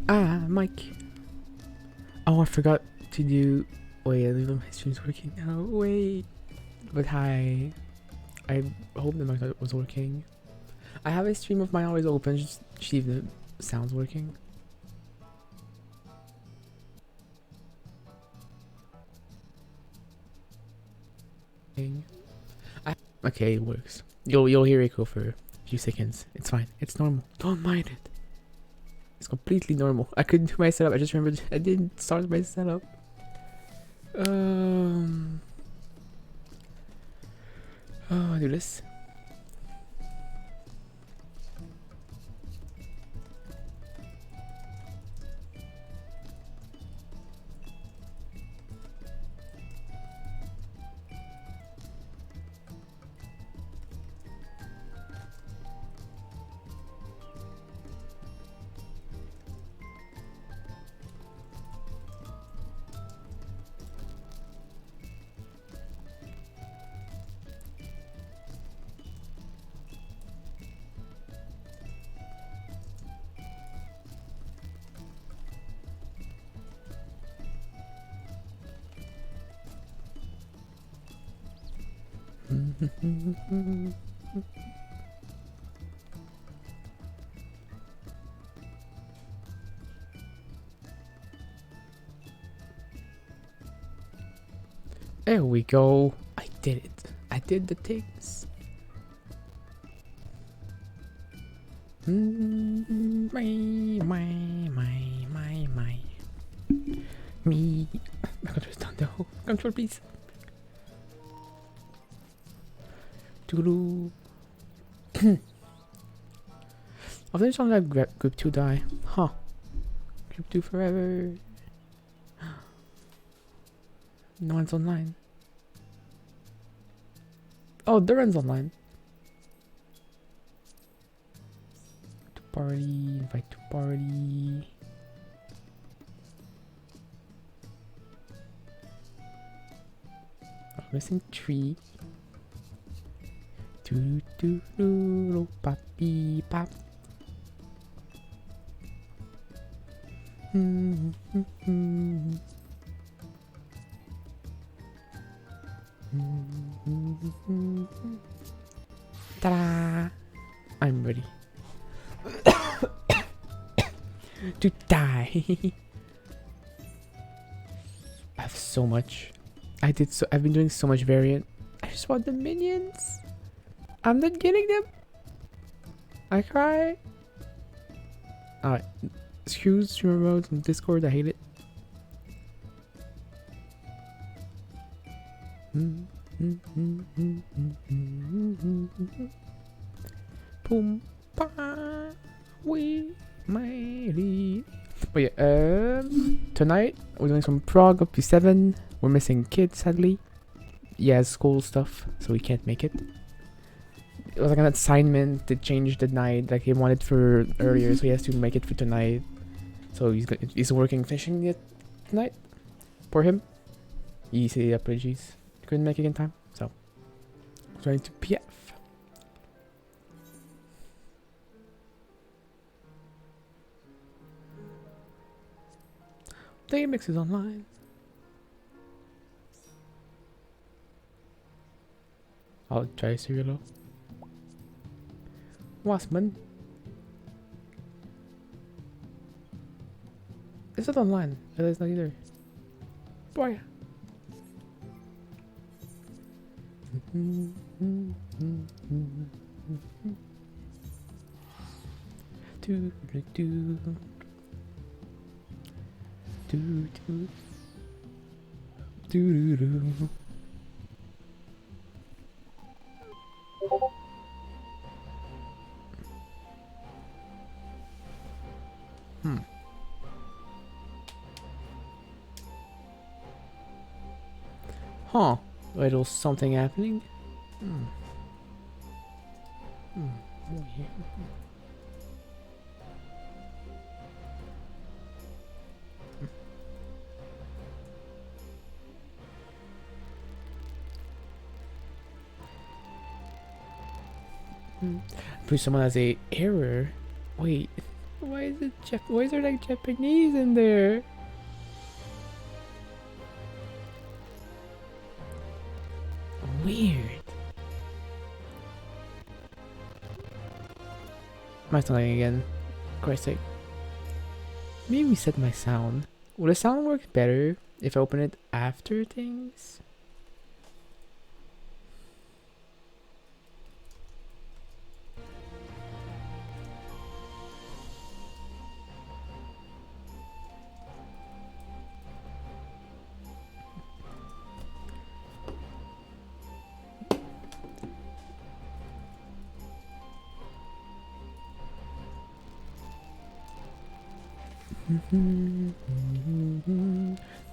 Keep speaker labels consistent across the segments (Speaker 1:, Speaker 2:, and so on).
Speaker 1: Ah, Mike. Oh, I forgot to do. Wait, I think my stream's working. Oh, wait. But hi. I hope the mic was working. I have a stream of mine always open, just see if the sound's working. Okay, it works. You'll hear echo for a few seconds. It's fine. It's normal. Don't mind it. It's completely normal. I couldn't do my setup. I just remembered I didn't start my setup. Oh, I'll do this. There we go. I did it. I did the things. Me. My control's down though. Control, please. Doodoo. After this song, that group 2 die. Huh. Group 2 forever. No one's online. Oh, Duran's online. To party, invite to party. I'm missing 3. Do do do papi pop. Ta-da! I'm ready to die. I have so much. I've been doing so much variant. I just want the minions. I'm not getting them. I cry. Alright. Excuse streamer modes on Discord. I hate it. Boom, ba, we made it. But yeah, tonight we're doing some prog up to 7. We're missing kids, sadly. Yeah, school stuff, so we can't make it. It was like an assignment to change the night, like he wanted for earlier, so he has to make it for tonight. So he's working, finishing it tonight. Poor him. Easy apologies. Couldn't make it in time, so trying to PF. The mix is online. I'll try serial. Wasman. It's not online. It's not either. Boy. Do do do do do do do. Huh. Little something happening. But someone has a error. Wait. Why is it why is there like Japanese in there? Weird. Am I stalling again? Christ's sake. Maybe reset my sound. Will the sound work better if I open it after things?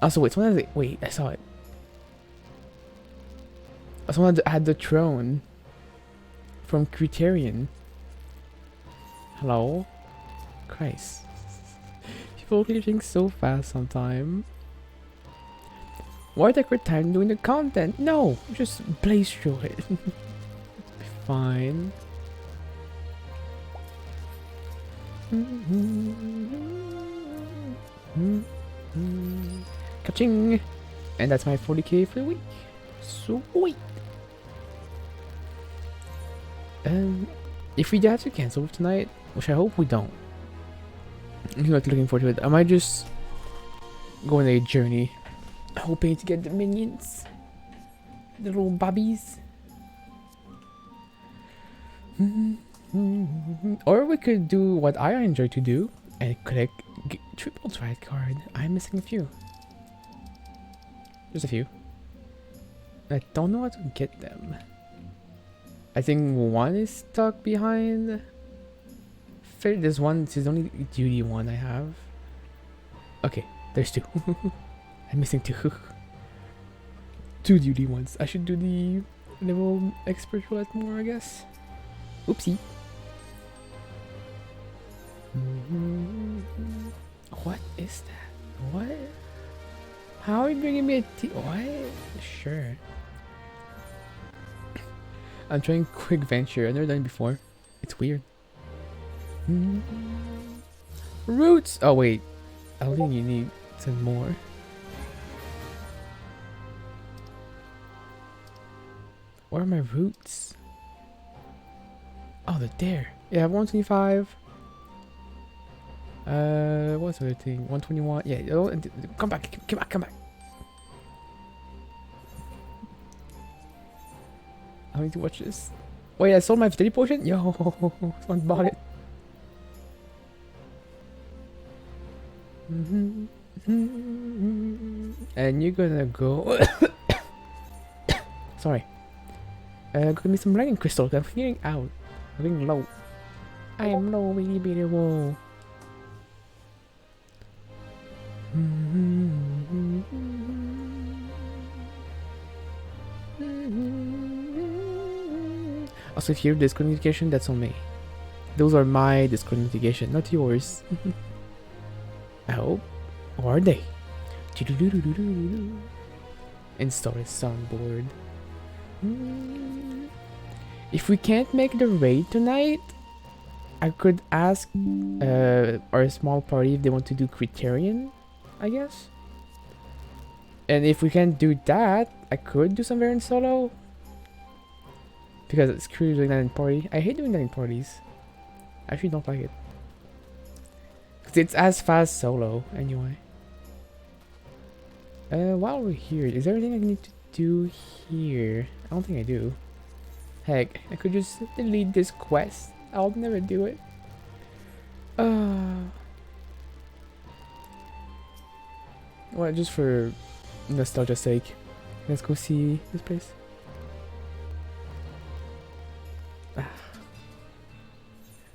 Speaker 1: Also, wait, someone has it. Wait, I saw it. Someone had the throne from Criterion. Hello? Christ. People glitching so fast sometimes. Why take your time doing the content? No! Just blaze through it. Fine. Ka-ching! And that's my 40k for the week. Sweet! If we have to cancel tonight, which I hope we don't, I'm not looking forward to it. I might just go on a journey, hoping to get the minions, the little bobbies. Or we could do what I enjoy to do and collect triple triad card. I'm missing a few. Just a few. I don't know how to get them. I think one is stuck behind. There's one. This is the only duty one I have. Okay, there's two. I'm missing two. Two duty ones. I should do the level expert roulette more, I guess. Oopsie. What is that? What? How are you bringing me a tea? What? Sure. I'm trying quick venture. I've never done it before. It's weird. Roots! Oh wait. I don't think you need some more. Where are my roots? Oh, they're there. Yeah, I have 125. What's the other thing? 121. Yeah, come back. Come back. I need to watch this. Wait, I sold my 30 potion? Yo, someone bought it. And you're gonna go. Sorry. Give me some lightning crystals. I'm feeling out. I'm feeling low. I am low, bitty bitty whoa. Also, if you hear Discord notification, that's on me. Those are my Discord notification, not yours. I hope. Or are they? Install a soundboard. If we can't make the raid tonight, I could ask our small party if they want to do Criterion, I guess. And if we can't do that, I could do some variant solo. Because screw doing that in party. I hate doing that in parties. I actually don't like it. Because it's as fast solo, anyway. While we're here, is there anything I need to do here? I don't think I do. Heck, I could just delete this quest. I'll never do it. Well, just for nostalgia's sake. Let's go see this place.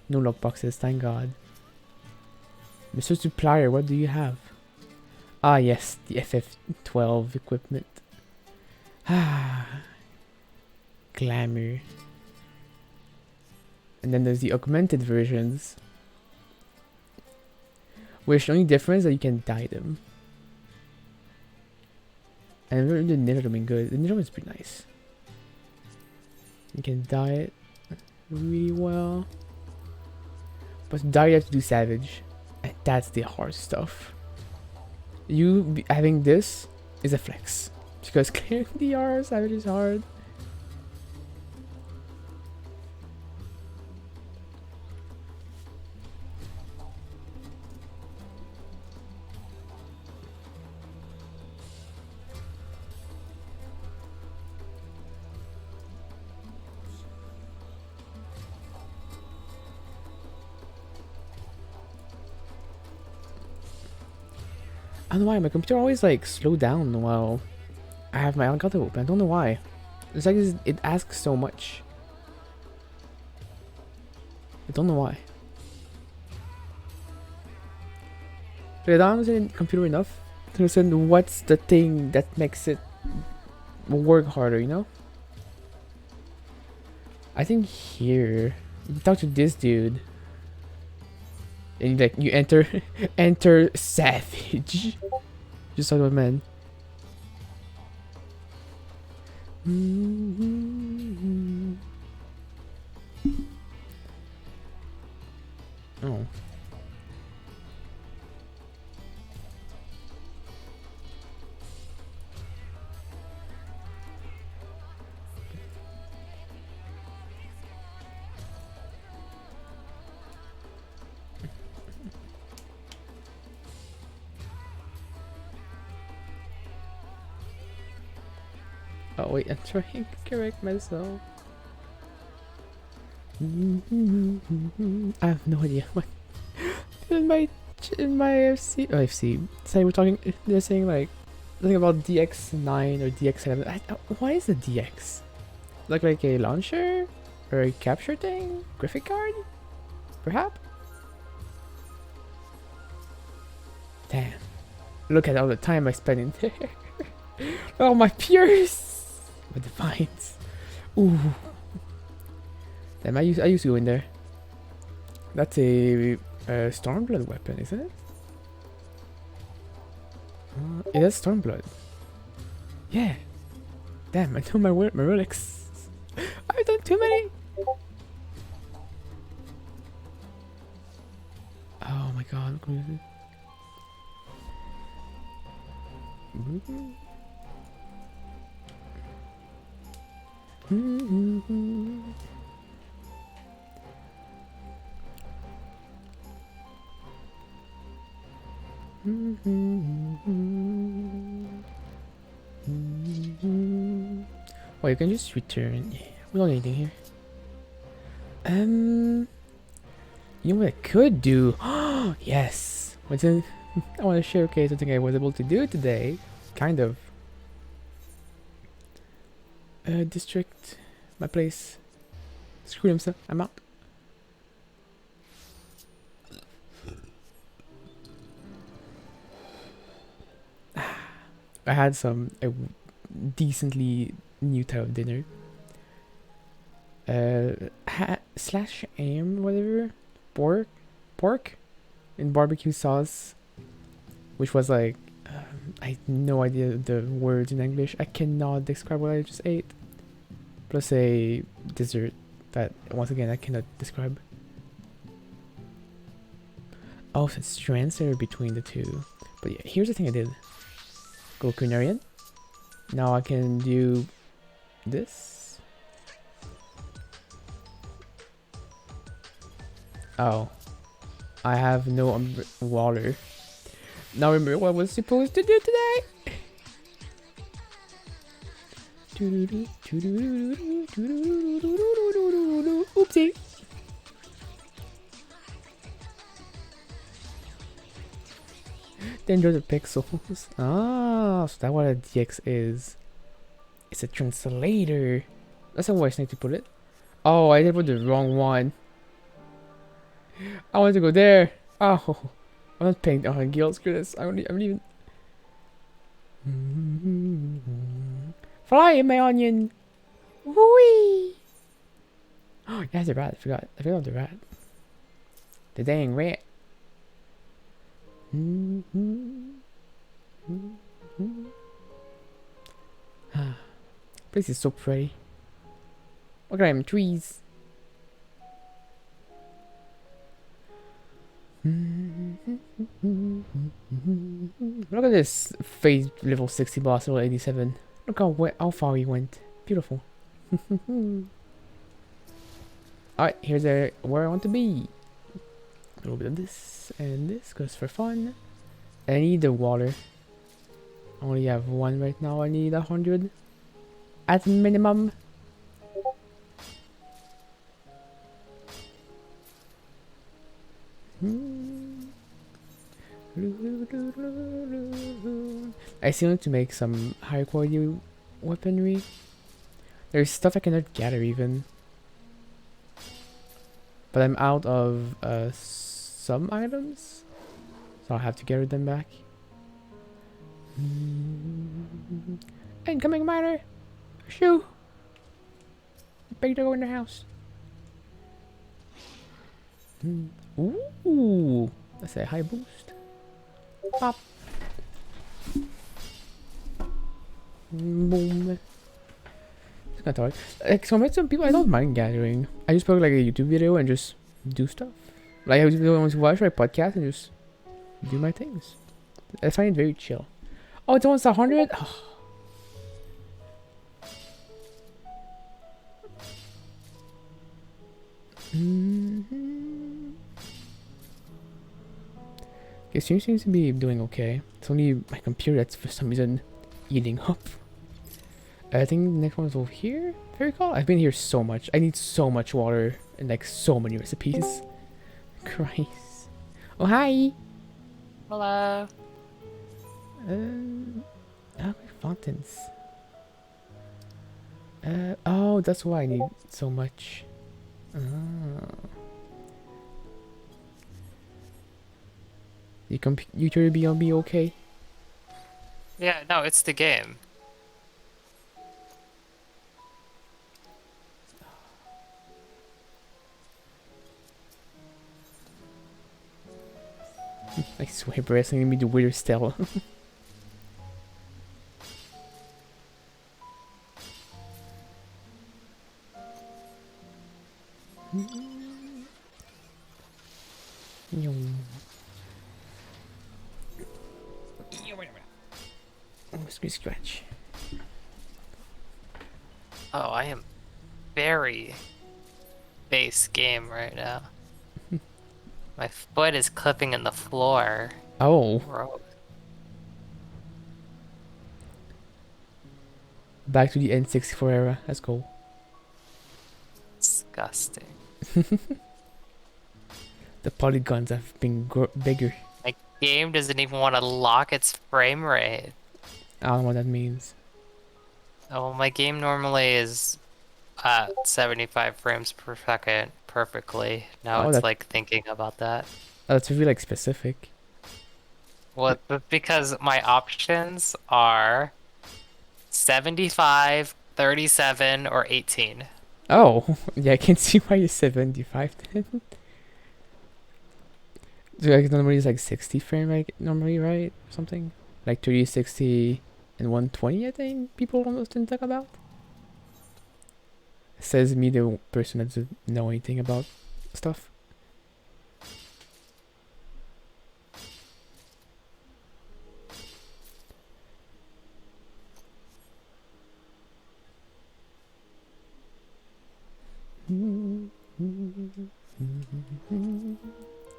Speaker 1: No lockboxes, thank God. Mr. Supplier, what do you have? Ah, yes, the FF12 equipment. Glamour. And then there's the augmented versions. Which the only difference is that you can dye them. And the Nidorum is good. The Nidorum is pretty nice. You can dye it really well. But to die, you have to do savage. And that's the hard stuff. Having this is a flex. Because clearing DR savage is hard. I don't know why my computer always like slow down while I have my Elgato open. I don't know why. It's like it asks so much. I don't know why. But I don't understand the computer enough to understand what's the thing that makes it work harder, you know? I think here you talk to this dude. And like you enter enter savage. Just like my man. Oh. Oh wait, I'm trying to correct myself. I have no idea what in my FC. Say we're talking. They're saying like something about DX9 or DX7. What is a DX? Like a launcher or a capture thing? Graphic card? Perhaps. Damn! Look at all the time I spent in there. Oh my peers. My divines. Ooh. Damn, I used to go in there. That's a Stormblood weapon, isn't it? It is Stormblood. Yeah. Damn, I know my relics. I've done too many. Oh my god, look at this. Well, you can just return. Yeah, we don't need anything here. You know what I could do? Yes. What's in? I want to showcase something I was able to do today. Kind of. District. My place. Screw himself. I'm out. I had a decently new type of dinner. Slash aim, whatever. Pork in barbecue sauce, which was like, I had no idea the words in English. I cannot describe what I just ate. Plus a dessert that, once again, I cannot describe. Oh, so it's transfer between the two. But yeah, here's the thing I did. Go Cunarian. Now I can do this. Oh. I have no water. Now remember what I was supposed to do today. Oopsie. Then there's the pixels. Ah, so that's what a DX is. It's a translator. That's a nice way to put it. Oh, I did put the wrong one. I wanted to go there. Oh, I'm not paying. Oh, Gil, screw this. I'm even. Fly, my onion. Whee! Oh, yeah, the rat. I forgot the rat. The dang rat. Place is so pretty. Look at them trees. Look at this phase level 60 boss, level 87. Look how far we went. Beautiful. Alright, here's where I want to be. A little bit of this and this goes for fun. I need the water. I only have one right now. I need 100 at minimum. I still need to make some higher quality weaponry. There's stuff I cannot gather even. But I'm out of some items. So I'll have to gather them back. Incoming miner! Shoo! Big to go in the house. Ooh! That's a high boost. Pop! Boom! It's kind of hard. Like, so I met some people I don't mind gathering. I just put like a YouTube video and just do stuff. Like I want to watch my podcast and just do my things. I find it very chill. Oh, it's almost 100? Oh. Okay, stream seems to be doing okay. It's only my computer that's for some reason eating up. I think the next one's over here. Very cool. I've been here so much. I need so much water and like so many recipes. Christ. Oh, hi.
Speaker 2: Hello.
Speaker 1: Fountains. Oh, that's why I need so much. You sure you'll be okay?
Speaker 2: Yeah, no, it's the game.
Speaker 1: I swear, bro, it's gonna be the weird still. Scratch.
Speaker 2: Oh, I am very base game right now. My foot is clipping in the floor.
Speaker 1: Oh.
Speaker 2: Gross.
Speaker 1: Back to the N64 era. Let's go.
Speaker 2: Disgusting.
Speaker 1: The polygons have been bigger.
Speaker 2: My game doesn't even want to lock its frame rate.
Speaker 1: I don't know what that means.
Speaker 2: Oh, my game normally is at 75 frames per second perfectly. Now it's like thinking about that.
Speaker 1: Oh, that's really like specific.
Speaker 2: Well, but because my options are 75, 37, or 18.
Speaker 1: Oh, yeah, I can see why you're 75 then. So like normally it's like 60 frame like normally, right? Something like 30, 60, and 120. I think people almost didn't talk about. Says me, the person that doesn't know anything about stuff.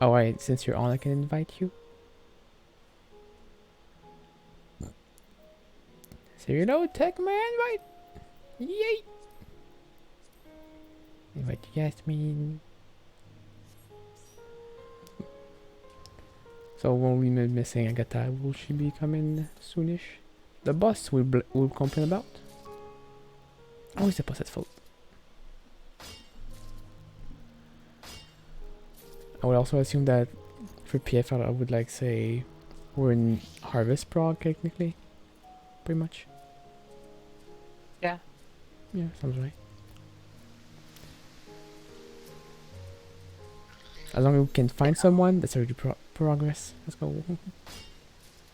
Speaker 1: Oh, wait, since you're on, I can invite you. Say hello, take my invite. Yay! Invite Yasmin. So when we been missing Agatha, will she be coming soonish? The boss will complain about. Oh, it's the boss at fault. I would also assume that for PFL I would like say we're in Harvest prog technically. Pretty much.
Speaker 2: Yeah.
Speaker 1: Yeah, sounds right. As long as we can find someone, that's already progress. Let's go.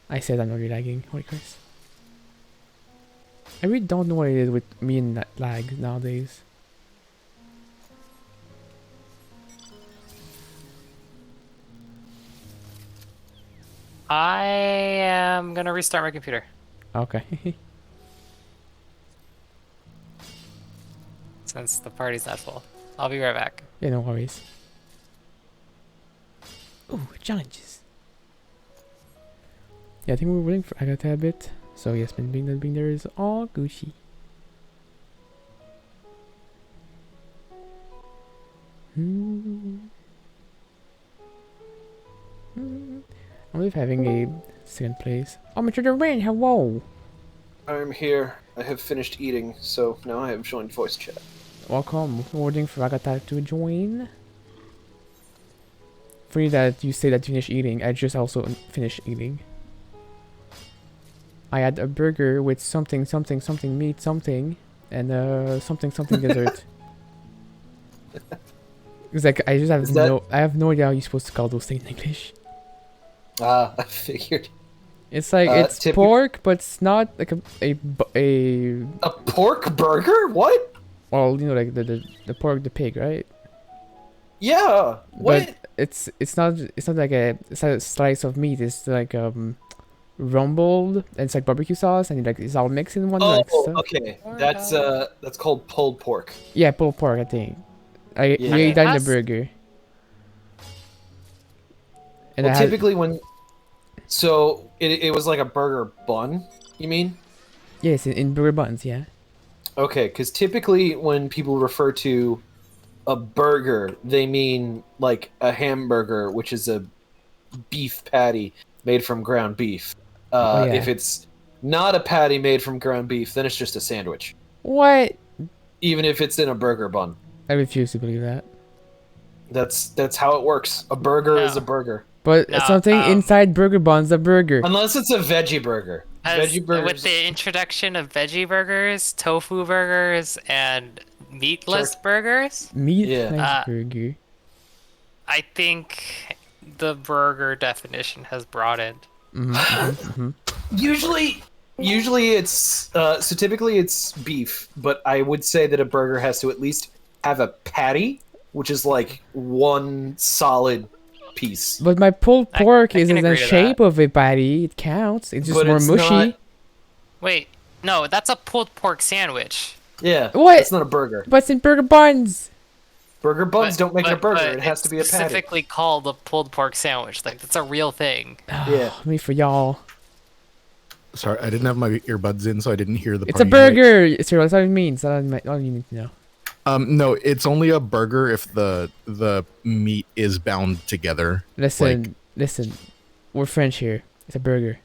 Speaker 1: I said I'm already lagging. Holy Christ. I really don't know what it is with me and that lag nowadays.
Speaker 2: I am gonna restart my computer
Speaker 1: Okay.
Speaker 2: since the party's not full. I'll be right back.
Speaker 1: Yeah, no worries. Ooh, challenges. Yeah, I think we're waiting for Agatha a bit. So yes, being there is all Gucci. I'm just having a second place. Oh, Mr. Duran, hello.
Speaker 3: I'm here. I have finished eating, so now I have joined voice chat.
Speaker 1: Welcome. We're waiting for Agatha to join. Funny that you say that you finished eating. I just also finished eating. I had a burger with something meat something and something dessert. It's like I just have I have no idea how you're supposed to call those things in English.
Speaker 3: Ah, I figured.
Speaker 1: It's like it's pork, but it's not like a
Speaker 3: pork burger? What?
Speaker 1: Well, you know, like the pork, the pig, right?
Speaker 3: Yeah. What?
Speaker 1: But it's not like it's not a slice of meat. It's like rumbled, and it's like barbecue sauce, and it's all mixed in one.
Speaker 3: Oh,
Speaker 1: like, stuff.
Speaker 3: okay. That's called pulled pork.
Speaker 1: Yeah, pulled pork, I think. I
Speaker 3: Yeah.
Speaker 1: ate that in the burger. And
Speaker 3: Well, typically so it was like a burger bun. You mean?
Speaker 1: Yes, in burger buns, yeah.
Speaker 3: Okay, because typically when people refer to a burger, they mean like a hamburger, which is a beef patty made from ground beef.
Speaker 1: Oh, yeah.
Speaker 3: If it's not a patty made from ground beef, then it's just a sandwich.
Speaker 1: What?
Speaker 3: Even if it's in a burger bun.
Speaker 1: I refuse to believe that.
Speaker 3: That's how it works. A burger is a burger.
Speaker 1: But something inside burger buns, a burger.
Speaker 3: Unless it's a veggie burger. Veggie burgers.
Speaker 2: With the introduction of veggie burgers, tofu burgers, and meatless burgers,
Speaker 1: meatless burger.
Speaker 2: I think the burger definition has broadened.
Speaker 3: Usually it's so typically it's beef, but I would say that a burger has to at least have a patty, which is like one solid piece.
Speaker 1: But my pulled pork is in the shape of a patty. It counts. It's just more mushy.
Speaker 2: Wait, no, that's a pulled pork sandwich.
Speaker 3: Yeah,
Speaker 1: what?
Speaker 3: It's not a burger.
Speaker 1: But it's in burger buns.
Speaker 3: Burger buns don't make it a burger. It has to be a patty.
Speaker 2: Specifically called a pulled pork sandwich. Like that's a real thing.
Speaker 3: Yeah.
Speaker 1: Me for y'all.
Speaker 4: Sorry, I didn't have my earbuds in, so I didn't hear the.
Speaker 1: It's a burger. Right. Sir, that's what it means. That's all you need to know.
Speaker 4: No, it's only a burger if the meat is bound together.
Speaker 1: Listen, we're French here. It's a burger.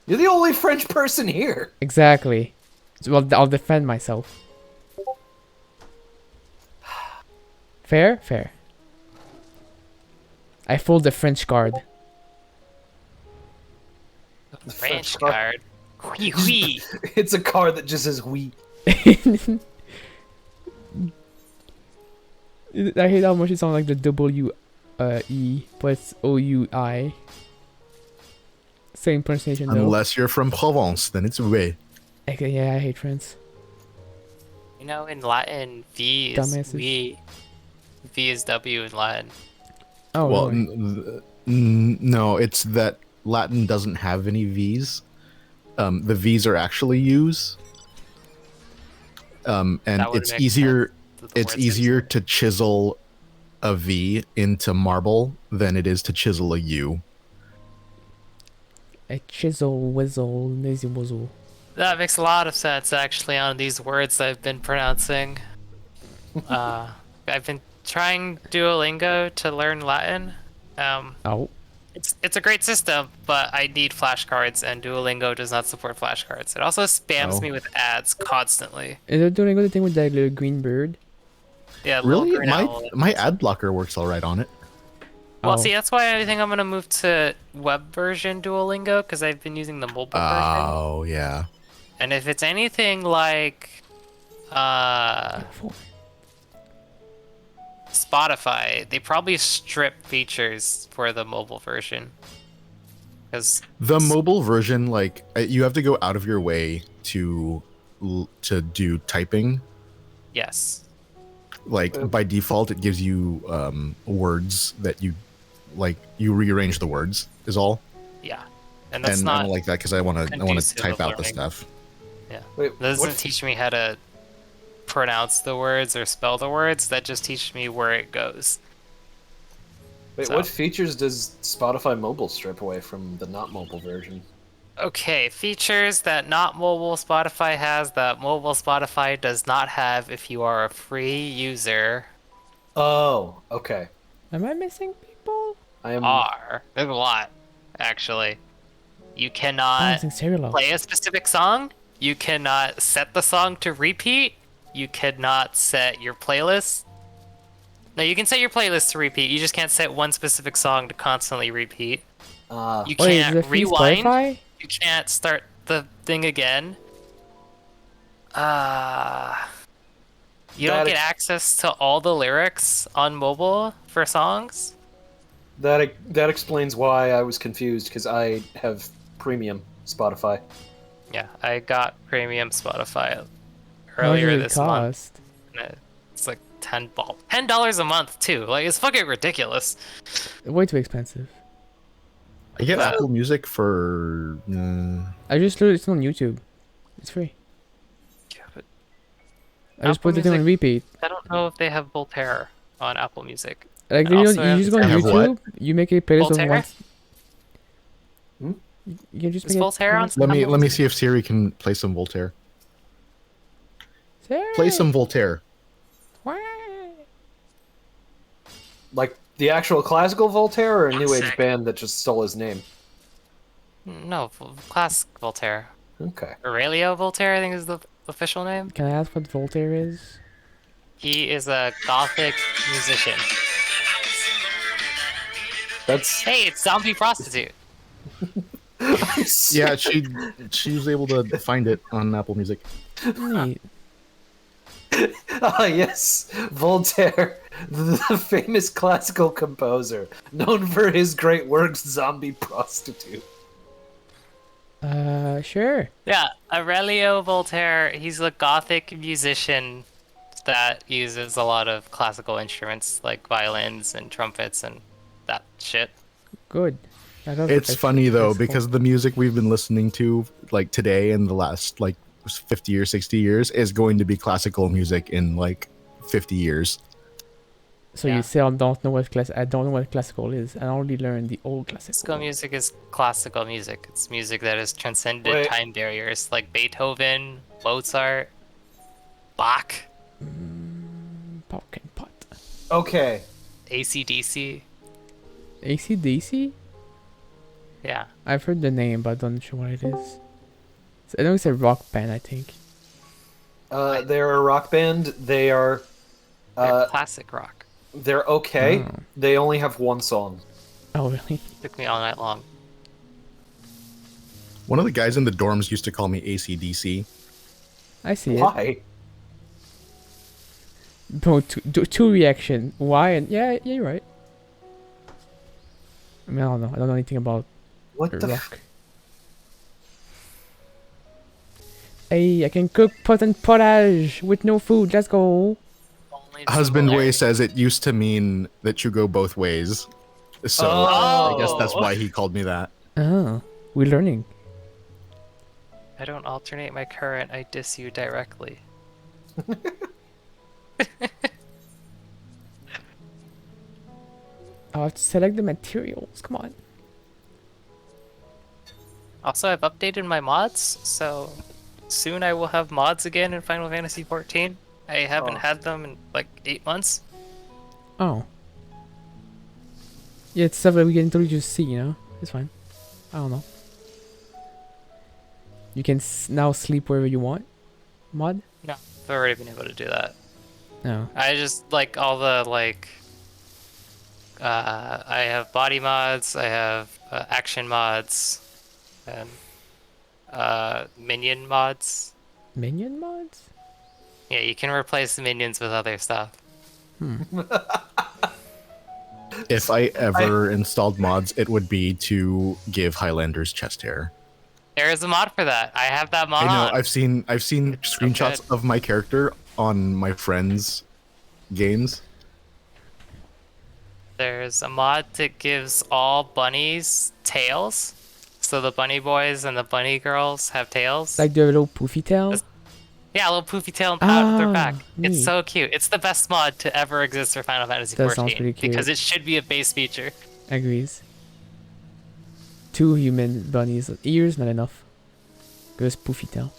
Speaker 3: You're the only French person here.
Speaker 1: Exactly. So, well, I'll defend myself. Fair? Fair. I fold the French card.
Speaker 2: The French card? Oui, oui.
Speaker 3: It's a card that just says oui.
Speaker 1: I hate how much it sounds like the W-E, but it's O-U-I. Same pronunciation though.
Speaker 4: Unless you're from Provence, then it's oui.
Speaker 1: Okay, yeah, I hate France.
Speaker 2: You know, in Latin, V is we. V is W in Latin.
Speaker 1: Oh,
Speaker 4: well,
Speaker 1: really?
Speaker 4: No, it's that Latin doesn't have any V's. The V's are actually U's. And it's easier. It's easier to chisel a V into marble than it is to chisel a U.
Speaker 1: A chisel, whizzle, lazy wuzzle.
Speaker 2: That makes a lot of sense, actually, on these words I've been pronouncing. I've been trying Duolingo to learn Latin. It's a great system, but I need flashcards, and Duolingo does not support flashcards. It also spams me with ads constantly.
Speaker 1: Is it doing the thing with that little green bird?
Speaker 2: Yeah,
Speaker 4: really? My ad blocker works all right on it.
Speaker 2: Well, see, that's why I think I'm gonna move to web version Duolingo because I've been using the mobile version.
Speaker 4: Oh yeah.
Speaker 2: And if it's anything like Spotify, they probably strip features for the mobile version. Because
Speaker 4: the mobile version, like, you have to go out of your way to do typing.
Speaker 2: Yes.
Speaker 4: Like by default, it gives you words that you like you rearrange the words is all.
Speaker 2: Yeah, and that's
Speaker 4: And
Speaker 2: not
Speaker 4: I don't like that because I want to
Speaker 2: conducive
Speaker 4: type
Speaker 2: of
Speaker 4: out the
Speaker 2: learning.
Speaker 4: stuff.
Speaker 2: Yeah,
Speaker 3: Wait,
Speaker 2: that doesn't teach me how to pronounce the words or spell the words. That just teaches me where it goes.
Speaker 3: Wait,
Speaker 2: So.
Speaker 3: what features does Spotify Mobile strip away from the not mobile version?
Speaker 2: Okay, features that not mobile Spotify has that mobile Spotify does not have if you are a free user.
Speaker 3: Oh, okay.
Speaker 1: Am I missing people?
Speaker 3: I am.
Speaker 2: There's a lot, actually. You
Speaker 1: I'm
Speaker 2: cannot
Speaker 1: missing Serial.
Speaker 2: play a specific song. You cannot set the song to repeat. You cannot set your playlist. No, you can set your playlist to repeat. You just can't set one specific song to constantly repeat. You
Speaker 1: Wait, is
Speaker 2: can't
Speaker 1: it free
Speaker 2: rewind.
Speaker 1: Spotify?
Speaker 2: You can't start the thing again. You don't get access to all the lyrics on mobile for songs.
Speaker 3: That explains why I was confused, because I have premium Spotify.
Speaker 2: Yeah, I got premium Spotify
Speaker 1: How much
Speaker 2: earlier
Speaker 1: does it
Speaker 2: this month.
Speaker 1: cost?
Speaker 2: It's like $10 a month too. Like, it's fucking ridiculous.
Speaker 1: Way too expensive.
Speaker 4: I get Apple Music for.
Speaker 1: I just looked. It's on YouTube. It's free.
Speaker 2: Yeah, but
Speaker 1: I just
Speaker 2: Apple
Speaker 1: put it on
Speaker 2: Music-
Speaker 1: repeat.
Speaker 2: I don't know if they have Voltaire on Apple Music.
Speaker 1: Like
Speaker 2: I
Speaker 1: you,
Speaker 2: also
Speaker 1: you just go on
Speaker 4: have
Speaker 1: YouTube.
Speaker 4: what?
Speaker 1: You make a playlist of
Speaker 2: Voltaire?
Speaker 1: once.
Speaker 3: Hmm?
Speaker 1: You can just
Speaker 2: Is
Speaker 1: make
Speaker 2: Voltaire on?
Speaker 4: Let me see if Siri can play some Voltaire.
Speaker 1: Siri.
Speaker 4: Play some Voltaire.
Speaker 1: Why?
Speaker 3: Like the actual classical Voltaire, or a
Speaker 2: One
Speaker 3: new age
Speaker 2: sec.
Speaker 3: band that just stole his name?
Speaker 2: No, classic Voltaire.
Speaker 3: Okay.
Speaker 2: Aurelio Voltaire, I think is the official name.
Speaker 1: Can I ask what Voltaire is?
Speaker 2: He is a gothic musician.
Speaker 3: That's
Speaker 2: Hey, it's Zombie Prostitute.
Speaker 4: Yeah, she was able to find it on Apple Music.
Speaker 1: Neat.
Speaker 3: Ah, yes, Voltaire, the famous classical composer, known for his great works Zombie Prostitute.
Speaker 1: Sure.
Speaker 2: Yeah, Aurelio Voltaire, he's a gothic musician that uses a lot of classical instruments like violins and trumpets and that shit.
Speaker 1: Good. I love
Speaker 4: It's funny though
Speaker 1: classical.
Speaker 4: because the music we've been listening to like today in the last like 50 or 60 years is going to be classical music in like 50 years.
Speaker 1: So
Speaker 2: Yeah.
Speaker 1: you say I don't know what I don't know what classical is. I only learned the old
Speaker 2: Classical
Speaker 1: classical.
Speaker 2: music is classical music. It's music that has transcended
Speaker 3: Wait.
Speaker 2: time barriers like Beethoven, Mozart, Bach,
Speaker 1: Pocket pot.
Speaker 3: Okay,
Speaker 2: AC/DC.
Speaker 1: AC/DC?
Speaker 2: Yeah.
Speaker 1: I've heard the name, but I'm not sure what it is. I know it's a rock band. I think.
Speaker 3: they're a rock band. They are,
Speaker 2: They're classic rock.
Speaker 3: they're okay.
Speaker 1: Oh.
Speaker 3: They only have one song.
Speaker 1: Oh really?
Speaker 2: Took me all night long.
Speaker 4: One of the guys in the dorms used to call me ACDC.
Speaker 1: I see it.
Speaker 3: Why?
Speaker 1: Bro, two reaction. Why and yeah, you're right. I mean, I don't know. I don't know anything about
Speaker 3: What the?
Speaker 1: rock. Hey, I can cook pot and potage with no food. Let's go.
Speaker 2: Only
Speaker 4: Husband way
Speaker 2: similarity.
Speaker 4: says it used to mean that you go both ways. So I guess that's why he called me that.
Speaker 1: Oh, we're learning.
Speaker 2: I don't alternate my current, I diss you directly.
Speaker 1: I'll have to select the materials. Come on.
Speaker 2: Also, I've updated my mods, so soon I will have mods again in Final Fantasy XIV. I haven't
Speaker 3: Oh.
Speaker 2: had them in like 8 months.
Speaker 1: Oh. Yeah, it's stuff that we can totally just see, you know? It's fine. I don't know. You can now sleep wherever you want? Mod?
Speaker 2: No, I've already been able to do that.
Speaker 1: No.
Speaker 2: I just like all the I have body mods, I have action mods, and minion mods.
Speaker 1: Minion mods?
Speaker 2: Yeah, you can replace the minions with other stuff.
Speaker 4: If I ever installed mods, it would be to give Highlanders chest hair.
Speaker 2: There is a mod for that. I have that mod
Speaker 4: I know.
Speaker 2: on.
Speaker 4: I've seen screenshots
Speaker 2: good.
Speaker 4: of my character on my friends' games.
Speaker 2: There's a mod that gives all bunnies tails. So the bunny boys and the bunny girls have tails.
Speaker 1: Like the little poofy tail?
Speaker 2: Yeah, a little poofy tail and out of their back.
Speaker 1: Neat.
Speaker 2: It's so cute. It's the best mod to ever exist for Final Fantasy
Speaker 1: That
Speaker 2: XIV.
Speaker 1: sounds pretty cute.
Speaker 2: Because it should be a base feature.
Speaker 1: Agrees. 2 human bunnies. Ears, not enough. Just poofy tail.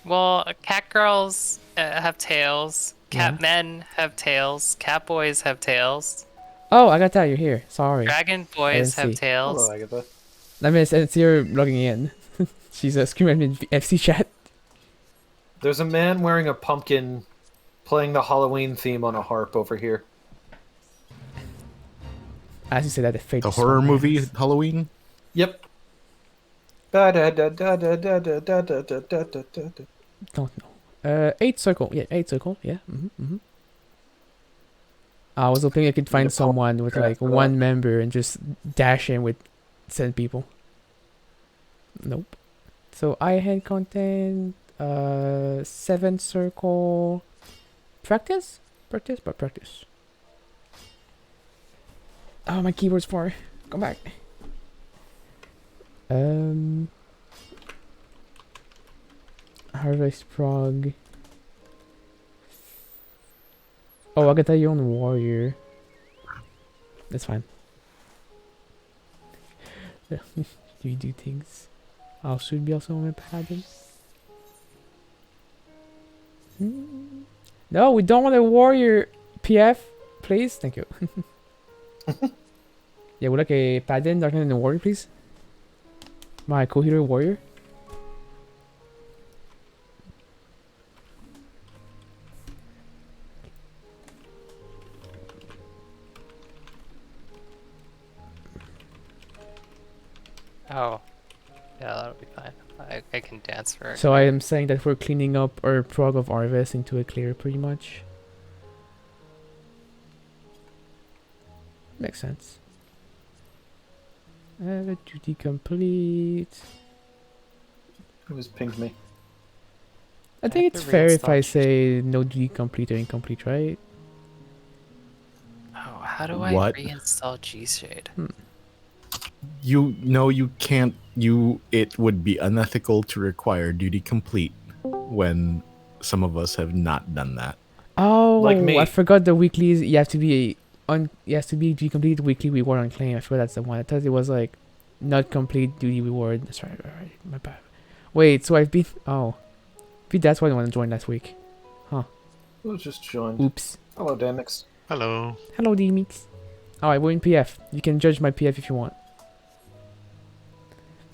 Speaker 2: Well, cat girls have tails. Cat men have tails. Cat boys have tails.
Speaker 1: Oh, Agatha, you're here. Sorry.
Speaker 2: Dragon boys have
Speaker 1: see.
Speaker 2: tails.
Speaker 3: Hello, Agatha.
Speaker 1: I mean, it's her logging in. She's screaming in FC chat.
Speaker 3: There's a man wearing a pumpkin playing the Halloween theme on a harp over here.
Speaker 1: As you say that,
Speaker 4: The horror movie Halloween?
Speaker 3: Yep.
Speaker 1: Don't know. 8 circle. Yeah, 8 circle. Yeah. I was hoping I could find someone with like 1 member and just dash in with 7 people. Nope. So I had content. 7 circle. Practice. Oh, my keyboard's far. Come back. Harvest prog. Oh, I got that you on warrior. That's fine. You do things. I should be also on my paladin. No, we don't want a warrior. PF, please. Thank you. Yeah, would like a paladin, darker than a warrior, please. My co-healer warrior.
Speaker 2: Oh. Yeah, that'll be fine. I can dance for it.
Speaker 1: So I am saying that we're cleaning up our prog of Harvest into a clear pretty much. Makes sense. Duty complete.
Speaker 3: Who's pinged me?
Speaker 1: I think it's fair if I say no duty complete or incomplete, right?
Speaker 2: Oh, how do I
Speaker 4: What?
Speaker 2: reinstall G-Shade?
Speaker 4: You can't. It would be unethical to require duty complete when some of us have not done that.
Speaker 1: Oh,
Speaker 3: Like me.
Speaker 1: I forgot the weeklies. You have to be duty complete weekly reward on claim. I forgot that's the one. I thought it was like not complete duty reward. That's right. My bad. Wait, so I've been. Oh, maybe that's why I want to join last week.
Speaker 3: Who's just joined?
Speaker 1: Oops.
Speaker 3: Hello, Damix.
Speaker 5: Hello.
Speaker 1: Hello, DMX. Alright, we're in PF. You can judge my PF if you want.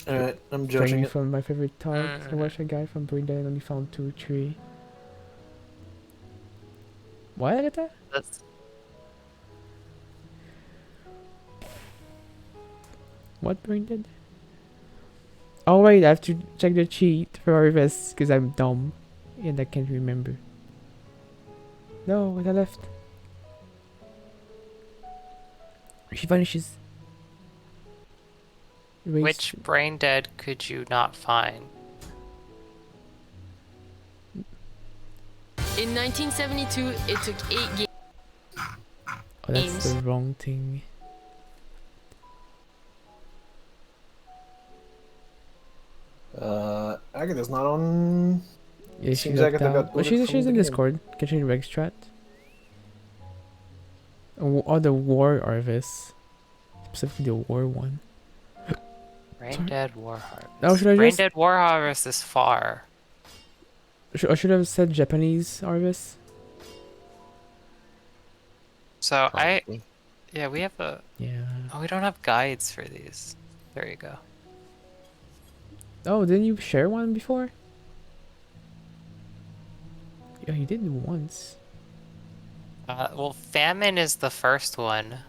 Speaker 3: Alright, I'm judging
Speaker 1: Judging
Speaker 3: it.
Speaker 1: from my favorite talk. I watched a guy from Brenda and only found 2, 3. What? I get that?
Speaker 2: That's
Speaker 1: What Brenda? Oh wait, I have to check the cheat for Harvest because I'm dumb and I can't remember. No, I left. She vanishes. Erase.
Speaker 2: Which brain dead could you not find?
Speaker 6: In 1972, it took 8 games.
Speaker 1: Oh, that's the wrong thing.
Speaker 3: Agatha's not on.
Speaker 1: Yeah,
Speaker 3: Seems
Speaker 1: she's
Speaker 3: Agatha
Speaker 1: out.
Speaker 3: got
Speaker 1: Well,
Speaker 3: booted
Speaker 1: she's
Speaker 3: from
Speaker 1: in
Speaker 3: the game.
Speaker 1: Discord. Can she reg strat? Oh, the war Harvest. Specifically the war one.
Speaker 2: Brain Dead War Harvest.
Speaker 1: Oh, should I
Speaker 2: Brain
Speaker 1: just...
Speaker 2: Dead War Harvest is far.
Speaker 1: I should have said Japanese Harvest.
Speaker 2: So
Speaker 5: Probably.
Speaker 2: yeah, we have a.
Speaker 1: Yeah.
Speaker 2: Oh, we don't have guides for these. There you go.
Speaker 1: Oh, didn't you share one before? Yeah, you did once.
Speaker 2: Well, famine is the first one.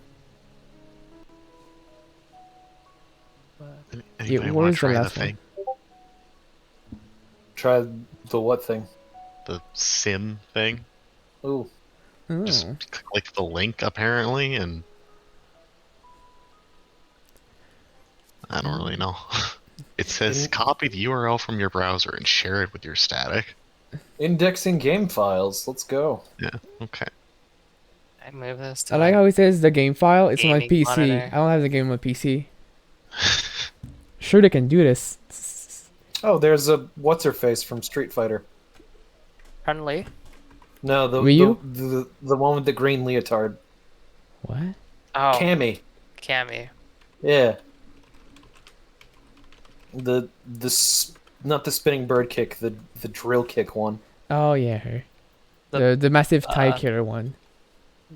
Speaker 5: Anybody
Speaker 1: where's
Speaker 5: want
Speaker 1: the
Speaker 5: to try the
Speaker 1: last one?
Speaker 5: thing?
Speaker 3: Try the what thing?
Speaker 5: The sim thing?
Speaker 3: Ooh.
Speaker 1: Oh.
Speaker 5: Just click the link apparently, and I don't really know. It says copy the URL from your browser and share it with your static.
Speaker 3: Indexing game files. Let's go.
Speaker 5: Yeah. Okay.
Speaker 2: I move this to
Speaker 1: I like how it says the game file. It's on my
Speaker 2: gaming
Speaker 1: PC.
Speaker 2: monitor.
Speaker 1: I don't have the game on my PC. Sure, they can do this.
Speaker 3: Oh, there's a what's her face from Street Fighter.
Speaker 2: Friendly.
Speaker 3: No,
Speaker 1: Ryu?
Speaker 3: the one with the green leotard.
Speaker 1: What?
Speaker 2: Oh,
Speaker 3: Cammy.
Speaker 2: Cammy.
Speaker 3: Yeah. Not the spinning bird kick, the drill kick one.
Speaker 1: Oh yeah, her.
Speaker 2: The-
Speaker 1: The massive tie killer one.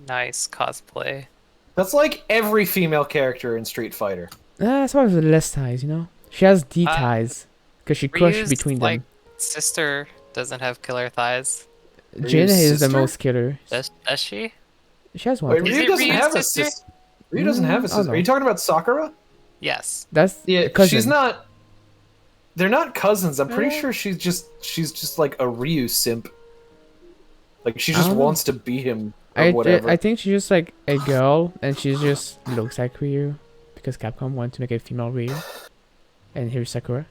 Speaker 2: Nice cosplay.
Speaker 3: That's like every female character in Street Fighter.
Speaker 1: That's why with less ties, you know. She has D ties because she crushed
Speaker 2: Ryu's,
Speaker 1: between
Speaker 2: like,
Speaker 1: them.
Speaker 2: sister doesn't have killer thighs.
Speaker 1: Jin is the
Speaker 3: sister?
Speaker 1: most killer.
Speaker 2: Does she?
Speaker 1: She has one.
Speaker 3: Wait,
Speaker 1: too.
Speaker 2: Is
Speaker 3: Ryu
Speaker 2: it
Speaker 3: doesn't
Speaker 2: Ryu's
Speaker 3: have a
Speaker 2: sister?
Speaker 3: sister. Ryu doesn't have a
Speaker 1: Oh,
Speaker 3: sister.
Speaker 1: no.
Speaker 3: Are you talking about Sakura?
Speaker 2: Yes.
Speaker 1: That's
Speaker 3: Yeah,
Speaker 1: cousin.
Speaker 3: she's not. They're not cousins. I'm pretty
Speaker 1: Eh.
Speaker 3: sure she's just like a Ryu simp. Like she
Speaker 1: I
Speaker 3: just
Speaker 1: don't know.
Speaker 3: wants to be him or
Speaker 1: I
Speaker 3: whatever.
Speaker 1: I think she's just like a girl, and she just looks like Ryu because Capcom wanted to make a female Ryu. And here's Sakura.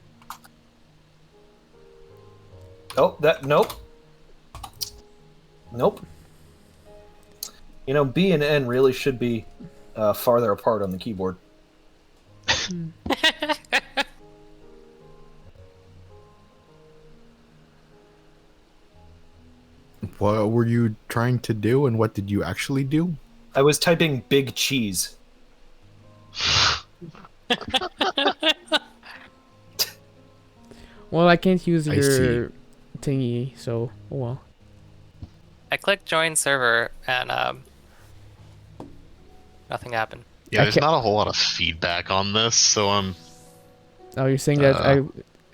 Speaker 3: Oh, nope. Nope. You know, B and N really should be farther apart on the keyboard.
Speaker 4: What were you trying to do, and what did you actually do?
Speaker 3: I was typing big cheese.
Speaker 1: Well, I can't use
Speaker 4: I
Speaker 1: your thingy, so oh well.
Speaker 2: I clicked join server and nothing happened.
Speaker 5: Yeah,
Speaker 1: I
Speaker 5: there's
Speaker 1: can't-
Speaker 5: not a whole lot of feedback on this, so I'm.
Speaker 1: Oh, you're saying that I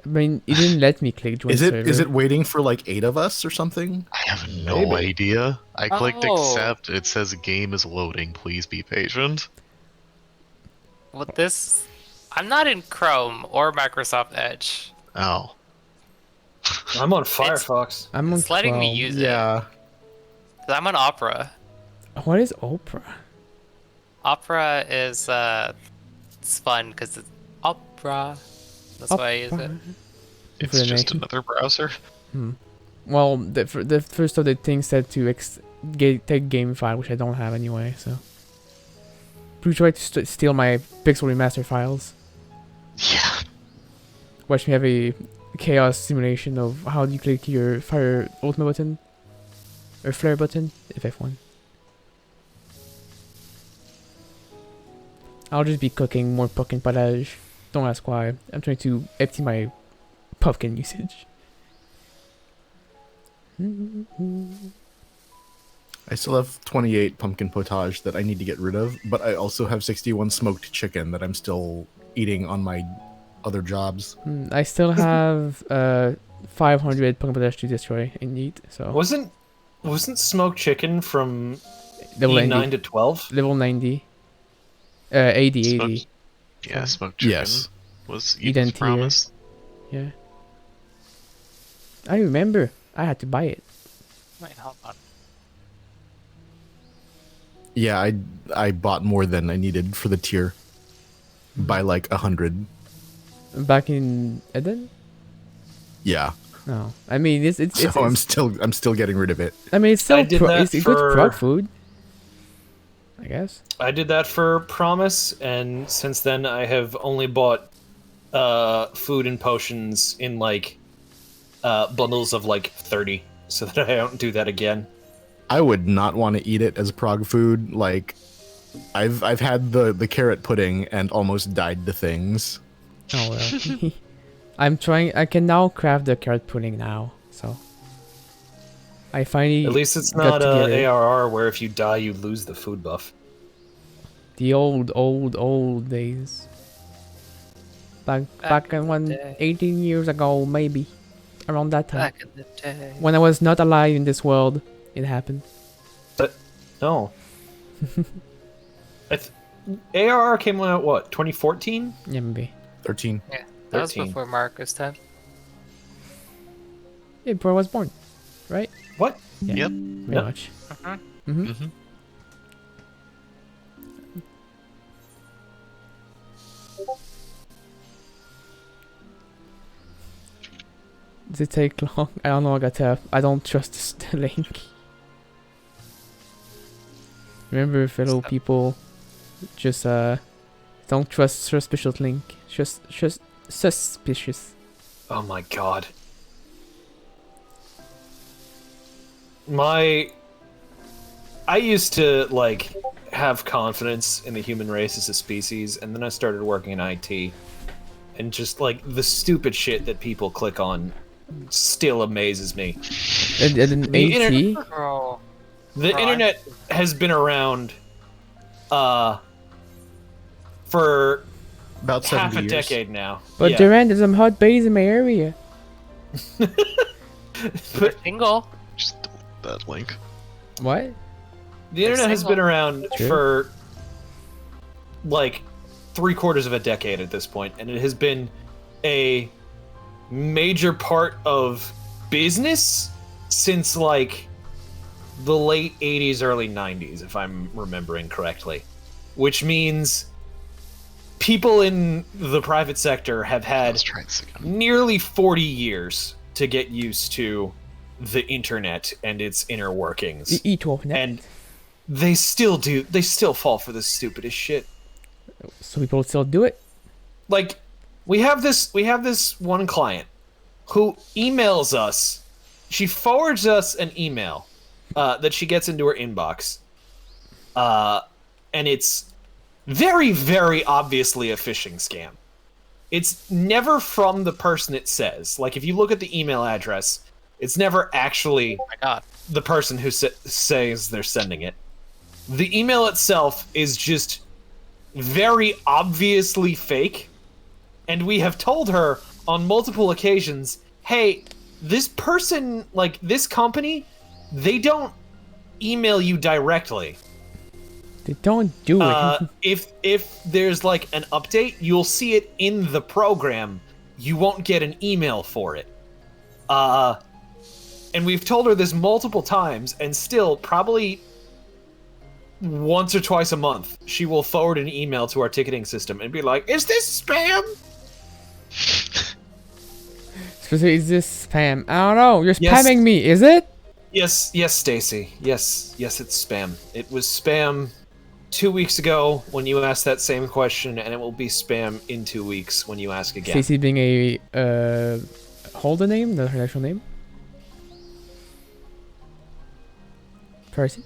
Speaker 1: mean, it didn't let me click join
Speaker 4: Is
Speaker 1: server.
Speaker 4: it waiting for like 8 of us or something?
Speaker 5: I have no
Speaker 3: Maybe.
Speaker 5: idea. I clicked
Speaker 2: Oh.
Speaker 5: accept. It says game is loading. Please be patient.
Speaker 2: Well, this... I'm not in Chrome or Microsoft Edge.
Speaker 5: Oh.
Speaker 3: I'm on Firefox.
Speaker 1: I'm on
Speaker 2: It's letting me
Speaker 1: 12.
Speaker 2: use
Speaker 4: Yeah.
Speaker 2: it. I'm on Opera.
Speaker 1: What is Oprah?
Speaker 2: Opera is, it's fun because it's Opera. That's why I use it.
Speaker 1: Opera.
Speaker 5: It's
Speaker 1: For the
Speaker 5: just
Speaker 1: name.
Speaker 5: another browser.
Speaker 1: Well, the first of the things said to take game file, which I don't have anyway. So, please try to steal my pixel remaster files.
Speaker 5: Yeah.
Speaker 1: Watch me have a chaos simulation of how do you click your fire ultimate button or flare button if F1. I'll just be cooking more pumpkin pottage. Don't ask why. I'm trying to empty my pumpkin usage.
Speaker 4: I still have 28 pumpkin potage that I need to get rid of, but I also have 61 smoked chicken that I'm still eating on my other jobs.
Speaker 1: I still have 500 pumpkin pottage to destroy and eat. So
Speaker 3: Wasn't smoked chicken from
Speaker 1: level
Speaker 3: E9
Speaker 1: 90.
Speaker 3: to 12?
Speaker 1: Level 90. 80.
Speaker 5: Smoked- Yeah, smoked chicken
Speaker 4: Yes.
Speaker 5: was
Speaker 1: Eden's
Speaker 5: Eden's
Speaker 1: here.
Speaker 5: promise.
Speaker 1: Yeah. I remember. I had to buy it.
Speaker 2: Wait, hold on.
Speaker 4: Yeah, I bought more than I needed for the tier by like 100.
Speaker 1: Back in Eden?
Speaker 4: Yeah.
Speaker 1: No. I mean, it's
Speaker 4: So I'm still getting rid of it.
Speaker 1: I mean, it's still
Speaker 3: I did that
Speaker 1: it's a good
Speaker 3: for-
Speaker 1: prog food. I guess.
Speaker 3: I did that for Promise, and since then I have only bought food and potions in like bundles of like 30, so that I don't do that again.
Speaker 4: I would not want to eat it as prog food. Like, I've had the carrot pudding and almost died to things.
Speaker 1: Oh well. I'm trying. I can now craft the carrot pudding now. So. I finally.
Speaker 3: At least it's
Speaker 1: got
Speaker 3: not
Speaker 1: together.
Speaker 3: ARR where if you die you lose the food buff.
Speaker 1: The old days. Back in
Speaker 2: in the day.
Speaker 1: 18 years ago, maybe. Around that time.
Speaker 2: Back in the day.
Speaker 1: When I was not alive in this world, it happened.
Speaker 3: No. ARR came out what, 2014?
Speaker 1: Yeah, maybe.
Speaker 4: 13.
Speaker 2: Yeah, that was
Speaker 3: 13.
Speaker 2: before Marcus time.
Speaker 1: Yeah, before I was born. Right?
Speaker 3: What?
Speaker 1: Yeah.
Speaker 5: Yep.
Speaker 1: Pretty
Speaker 3: Yep.
Speaker 1: much.
Speaker 2: Uh-huh.
Speaker 1: Mm-hmm.
Speaker 5: Mm-hmm.
Speaker 1: Does it take long? I don't know. I don't trust this link. Remember, fellow people, just don't trust suspicious link. Just suspicious.
Speaker 3: Oh my god. I used to, like, have confidence in the human race as a species, and then I started working in IT. And just, like, the stupid shit that people click on still amazes me.
Speaker 1: And an AT?
Speaker 3: The internet has been around, for
Speaker 4: About
Speaker 3: half
Speaker 4: 70
Speaker 3: a
Speaker 4: years.
Speaker 3: decade now.
Speaker 1: But
Speaker 3: Yeah.
Speaker 1: Durant, there's some hot bays in my area.
Speaker 3: But
Speaker 2: Single.
Speaker 5: Just delete that link.
Speaker 1: What?
Speaker 3: the internet has been around
Speaker 1: True.
Speaker 3: for, like, 3/4 of a decade at this point, and it has been a major part of business since, like, the late 80s, early 90s, if I'm remembering correctly. Which means people in the private sector have had
Speaker 5: Let's try this again.
Speaker 3: nearly 40 years to get used to the internet and its inner workings.
Speaker 1: The Ethernet.
Speaker 3: And they still fall for the stupidest shit.
Speaker 1: So people still do it.
Speaker 3: Like, we have this one client who emails us. She forwards us an email that she gets into her inbox, and it's very, very obviously a phishing scam. It's never from the person it says. Like, if you look at the email address, it's never actually
Speaker 2: Oh my god.
Speaker 3: the person who says they're sending it. The email itself is just very obviously fake, and we have told her on multiple occasions, hey, this person, like, this company, they don't email you directly.
Speaker 1: They don't do it.
Speaker 3: If there's, like, an update, you'll see it in the program. You won't get an email for it. And we've told her this multiple times, and still, probably once or twice a month, she will forward an email to our ticketing system and be like, is this spam?
Speaker 1: Is this spam? I don't know. You're
Speaker 3: Yes.
Speaker 1: spamming me, is it?
Speaker 3: Yes, Stacy. Yes, it's spam. It was spam 2 weeks ago when you asked that same question, and it will be spam in 2 weeks when you ask again.
Speaker 1: Stacey being a holder name, not her actual name. Person.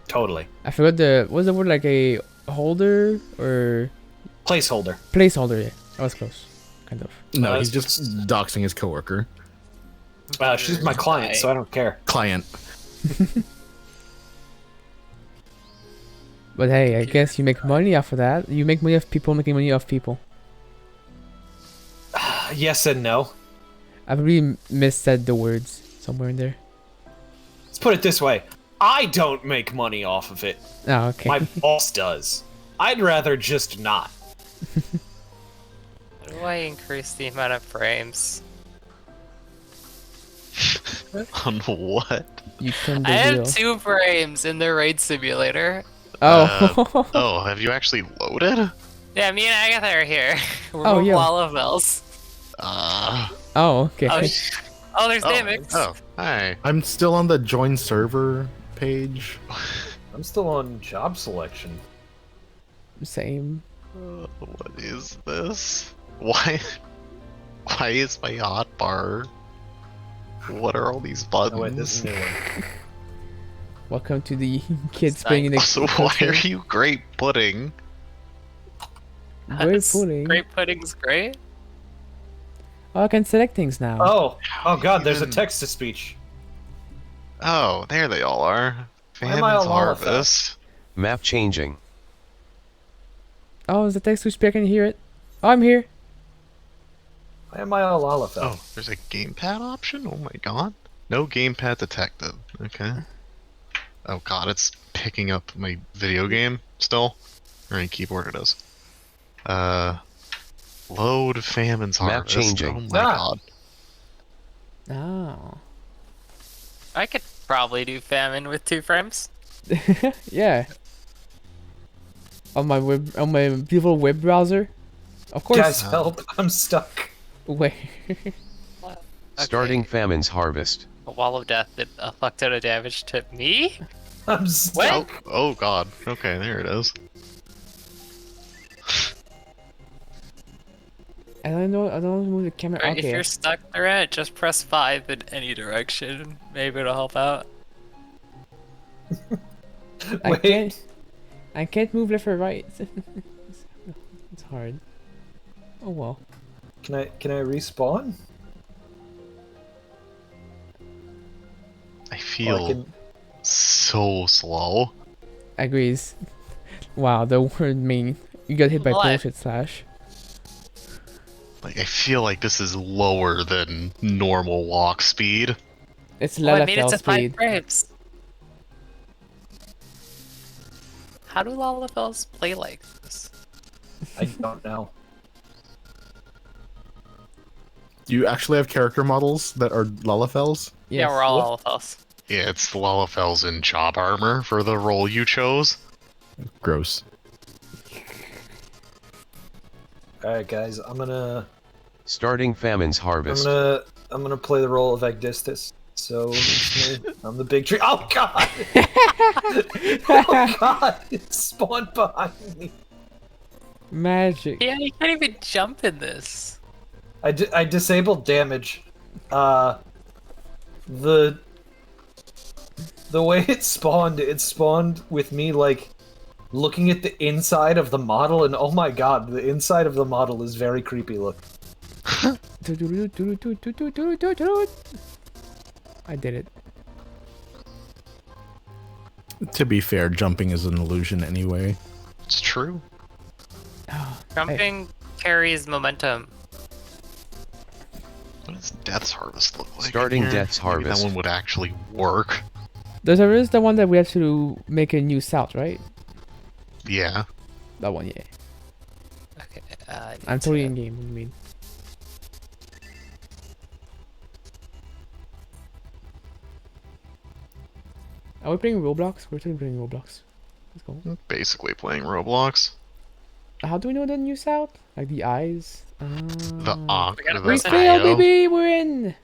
Speaker 3: Totally.
Speaker 1: I forgot what's the word, like a holder or
Speaker 3: Placeholder.
Speaker 1: placeholder? Yeah, that was close, kind of.
Speaker 4: No,
Speaker 3: Uh,
Speaker 4: he's just doxing his coworker.
Speaker 3: She's my client, so I don't care.
Speaker 4: Client.
Speaker 1: But hey, I guess you make money off of that. You make money off people making money off people.
Speaker 3: Yes and no.
Speaker 1: I probably missaid the words somewhere in there.
Speaker 3: Let's put it this way. I don't make money off of it.
Speaker 1: Oh, okay.
Speaker 3: My boss does. I'd rather just not.
Speaker 2: How do I increase the amount of frames?
Speaker 5: On what?
Speaker 1: You can do
Speaker 2: I
Speaker 1: deal.
Speaker 2: have 2 frames in the raid simulator.
Speaker 1: Oh.
Speaker 5: Oh, have you actually loaded?
Speaker 2: Yeah, me and Agatha are here. We're
Speaker 1: Oh,
Speaker 2: both
Speaker 1: yeah.
Speaker 2: Lallavels.
Speaker 1: Oh, okay.
Speaker 2: Oh, there's Damix.
Speaker 5: Oh, hi.
Speaker 4: I'm still on the join server page.
Speaker 3: I'm still on job selection.
Speaker 1: Same.
Speaker 5: What is this? Why is my hotbar? What are all these buttons?
Speaker 3: Oh wait, this is a new one.
Speaker 1: Welcome to the kids playing in the
Speaker 5: Also, why are you great pudding?
Speaker 1: Great
Speaker 2: That's-
Speaker 1: pudding.
Speaker 2: Great pudding's great.
Speaker 1: Oh, I can select things now.
Speaker 3: Oh god, there's a
Speaker 5: Even-
Speaker 3: text-to-speech.
Speaker 5: Oh, there they all are.
Speaker 3: Why am I
Speaker 5: Famines
Speaker 3: all out of that?
Speaker 5: Harvest.
Speaker 7: Map changing.
Speaker 1: Oh, is the text to speak? I can hear it. Oh, I'm here.
Speaker 3: Why am I all Lalafell?
Speaker 5: Oh, there's a gamepad option? Oh my god. No gamepad detected. Okay. Oh god, it's picking up my video game still. Or any keyboard it is. Load Famines
Speaker 7: Map
Speaker 5: Harvest.
Speaker 7: changing.
Speaker 5: Oh my god.
Speaker 1: Oh.
Speaker 2: I could probably do famine with 2 frames.
Speaker 1: Yeah. On my beautiful web browser. Of course.
Speaker 3: Guys, help! I'm stuck.
Speaker 1: Wait.
Speaker 7: Starting Famines Harvest.
Speaker 2: A wall of death that a fuck ton of damage to me?
Speaker 3: I'm stuck.
Speaker 5: Oh god. Okay, there it is.
Speaker 1: I don't know how to move the camera.
Speaker 2: Alright,
Speaker 1: Okay.
Speaker 2: if you're stuck there, just press 5 in any direction. Maybe it'll help out.
Speaker 3: Wait.
Speaker 1: I can't move left or right. It's hard. Oh well.
Speaker 3: Can I respawn?
Speaker 5: I feel so slow.
Speaker 1: Agrees. Wow, the word mean. You got hit by
Speaker 2: What?
Speaker 1: bullshit slash.
Speaker 5: Like, I feel like this is lower than normal walk speed.
Speaker 1: It's
Speaker 2: Oh, I made it
Speaker 1: Lalafell
Speaker 2: to 5
Speaker 1: speed.
Speaker 2: frames. How do Lalafells play like this?
Speaker 3: I don't know.
Speaker 4: You actually have character models that are Lalafells?
Speaker 1: Yes.
Speaker 2: Yeah, we're all Lalafells.
Speaker 5: Yeah, it's the Lalafells in job armor for the role you chose.
Speaker 4: Gross.
Speaker 3: Alright guys, I'm gonna
Speaker 7: Starting Famines Harvest.
Speaker 3: I'm gonna play the role of Agdistis. So I'm the big tree. Oh god! Oh god! It spawned behind me.
Speaker 1: Magic.
Speaker 2: Yeah, you can't even jump in this.
Speaker 3: I disabled damage. The way it spawned with me like looking at the inside of the model, and oh my god, the inside of the model is very creepy looking.
Speaker 1: I did it.
Speaker 4: To be fair, jumping is an illusion anyway.
Speaker 5: It's true.
Speaker 2: Jumping carries momentum.
Speaker 5: What does Death's Harvest look like?
Speaker 7: Starting
Speaker 5: here?
Speaker 7: Death's
Speaker 5: Maybe
Speaker 7: Harvest.
Speaker 5: that one would actually work.
Speaker 1: There's the one that we have to make a new south, right?
Speaker 5: Yeah.
Speaker 1: That one, yeah.
Speaker 2: Okay,
Speaker 1: I'm totally in game. What do you mean? Are we playing Roblox? We're totally playing Roblox. Let's go.
Speaker 5: Basically playing Roblox.
Speaker 1: How do we know the new south? Like the eyes?
Speaker 5: The Ankh,
Speaker 2: gotta
Speaker 5: the
Speaker 2: press it.
Speaker 1: fail,
Speaker 5: IO.
Speaker 1: baby! We're in!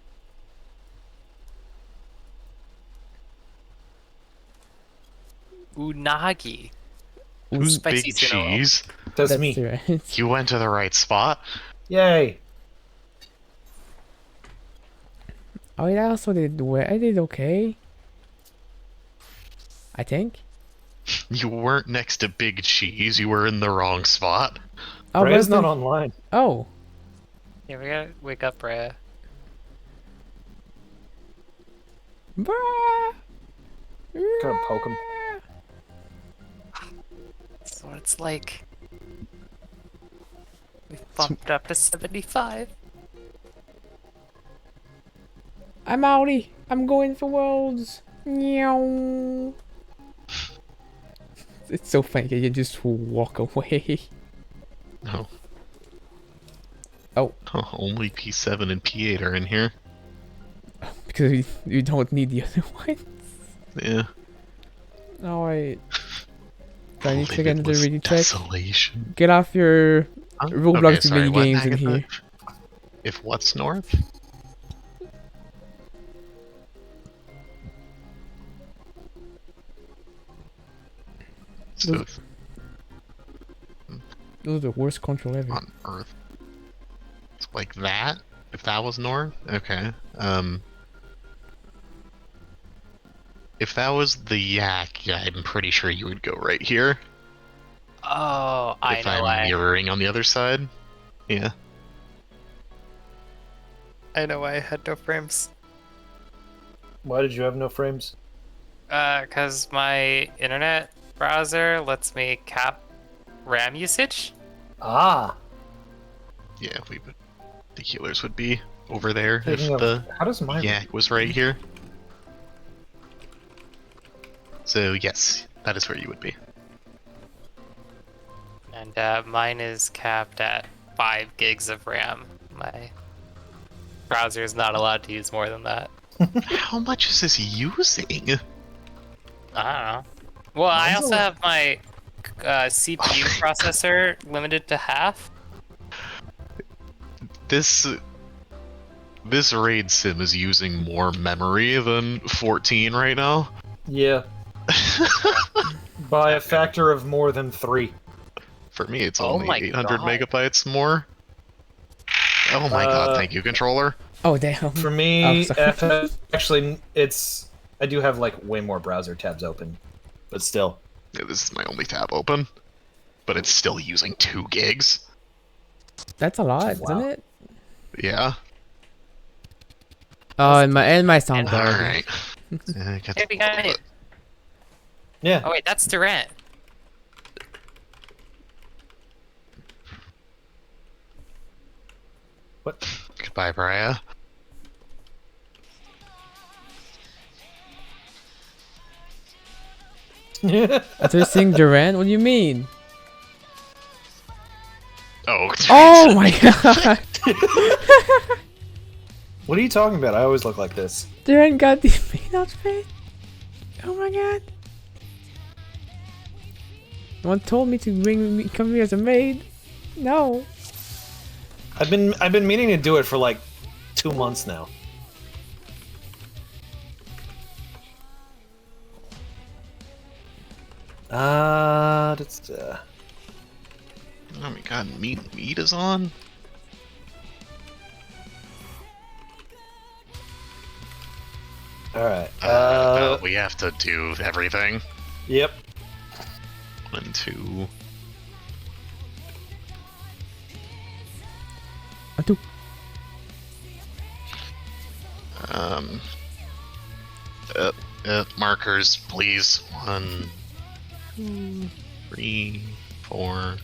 Speaker 2: Unagi.
Speaker 5: Who's
Speaker 2: Spicy
Speaker 5: Big
Speaker 2: Tino.
Speaker 5: Cheese?
Speaker 3: That's me.
Speaker 1: Right.
Speaker 5: You went to the right spot.
Speaker 3: Yay!
Speaker 1: Oh, yeah, I also did well. I did okay. I think.
Speaker 5: You weren't next to Big Cheese. You were in the wrong spot.
Speaker 1: Oh,
Speaker 3: Ray's
Speaker 1: but
Speaker 3: not online.
Speaker 1: Oh.
Speaker 2: Yeah, we gotta wake up, Rhea.
Speaker 1: Bruh.
Speaker 3: Gonna poke him.
Speaker 2: That's what it's like. We bumped up to 75.
Speaker 1: I'm outie. I'm going for worlds. Meow. It's so funny. You just walk away.
Speaker 5: No.
Speaker 1: Oh.
Speaker 5: Only P7 and P8 are in here.
Speaker 1: Because you don't need the other one.
Speaker 5: Yeah.
Speaker 1: Alright. Do I need to get into the
Speaker 5: Limitless
Speaker 1: reading check?
Speaker 5: desolation.
Speaker 1: Get off your
Speaker 5: Huh?
Speaker 1: Roblox
Speaker 5: Okay, sorry,
Speaker 1: mini
Speaker 5: what?
Speaker 1: games in
Speaker 5: Agatha?
Speaker 1: here.
Speaker 5: If what's north? So
Speaker 1: Those are the worst control ever.
Speaker 5: on Earth. It's like that? If that was north? Okay. If that was the yak, yeah, I'm pretty sure you would go right here.
Speaker 2: Oh, I
Speaker 5: If
Speaker 2: know
Speaker 5: I'm
Speaker 2: why.
Speaker 5: mirroring on the other side. Yeah.
Speaker 2: I know why I had no frames.
Speaker 3: Why did you have no frames?
Speaker 2: Cause my internet browser lets me cap RAM usage.
Speaker 3: Ah!
Speaker 5: Yeah, the healers would be over there if
Speaker 3: Speaking of,
Speaker 5: the
Speaker 3: how does my
Speaker 5: yak was right here. So yes, that is where you would be.
Speaker 2: And mine is capped at 5 gigs of RAM. My browser is not allowed to use more than that.
Speaker 5: How much is this using?
Speaker 2: I don't know. Well, I
Speaker 3: Mine's
Speaker 2: also
Speaker 3: a-
Speaker 2: have my CPU processor limited to half.
Speaker 5: This raid sim is using more memory than 14 right now.
Speaker 3: Yeah. By a factor of more than 3.
Speaker 5: For me, it's
Speaker 2: Oh
Speaker 5: only
Speaker 2: my
Speaker 5: 800
Speaker 2: God.
Speaker 5: megabytes more. Oh my god, thank you, controller.
Speaker 1: Oh damn.
Speaker 3: For
Speaker 1: Oh,
Speaker 3: me,
Speaker 1: sorry.
Speaker 3: actually, it's... I do have, like, way more browser tabs open. But still.
Speaker 5: Yeah, this is my only tab open. But it's still using 2 gigs.
Speaker 1: That's a lot,
Speaker 3: Wow.
Speaker 1: isn't it?
Speaker 5: Yeah.
Speaker 1: Oh, and my sound card.
Speaker 5: Alright.
Speaker 2: Hey, behind you.
Speaker 3: Yeah.
Speaker 2: Oh wait, that's Durant.
Speaker 3: What?
Speaker 5: Goodbye, Brian.
Speaker 1: I thought seeing Durant. What do you mean?
Speaker 5: Oh.
Speaker 1: Oh my god!
Speaker 3: What are you talking about? I always look like this.
Speaker 1: Durant got the main outfit. Oh my god! No one told me to come here as a maid. No.
Speaker 3: I've been meaning to do it for like 2 months now. That's
Speaker 5: Oh my god, meat is on?
Speaker 3: alright.
Speaker 5: We have to do everything.
Speaker 3: Yep.
Speaker 5: 1, 2.
Speaker 1: Atu.
Speaker 5: Markers, please. 1, 2, 3, 4.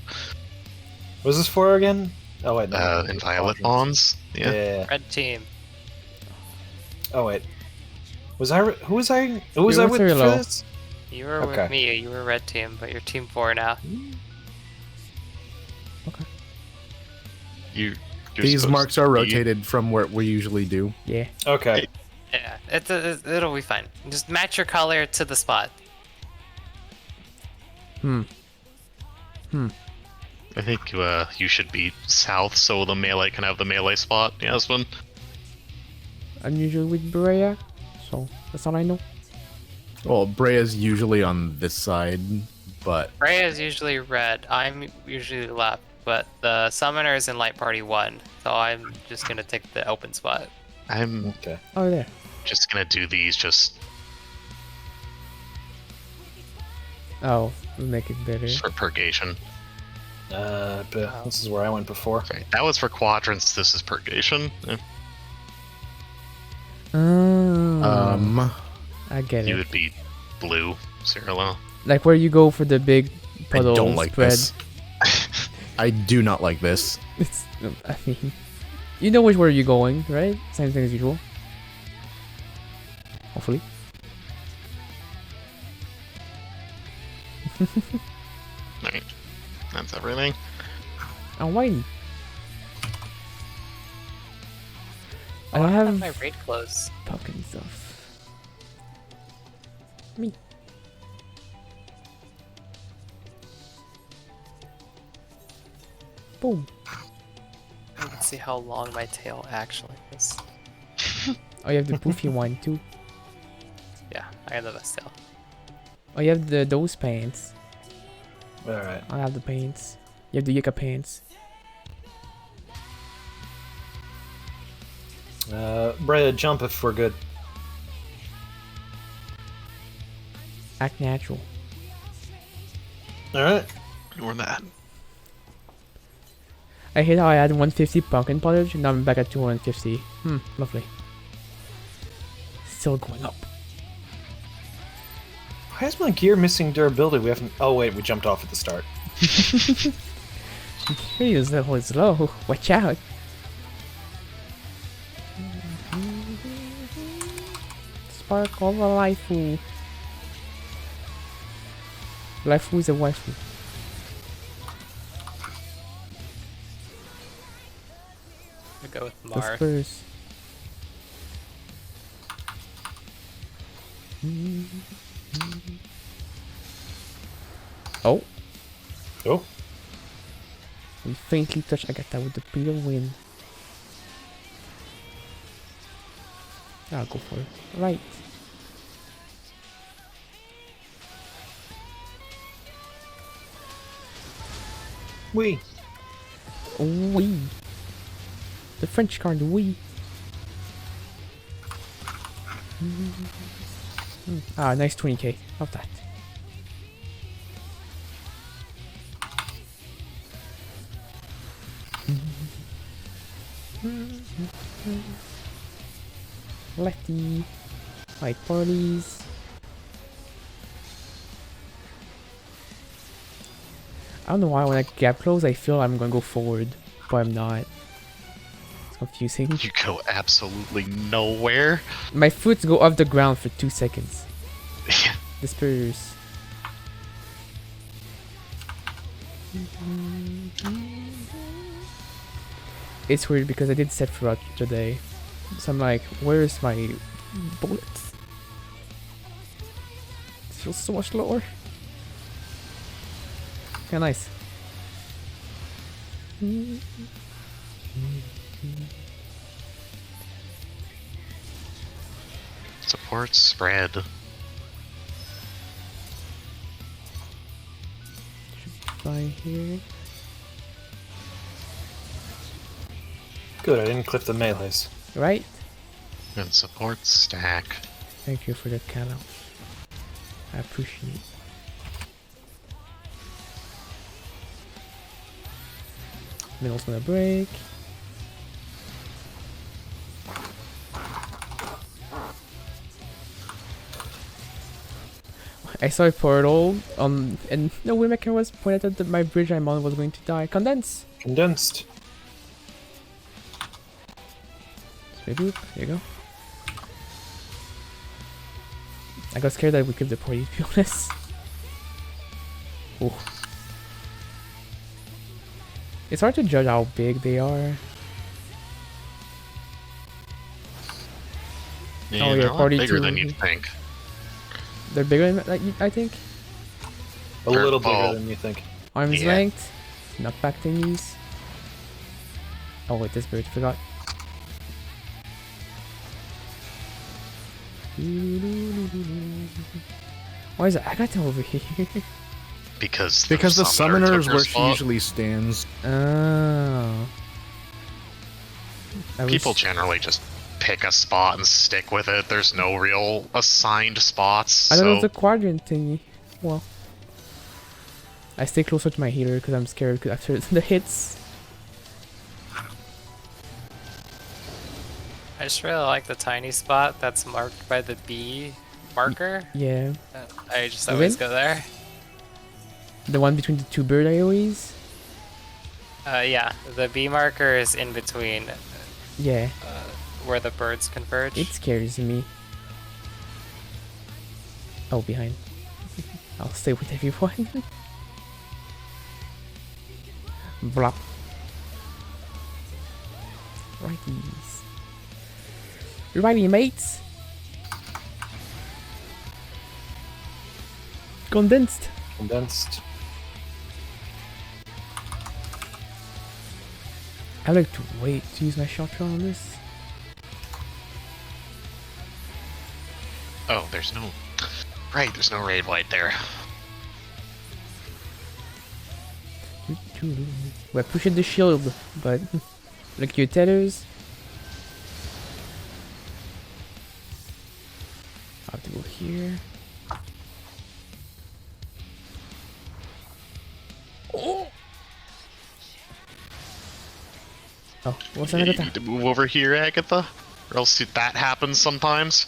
Speaker 3: What is this for again? Oh wait, no.
Speaker 5: And violet bonds. Yeah.
Speaker 3: Yeah.
Speaker 2: Red team.
Speaker 3: Oh wait. Was I? Who was I? Who was
Speaker 1: You
Speaker 3: I
Speaker 1: were
Speaker 3: with for
Speaker 1: very low.
Speaker 3: this?
Speaker 2: You were
Speaker 3: Okay.
Speaker 2: with me. You were red team, but you're team 4 now.
Speaker 5: You're
Speaker 4: These
Speaker 5: supposed
Speaker 4: marks
Speaker 5: to
Speaker 4: are
Speaker 5: be-
Speaker 4: rotated from what we usually do.
Speaker 1: Yeah.
Speaker 3: Okay.
Speaker 2: Yeah, it'll be fine. Just match your color to the spot.
Speaker 1: Hmm.
Speaker 5: I think you should be south so the melee can have the melee spot, Yasmin.
Speaker 1: I'm usually with Berea, so that's all I know.
Speaker 4: Well, Brea's usually on this side, but
Speaker 2: Rhea is usually red. I'm usually left, but the summoner is in light party 1, so I'm just gonna take the open spot.
Speaker 5: I'm
Speaker 3: Okay.
Speaker 1: Oh, there.
Speaker 5: just gonna do these just
Speaker 1: Oh, we'll make it better.
Speaker 5: for purgation.
Speaker 3: But this is where I went before.
Speaker 5: Right, that was for quadrants, this is purgation.
Speaker 1: Oh, I get
Speaker 5: You
Speaker 1: it.
Speaker 5: would be blue, Cyrilo.
Speaker 1: Like where you go for the big
Speaker 4: I
Speaker 1: puddle
Speaker 4: don't like
Speaker 1: spread.
Speaker 4: this. I do not like this.
Speaker 1: It's, I mean, you know which way you're going, right? Same thing as usual. Hopefully.
Speaker 5: Right. That's everything.
Speaker 1: Oh, whitey. I
Speaker 2: Oh,
Speaker 1: don't have
Speaker 2: my raid clothes.
Speaker 1: pumpkin stuff. Me. Boom.
Speaker 2: Let's see how long my tail actually is.
Speaker 1: Oh, you have the poofy one too.
Speaker 2: Yeah, I got the best tail.
Speaker 1: Oh, you have those pants.
Speaker 3: All right.
Speaker 1: I have the pants. You have the Yika pants.
Speaker 3: Brea, jump if we're good.
Speaker 1: Act natural.
Speaker 3: All right.
Speaker 5: Ignore that.
Speaker 1: I hate how I had 150 pumpkin pottage and now I'm back at 250. Lovely. Still going up.
Speaker 3: Why is my gear missing durability? We haven't. Oh wait, we jumped off at the start.
Speaker 1: He is level is low. Watch out. Spark of a waifu. Waifu is a waifu.
Speaker 2: I'm gonna go with
Speaker 1: The
Speaker 2: Mars.
Speaker 1: Spurs. Oh,
Speaker 3: Oh.
Speaker 1: we faintly touched Agatha with the Peter win. I'll go for it. Right.
Speaker 3: Oui.
Speaker 1: Oui. The French card, oui. Ah, nice 20k. Love that. Lefty. Like parties. I don't know why when I gap close I feel I'm gonna go forward, but I'm not. It's confusing.
Speaker 5: You go absolutely nowhere.
Speaker 1: My foot go off the ground for 2 seconds.
Speaker 5: Yeah.
Speaker 1: Disperse. It's weird because I did set throughout today. So I'm like, where's my bullets? It feels so much lower. Yeah, nice.
Speaker 5: Support spread.
Speaker 1: Fly here.
Speaker 3: Good, I didn't clip the melees.
Speaker 1: Right?
Speaker 5: And support stack.
Speaker 1: Thank you for the call out. I appreciate it. Middle's gonna break. I saw a portal and the Waymaker was pointed out that my bridge I'm on was going to die. Condense!
Speaker 3: Condensed.
Speaker 1: Maybe, there you go. I got scared that we kept the party, to be honest. Oh. It's hard to judge how big they are.
Speaker 5: Yeah,
Speaker 1: Oh,
Speaker 5: they're
Speaker 1: yeah,
Speaker 5: a lot
Speaker 1: party
Speaker 5: bigger
Speaker 1: two.
Speaker 5: than you'd think.
Speaker 1: They're bigger than I think.
Speaker 3: A little
Speaker 5: Oh.
Speaker 3: bigger than you think.
Speaker 1: Arms
Speaker 5: Yeah.
Speaker 1: length. Knockback thingies. Oh wait, this bird, forgot. Why is Agatha over here?
Speaker 5: Because
Speaker 4: Because the summoner is
Speaker 5: took her
Speaker 4: where she
Speaker 5: spot.
Speaker 4: usually stands.
Speaker 1: Oh.
Speaker 5: People generally just pick a spot and stick with it. There's no real assigned spots.
Speaker 1: I thought it was
Speaker 5: So
Speaker 1: the quadrant thingy. Well, I stay closer to my healer because I'm scared after the hits.
Speaker 2: I just really like the tiny spot that's marked by the B marker.
Speaker 1: Yeah,
Speaker 2: I just
Speaker 1: You
Speaker 2: always
Speaker 1: win?
Speaker 2: go there.
Speaker 1: the one between the two bird AoEs.
Speaker 2: Yeah, the B marker is in between
Speaker 1: Yeah,
Speaker 2: where the birds converge.
Speaker 1: it scares me. Oh, behind. I'll stay with everyone. Blop. Righties. Righty, mates. Condensed.
Speaker 3: Condensed.
Speaker 1: I like to wait to use my shotgun on this.
Speaker 5: oh, there's no there's no raid light there.
Speaker 1: We're pushing the shield, but look your tethers. I have to go here. Oh, what's
Speaker 5: You
Speaker 1: another
Speaker 5: need
Speaker 1: time?
Speaker 5: to move over here, Agatha, or else that happens sometimes.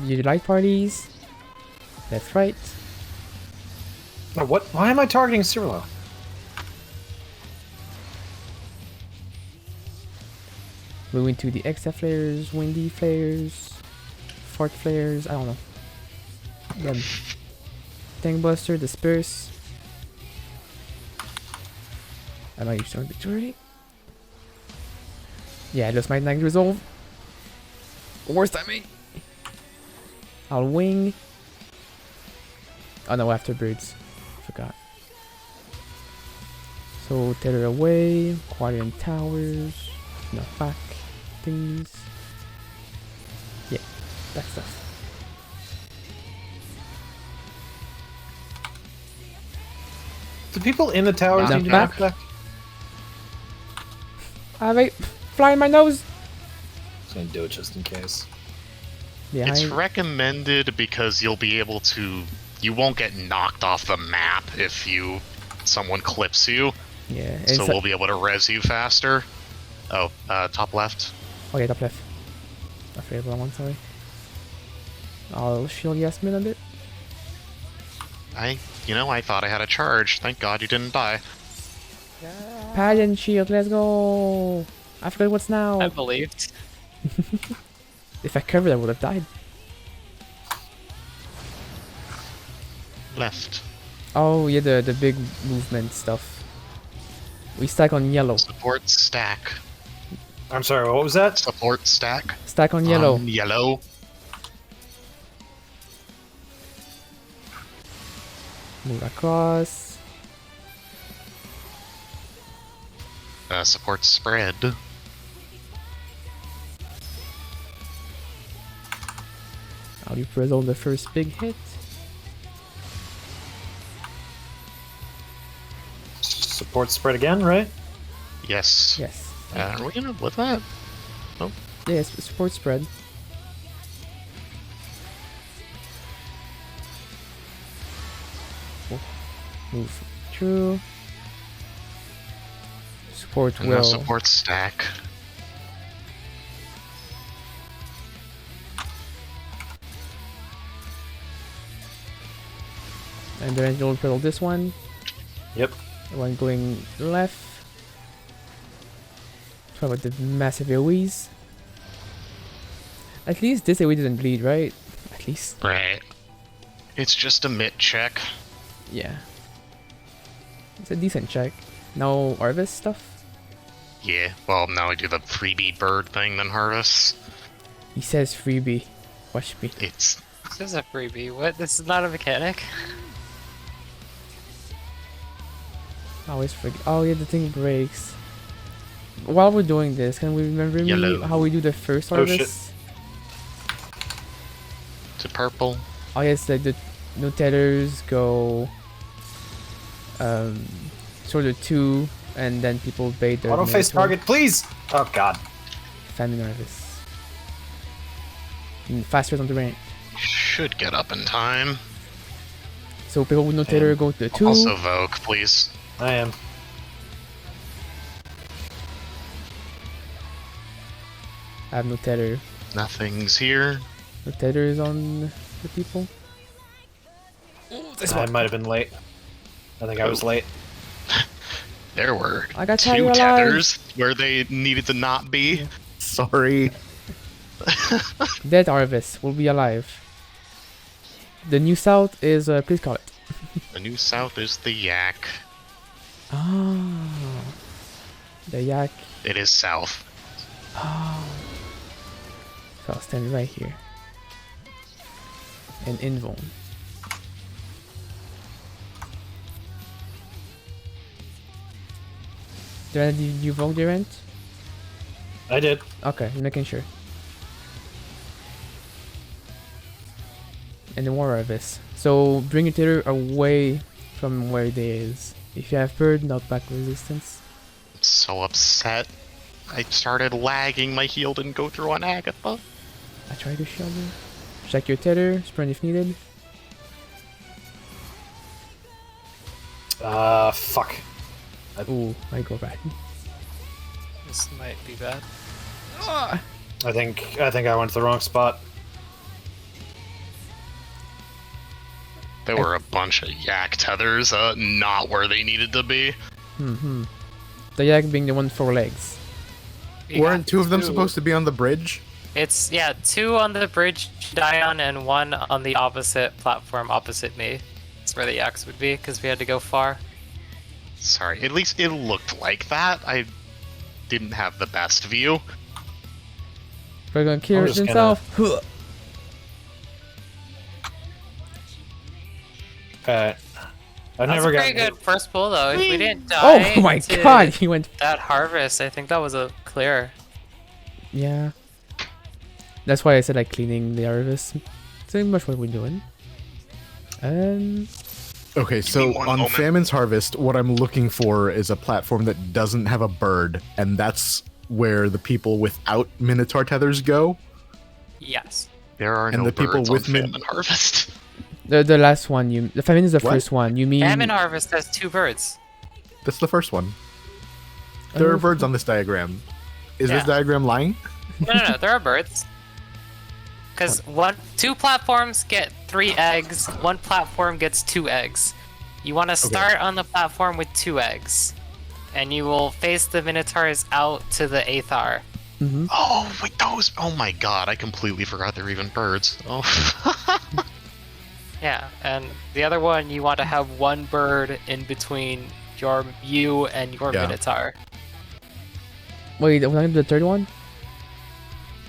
Speaker 1: You like parties? That's right.
Speaker 3: Now what? Why am I targeting Cyrilo?
Speaker 1: Moving to the Exa flares, windy flares, fart flares, I don't know. Yeah. Tank Buster, Disperse. I might use some victory. Yeah, I lost my Night Resolve. Worst timing. I'll wing. Oh no, afterbirds. Forgot. So tether away, quadrant towers, not back, things. Yeah, that stuff.
Speaker 3: Do people in the towers
Speaker 5: Not
Speaker 3: need to
Speaker 1: back.
Speaker 3: knock back?
Speaker 1: Wait, fly in my nose.
Speaker 3: I was gonna do it just in case.
Speaker 1: Yeah,
Speaker 5: It's recommended because you'll be able to. You won't get knocked off the map if someone clips you.
Speaker 1: yeah.
Speaker 5: So we'll be able to res you faster. Oh, top left.
Speaker 1: Oh yeah, top left. My favorite one, sorry. I'll shield Yasmin a bit.
Speaker 5: I thought I had a charge. Thank God you didn't die.
Speaker 1: Paladin shield, let's go! I forgot what's now.
Speaker 2: I believed.
Speaker 1: If I covered, I would have died.
Speaker 5: Left.
Speaker 1: Oh yeah, the big movement stuff. We stack on yellow.
Speaker 5: Support stack.
Speaker 3: I'm sorry, what was that?
Speaker 5: Support stack.
Speaker 1: Stack on yellow.
Speaker 5: Yellow.
Speaker 1: Move across.
Speaker 5: Support spread.
Speaker 1: I'll be press on the first big hit.
Speaker 3: Support spread again, right?
Speaker 5: Yes.
Speaker 1: Yes.
Speaker 5: Are we gonna with that?
Speaker 1: Yes, support spread. Oh, move through. Support
Speaker 5: And
Speaker 1: will.
Speaker 5: now support stack.
Speaker 1: And then you'll pedal this one.
Speaker 3: Yep.
Speaker 1: The one going left. Talk about the massive AoEs. At least this AoE didn't bleed, right? At least.
Speaker 5: Right. It's just a mitt check.
Speaker 1: Yeah. It's a decent check. No harvest stuff?
Speaker 5: Yeah. Well, now I do the freebie bird thing, then harvest.
Speaker 1: He says freebie. Watch me.
Speaker 5: It's
Speaker 2: This is a freebie. What? This is not a mechanic?
Speaker 1: I always forget. Oh yeah, the thing breaks. While we're doing this, can we remember
Speaker 5: Yellow.
Speaker 1: me how we do the first
Speaker 3: Oh, shit.
Speaker 1: harvest?
Speaker 5: to purple.
Speaker 1: Oh yes, like the no tethers go sort of 2 and then people bait their
Speaker 3: Auto face
Speaker 1: military.
Speaker 3: target, please! Oh god.
Speaker 1: Famine harvest. Faster on the range.
Speaker 5: Should get up in time.
Speaker 1: So people with no tether go to 2.
Speaker 5: Also Vogue, please.
Speaker 3: I am.
Speaker 1: I have no tether.
Speaker 5: Nothing's here.
Speaker 1: No tether is on the people.
Speaker 3: I might have been late. I think I was late.
Speaker 5: There were
Speaker 1: I got
Speaker 5: 2
Speaker 1: tired alive.
Speaker 5: tethers where they needed to not be.
Speaker 4: Sorry.
Speaker 1: Dead harvest will be alive. The new south is please call it.
Speaker 5: The new south is the yak.
Speaker 1: Ah, the yak.
Speaker 5: It is south.
Speaker 1: Oh. So I'll stand right here. And invuln. Did you vote the event?
Speaker 3: I did.
Speaker 1: Okay, making sure. And the war harvest. So bring your tether away from where it is. If you have bird, knock back resistance.
Speaker 5: I'm so upset. I started lagging. My heal didn't go through on Agatha.
Speaker 1: I tried to shield you. Check your tether, sprint if needed.
Speaker 3: Fuck.
Speaker 1: Ooh, I go bad.
Speaker 2: This might be bad.
Speaker 1: Ah!
Speaker 3: I think I went to the wrong spot.
Speaker 5: There were a bunch of yak tethers, not where they needed to be.
Speaker 1: Mm-hmm. The yak being the one 4 legs.
Speaker 4: Weren't 2 of them
Speaker 2: 2.
Speaker 4: supposed to be on the bridge?
Speaker 2: It's, yeah, 2 on the bridge Dion and 1 on the opposite platform opposite me. That's where the yaks would be, because we had to go far.
Speaker 5: Sorry, at least it looked like that. I didn't have the best view.
Speaker 1: We're gonna kill
Speaker 3: I'm just
Speaker 1: himself.
Speaker 3: I've
Speaker 2: That's
Speaker 3: never
Speaker 2: a pretty
Speaker 3: got
Speaker 2: good first pull, though. If we didn't die
Speaker 1: Oh my
Speaker 2: to
Speaker 1: god, he went.
Speaker 2: that harvest, I think that was a clear.
Speaker 1: Yeah. That's why I said like cleaning the harvest. Pretty much what we're doing.
Speaker 4: Okay, so
Speaker 5: me one
Speaker 4: on
Speaker 5: moment.
Speaker 4: Famine's Harvest, what I'm looking for is a platform that doesn't have a bird, and that's where the people without Minotaur tethers go.
Speaker 2: Yes.
Speaker 5: There are
Speaker 4: And
Speaker 5: no
Speaker 4: the people
Speaker 5: birds
Speaker 4: with
Speaker 5: on Famine Harvest.
Speaker 1: The last one, the famine is the
Speaker 4: What?
Speaker 1: first one. You mean...
Speaker 2: Famine Harvest has 2 birds.
Speaker 4: That's the first one. There
Speaker 1: Oh.
Speaker 4: are birds on this diagram. Is this
Speaker 2: Yeah.
Speaker 4: diagram lying?
Speaker 2: No, there are birds. Because 2 platforms get 3 eggs, 1 platform gets 2 eggs. You want to start on the platform with 2 eggs, and you will face the Minotaurs out to the Aethar.
Speaker 5: Oh, wait, those. Oh my god, I completely forgot there were even birds. Oh.
Speaker 2: Yeah, and the other one, you want to have 1 bird in between you and your
Speaker 4: Yeah.
Speaker 2: Minotaur.
Speaker 1: Wait, was that the third one?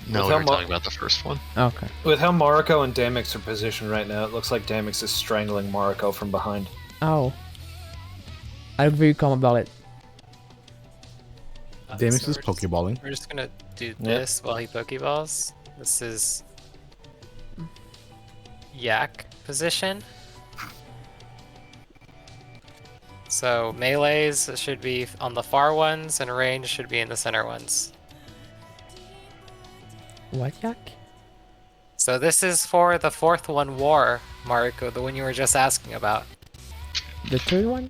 Speaker 5: No,
Speaker 3: With
Speaker 5: we
Speaker 3: how
Speaker 5: were
Speaker 3: mu-
Speaker 5: talking about the first one.
Speaker 1: Okay.
Speaker 3: With how Mariko and Damix are positioned right now, it looks like Damix is strangling Mariko from behind.
Speaker 1: Oh. I look very calm about it.
Speaker 4: Damix
Speaker 2: So
Speaker 4: is
Speaker 2: we're just-
Speaker 4: pokeballing.
Speaker 2: We're just gonna do this while he Pokeballs. This is Yak position. So melees should be on the far ones, and range should be in the center ones.
Speaker 1: What, Yak?
Speaker 2: So this is for the 4th one, War, Mariko, the one you were just asking about.
Speaker 1: The third one?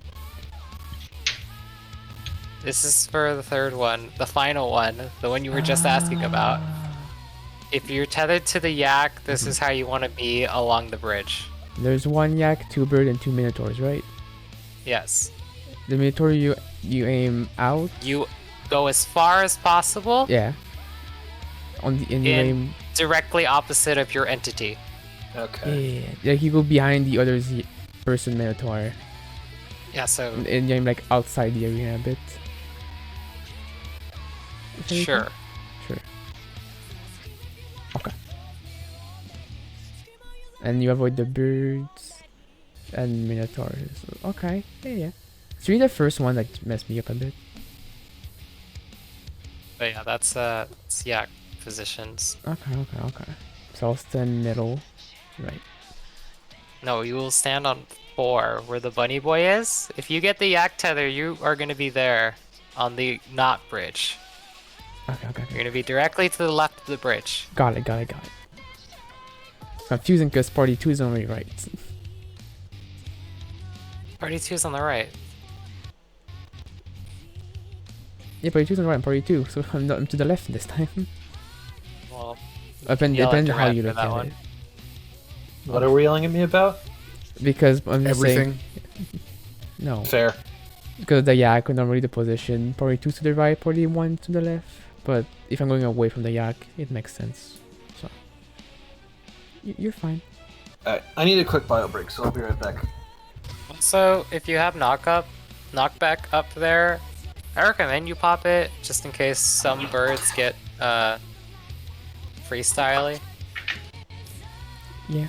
Speaker 2: This is for the 3rd one, the final one, the one you were just asking about. If you're tethered to the Yak, this is how you want to be along the bridge.
Speaker 1: There's 1 Yak, 2 bird, and 2 Minotaurs, right?
Speaker 2: Yes.
Speaker 1: The Minotaur you aim out?
Speaker 2: You go as far as possible.
Speaker 1: Yeah. And you aim...
Speaker 2: Directly opposite of your entity.
Speaker 3: Okay.
Speaker 1: Yeah. Like you go behind the other person Minotaur.
Speaker 2: Yeah, so
Speaker 1: And you aim like outside the arena a bit. Is that
Speaker 2: sure.
Speaker 1: okay? Sure. Okay. And you avoid the birds and Minotaurs. Okay. Yeah. It's really the first one that messed me up a bit.
Speaker 2: But yeah, that's Yak positions.
Speaker 1: Okay. So I'll stand middle. Right.
Speaker 2: No, you will stand on 4 where the bunny boy is. If you get the Yak tether, you are going to be there on the not bridge.
Speaker 1: Okay.
Speaker 2: You're going to be directly to the left of the bridge.
Speaker 1: Got it. Confusing because party 2 is on my right.
Speaker 2: Party 2 is on the right.
Speaker 1: Yeah, party 2 is on the right and party 2, so I'm to the left this time.
Speaker 2: Well,
Speaker 1: Depends
Speaker 2: yell at
Speaker 1: on how
Speaker 2: Durant
Speaker 1: you
Speaker 2: for
Speaker 1: look
Speaker 2: that
Speaker 1: at
Speaker 2: one.
Speaker 1: it.
Speaker 3: What are we yelling at me about?
Speaker 1: Because I'm just
Speaker 4: Everything.
Speaker 1: saying... No.
Speaker 3: Fair.
Speaker 1: Because the Yak would normally the position, party 2 to the right, party 1 to the left. But if I'm going away from the Yak, it makes sense. So... You're fine.
Speaker 3: Alright, I need a quick bio break, so I'll be right back.
Speaker 2: Also, if you have knockback up there, I recommend you pop it just in case some birds get freestyly.
Speaker 1: Yeah.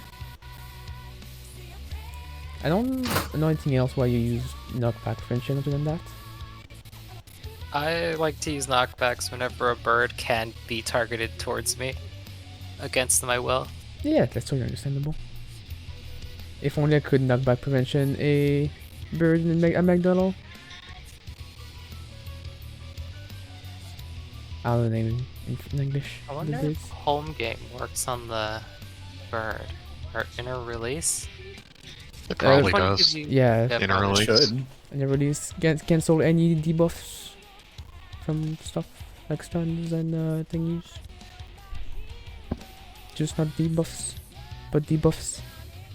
Speaker 1: I don't know anything else why you use knockback prevention other than that.
Speaker 2: I like to use knockbacks whenever a bird can be targeted towards me against my will.
Speaker 1: Yeah, that's totally understandable. If only I could knockback prevention a bird in a McDonald. I don't know the name in English.
Speaker 2: I wonder if home game works on the bird or inner release.
Speaker 5: It probably
Speaker 2: Which one
Speaker 5: does.
Speaker 2: gives you-
Speaker 1: Yeah,
Speaker 2: Yeah,
Speaker 5: Inner
Speaker 2: probably.
Speaker 5: release.
Speaker 4: Should.
Speaker 1: and everybody's cancel any debuffs from stuff like stuns and thingies. Just not debuffs, but debuffs.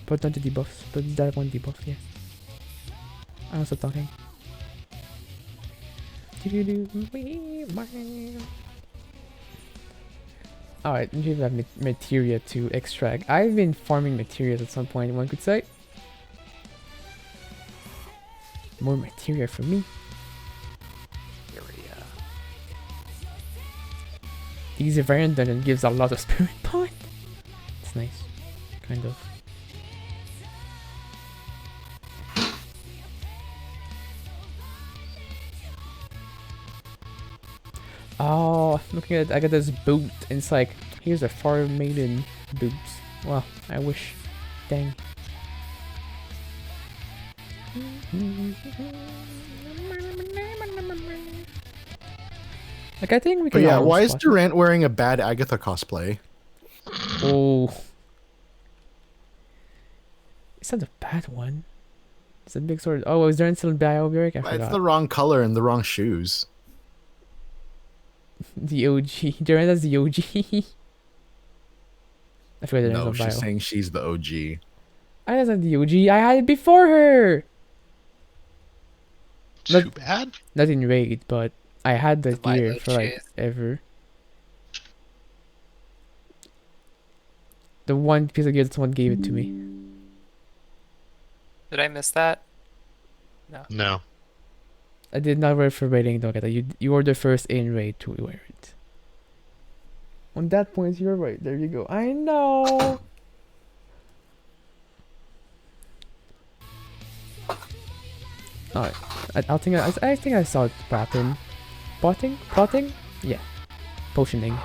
Speaker 1: But not the debuffs, but that one debuff, yeah. I'm also talking. Alright, we have materia to extract. I've been farming materials at some point, one could say. More materia for me. Easy variant dungeon gives a lot of spirit point. It's nice. Kind of. Oh, looking at it, I got this boot and it's like, here's a far maiden boobs. Well, I wish. Dang. Like I think we
Speaker 4: But
Speaker 1: can.
Speaker 4: yeah,
Speaker 1: almost
Speaker 4: why is
Speaker 1: spot it.
Speaker 4: Durant wearing a bad Agatha cosplay?
Speaker 1: Oh, it's not a bad one. It's a big sword. Oh, is Durant still in Biobrick? I
Speaker 4: It's
Speaker 1: forgot.
Speaker 4: the wrong color and the wrong shoes.
Speaker 1: The OG. Durant has the OG. I forgot Durant's
Speaker 4: No,
Speaker 1: on Bio.
Speaker 4: she's saying she's the OG.
Speaker 1: I was the OG. I had it before her.
Speaker 5: Too bad.
Speaker 1: Not in raid, but I had the
Speaker 2: buy
Speaker 1: gear
Speaker 2: those
Speaker 1: for like
Speaker 2: shoes.
Speaker 1: ever. The one piece of gear that someone gave it to me.
Speaker 2: Did I miss that?
Speaker 5: No.
Speaker 1: I did not wear it for raiding though. You were the first in raid to wear it. On that point, you're right. There you go. I know. Alright. I think I saw it popping. Plotting? Yeah. Potioning.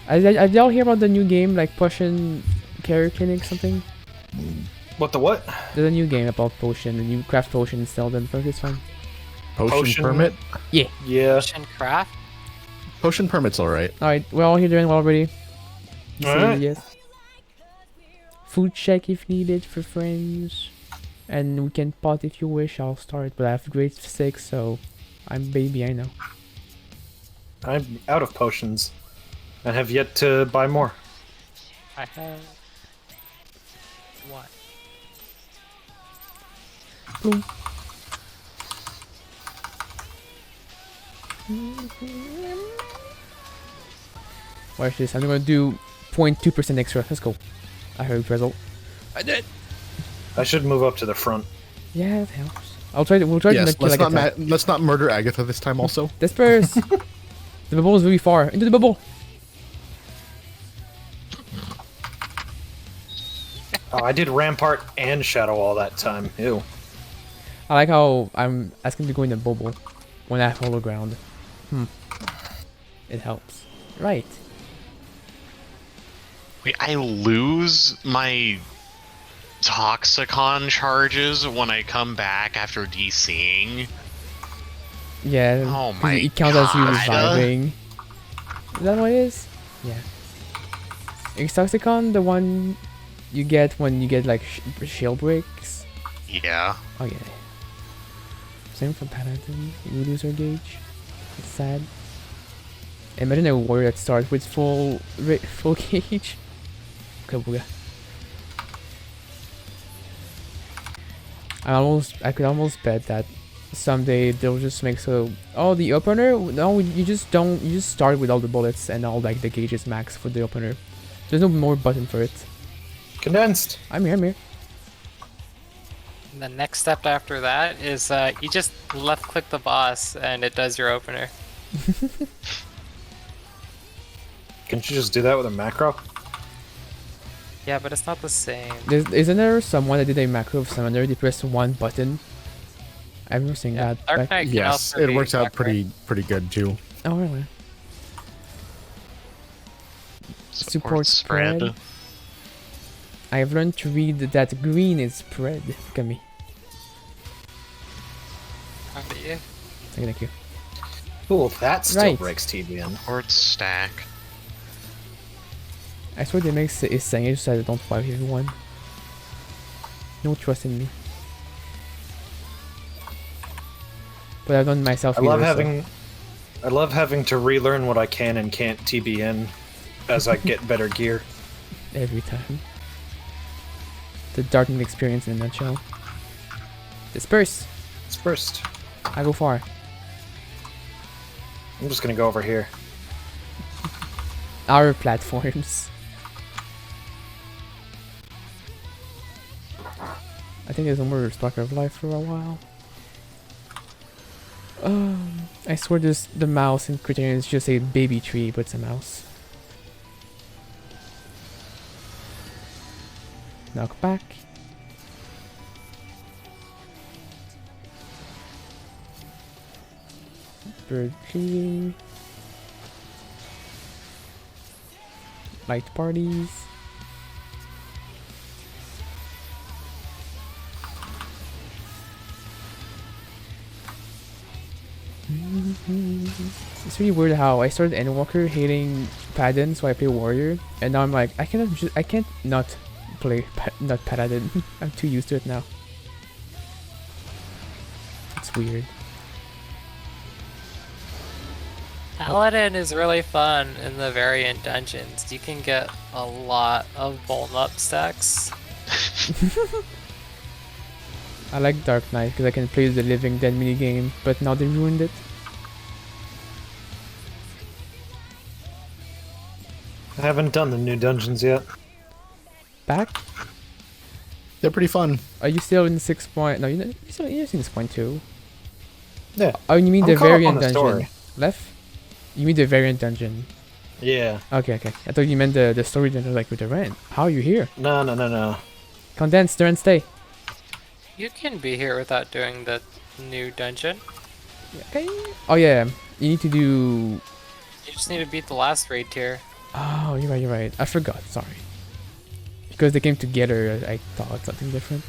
Speaker 1: Did y'all hear about the new game, like potion care clinic something?
Speaker 3: What the what?
Speaker 1: There's a new game about potion, and you craft potion and sell them for this fun.
Speaker 4: Potion permit?
Speaker 3: Yeah.
Speaker 2: Ocean craft?
Speaker 4: Potion permit's alright.
Speaker 1: Alright, we're all here doing well already. You say
Speaker 3: Alright.
Speaker 1: yes. Food check if needed for friends. And we can pot if you wish, I'll start, but I have grade 6, so I'm baby, I know.
Speaker 3: I'm out of potions and have yet to buy more.
Speaker 2: I have one.
Speaker 1: Boom. Watch this, I'm gonna do 0.2% extra. Let's go. I heard result. I did.
Speaker 3: I should move up to the front.
Speaker 1: Yeah, that helps. We'll try to
Speaker 4: Yes,
Speaker 1: make kill like a
Speaker 4: let's not murder Agatha this time also.
Speaker 1: Disperse! The bubble is really far. Into the bubble!
Speaker 3: Oh, I did Rampart and Shadow all that time. Ew.
Speaker 1: I like how I'm asking to go in the bubble when I have hollow ground. It helps. Right.
Speaker 5: Wait, I lose my Toxicon charges when I come back after DCing?
Speaker 1: Yeah.
Speaker 5: Oh
Speaker 1: 'cause
Speaker 5: my
Speaker 1: it counts as you
Speaker 5: God.
Speaker 1: reviving. Is that what it is? Yeah. Is Toxicon the one you get when you get like shield breaks?
Speaker 5: Yeah.
Speaker 1: Oh yeah. Same for Paladin. You lose your gauge. It's sad. Imagine a warrior that starts with full gauge. Kabuga. I could almost bet that someday they'll just make so. Oh, the opener? No, you just start with all the bullets and all like the gauges max for the opener. There's no more button for it.
Speaker 3: Condensed.
Speaker 1: I'm here.
Speaker 2: And the next step after that is you just left click the boss and it does your opener.
Speaker 3: Can't you just do that with a macro?
Speaker 2: Yeah, but it's not the same.
Speaker 1: Isn't there someone that did a macro of Summoner? They press one button. I've never seen that.
Speaker 2: Dark
Speaker 1: back-
Speaker 2: Knight can
Speaker 4: Yes,
Speaker 2: also
Speaker 4: it
Speaker 2: be
Speaker 4: works out
Speaker 2: macro.
Speaker 4: pretty good too.
Speaker 1: Oh really? Support spread. I have learned to read that green is spread. Look at me.
Speaker 2: After you.
Speaker 1: Thank you.
Speaker 3: Cool, that still
Speaker 1: Right.
Speaker 3: breaks TBN.
Speaker 5: Support stack.
Speaker 1: I swear they make is saying it so I don't fight everyone. No trust in me. But I've done myself.
Speaker 3: I love having to relearn what I can and can't TBN as I get better gear.
Speaker 1: Every time. The Darknet experience in a nutshell. Disperse!
Speaker 3: Dispersed.
Speaker 1: I go far.
Speaker 3: I'm just gonna go over here.
Speaker 1: Our platforms. I think there's no more Stalker of Life for a while. I swear the mouse in Criterion is just a baby tree, but it's a mouse. Knock back. Bird cleaning. Light parties. It's really weird how I started Endwalker hating Paladin, so I play Warrior, and now I'm like, I can't not play not Paladin. I'm too used to it now. It's weird.
Speaker 2: Paladin is really fun in the variant dungeons. You can get a lot of bone up stacks.
Speaker 1: I like Dark Knight because I can play the Living Dead minigame, but now they ruined it.
Speaker 3: I haven't done the new dungeons yet.
Speaker 1: Back?
Speaker 4: They're pretty fun.
Speaker 1: Are you still in 6 point? No, you're still in 6.2.
Speaker 3: Yeah.
Speaker 1: Oh, you mean
Speaker 3: I'm
Speaker 1: the
Speaker 3: caught up on
Speaker 1: variant
Speaker 3: the
Speaker 1: dungeon?
Speaker 3: story.
Speaker 1: Left? You mean the variant dungeon?
Speaker 3: Yeah.
Speaker 1: Okay. I thought you meant the story dungeon, like with the rent. How are you here?
Speaker 3: No.
Speaker 1: Condense, turn, stay.
Speaker 2: You can be here without doing the new dungeon.
Speaker 1: Okay. Oh yeah, you need to do.
Speaker 2: You just need to beat the last raid tier.
Speaker 1: Oh, you're right. I forgot. Sorry. Because they came together, I thought something different.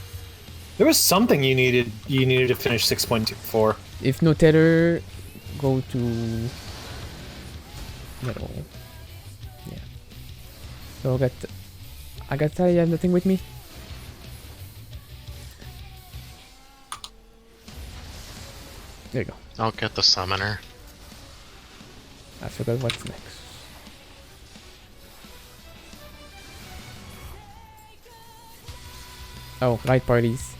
Speaker 3: There was something you needed to finish 6.24.
Speaker 1: If no tether, go to middle. Yeah. So I got you have nothing with me. There you go.
Speaker 5: I'll get the summoner.
Speaker 1: I forgot what's next. Oh, light parties.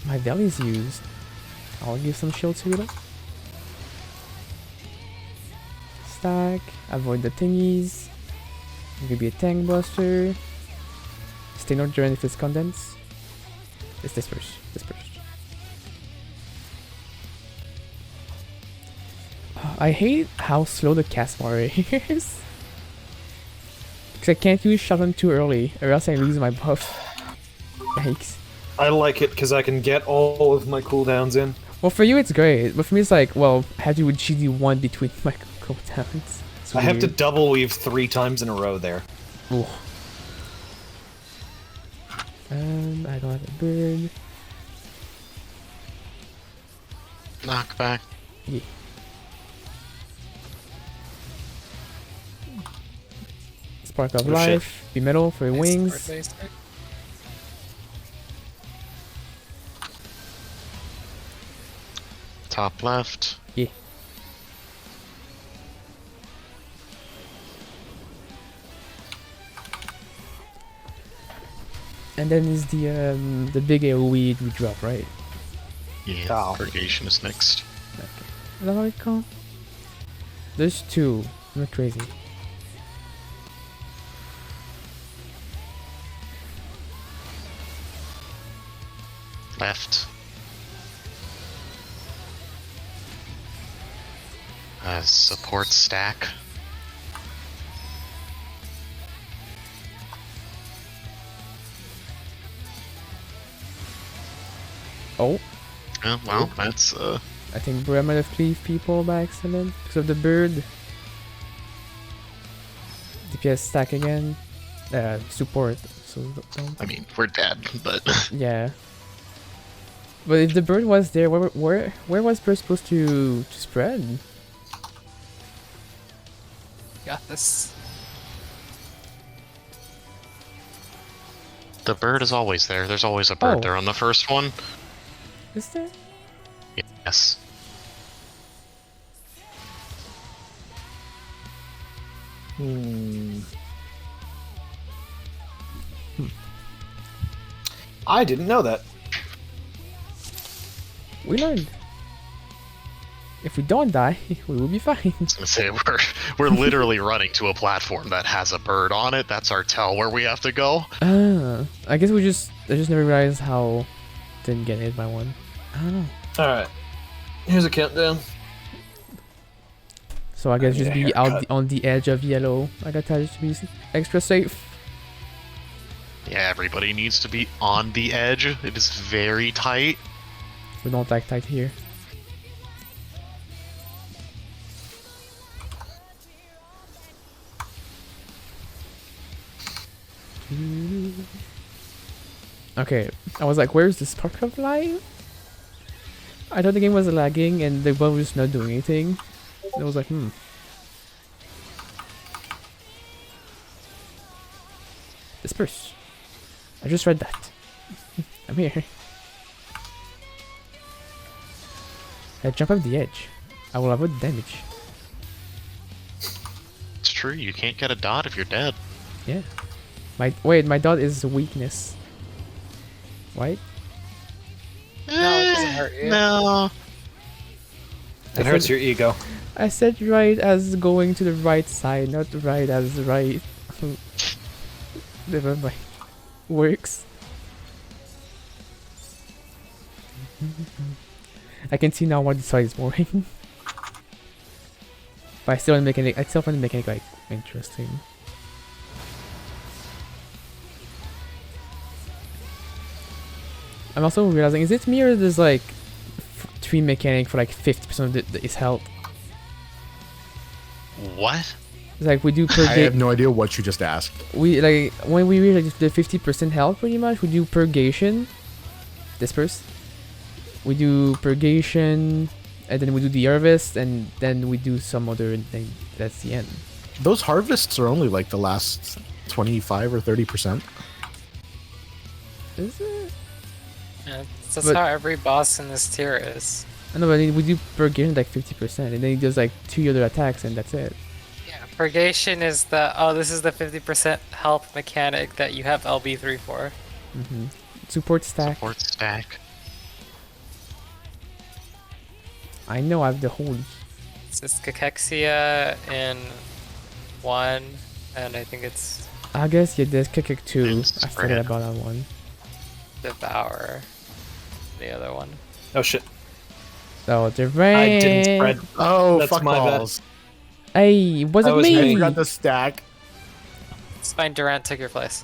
Speaker 1: My belly's used. I'll give some shield to it. Stack. Avoid the thingies. Maybe a tank buster. Stay not during if it's condensed. It's dispersed. I hate how slow the cast bar is. Because I can't use Shovel too early, or else I lose my buff. Yikes.
Speaker 3: I like it because I can get all of my cooldowns in.
Speaker 1: Well, for you it's great, but for me it's like, well, I have to do GD1 between my cooldowns.
Speaker 3: I have to double weave 3 times in a row there.
Speaker 1: Ooh. I don't have a bird.
Speaker 5: Knockback.
Speaker 1: Yeah. Spark of life. Be metal for wings.
Speaker 5: Top left.
Speaker 1: Yeah. And then is the big AoE we drop, right?
Speaker 5: Yeah.
Speaker 3: Oh.
Speaker 5: Purgation is next.
Speaker 1: Okay. Is that how it called? There's 2. I'm not crazy.
Speaker 5: Left. Support stack.
Speaker 1: Oh.
Speaker 5: Oh, well, that's
Speaker 1: I think Bria might have cleaved people by accident because of the bird. DPS stack again. Support. So don't.
Speaker 5: I mean, we're dead, but
Speaker 1: Yeah. But if the bird was there, where was bird supposed to spread?
Speaker 2: Got this.
Speaker 5: the bird is always there. There's always a bird there on the first one.
Speaker 1: Is there?
Speaker 5: Yes.
Speaker 3: I didn't know that.
Speaker 1: We learned. If we don't die, we will be fine.
Speaker 5: I was gonna say we're literally running to a platform that has a bird on it. That's our tell where we have to go.
Speaker 1: I guess I just never realized how didn't get hit by one. I don't know.
Speaker 3: Alright. Here's a countdown.
Speaker 1: So I guess just be out on the edge of yellow. I got to just be extra safe.
Speaker 5: Yeah, everybody needs to be on the edge. It is very tight.
Speaker 1: We don't act tight here. Okay, I was like, where's the spark of life? I thought the game was lagging and the button was not doing anything. And I was like, Disperse. I just read that. I'm here. I jump off the edge. I will avoid damage.
Speaker 5: It's true, you can't get a dot if you're dead.
Speaker 1: Yeah. My dot is weakness. Right?
Speaker 2: No, it doesn't hurt you.
Speaker 5: No.
Speaker 3: It hurts your ego.
Speaker 1: I said right as going to the right side, not right as right. Never mind. Works. I can see now why the side is boring. But I still want to make it like interesting. I'm also realizing, is it me or there's like tree mechanic for like 50% of his health?
Speaker 5: What?
Speaker 1: It's like we do per
Speaker 4: I
Speaker 1: game.
Speaker 4: have no idea what you just asked.
Speaker 1: We like when we reach like the 50% health pretty much, we do purgation. Disperse. We do purgation, and then we do the harvest, and then we do some other thing. That's the end.
Speaker 4: Those harvests are only like the last 25 or 30%.
Speaker 1: Is it?
Speaker 2: Yeah, that's
Speaker 1: But-
Speaker 2: how every boss in this tier is.
Speaker 1: I know, but we do purgation like 50%, and then he does like 2 other attacks, and that's it.
Speaker 2: Yeah, purgation is this is the 50% health mechanic that you have LB3 for.
Speaker 1: Support stack.
Speaker 5: Support stack.
Speaker 1: I know I have the holy.
Speaker 2: It's Cachexia in 1, and I think it's
Speaker 1: I guess yeah, there's Kikik 2.
Speaker 5: And
Speaker 1: I forgot
Speaker 5: spread.
Speaker 1: about that one.
Speaker 2: Devour, the other one.
Speaker 3: Oh shit.
Speaker 1: Oh, the rain.
Speaker 3: I didn't spread.
Speaker 4: Oh,
Speaker 3: That's
Speaker 4: fuck
Speaker 3: my bad.
Speaker 4: balls.
Speaker 1: Hey, it wasn't
Speaker 3: That was
Speaker 1: me.
Speaker 4: I
Speaker 3: me.
Speaker 4: forgot the stack.
Speaker 2: It's fine, Durant took your place.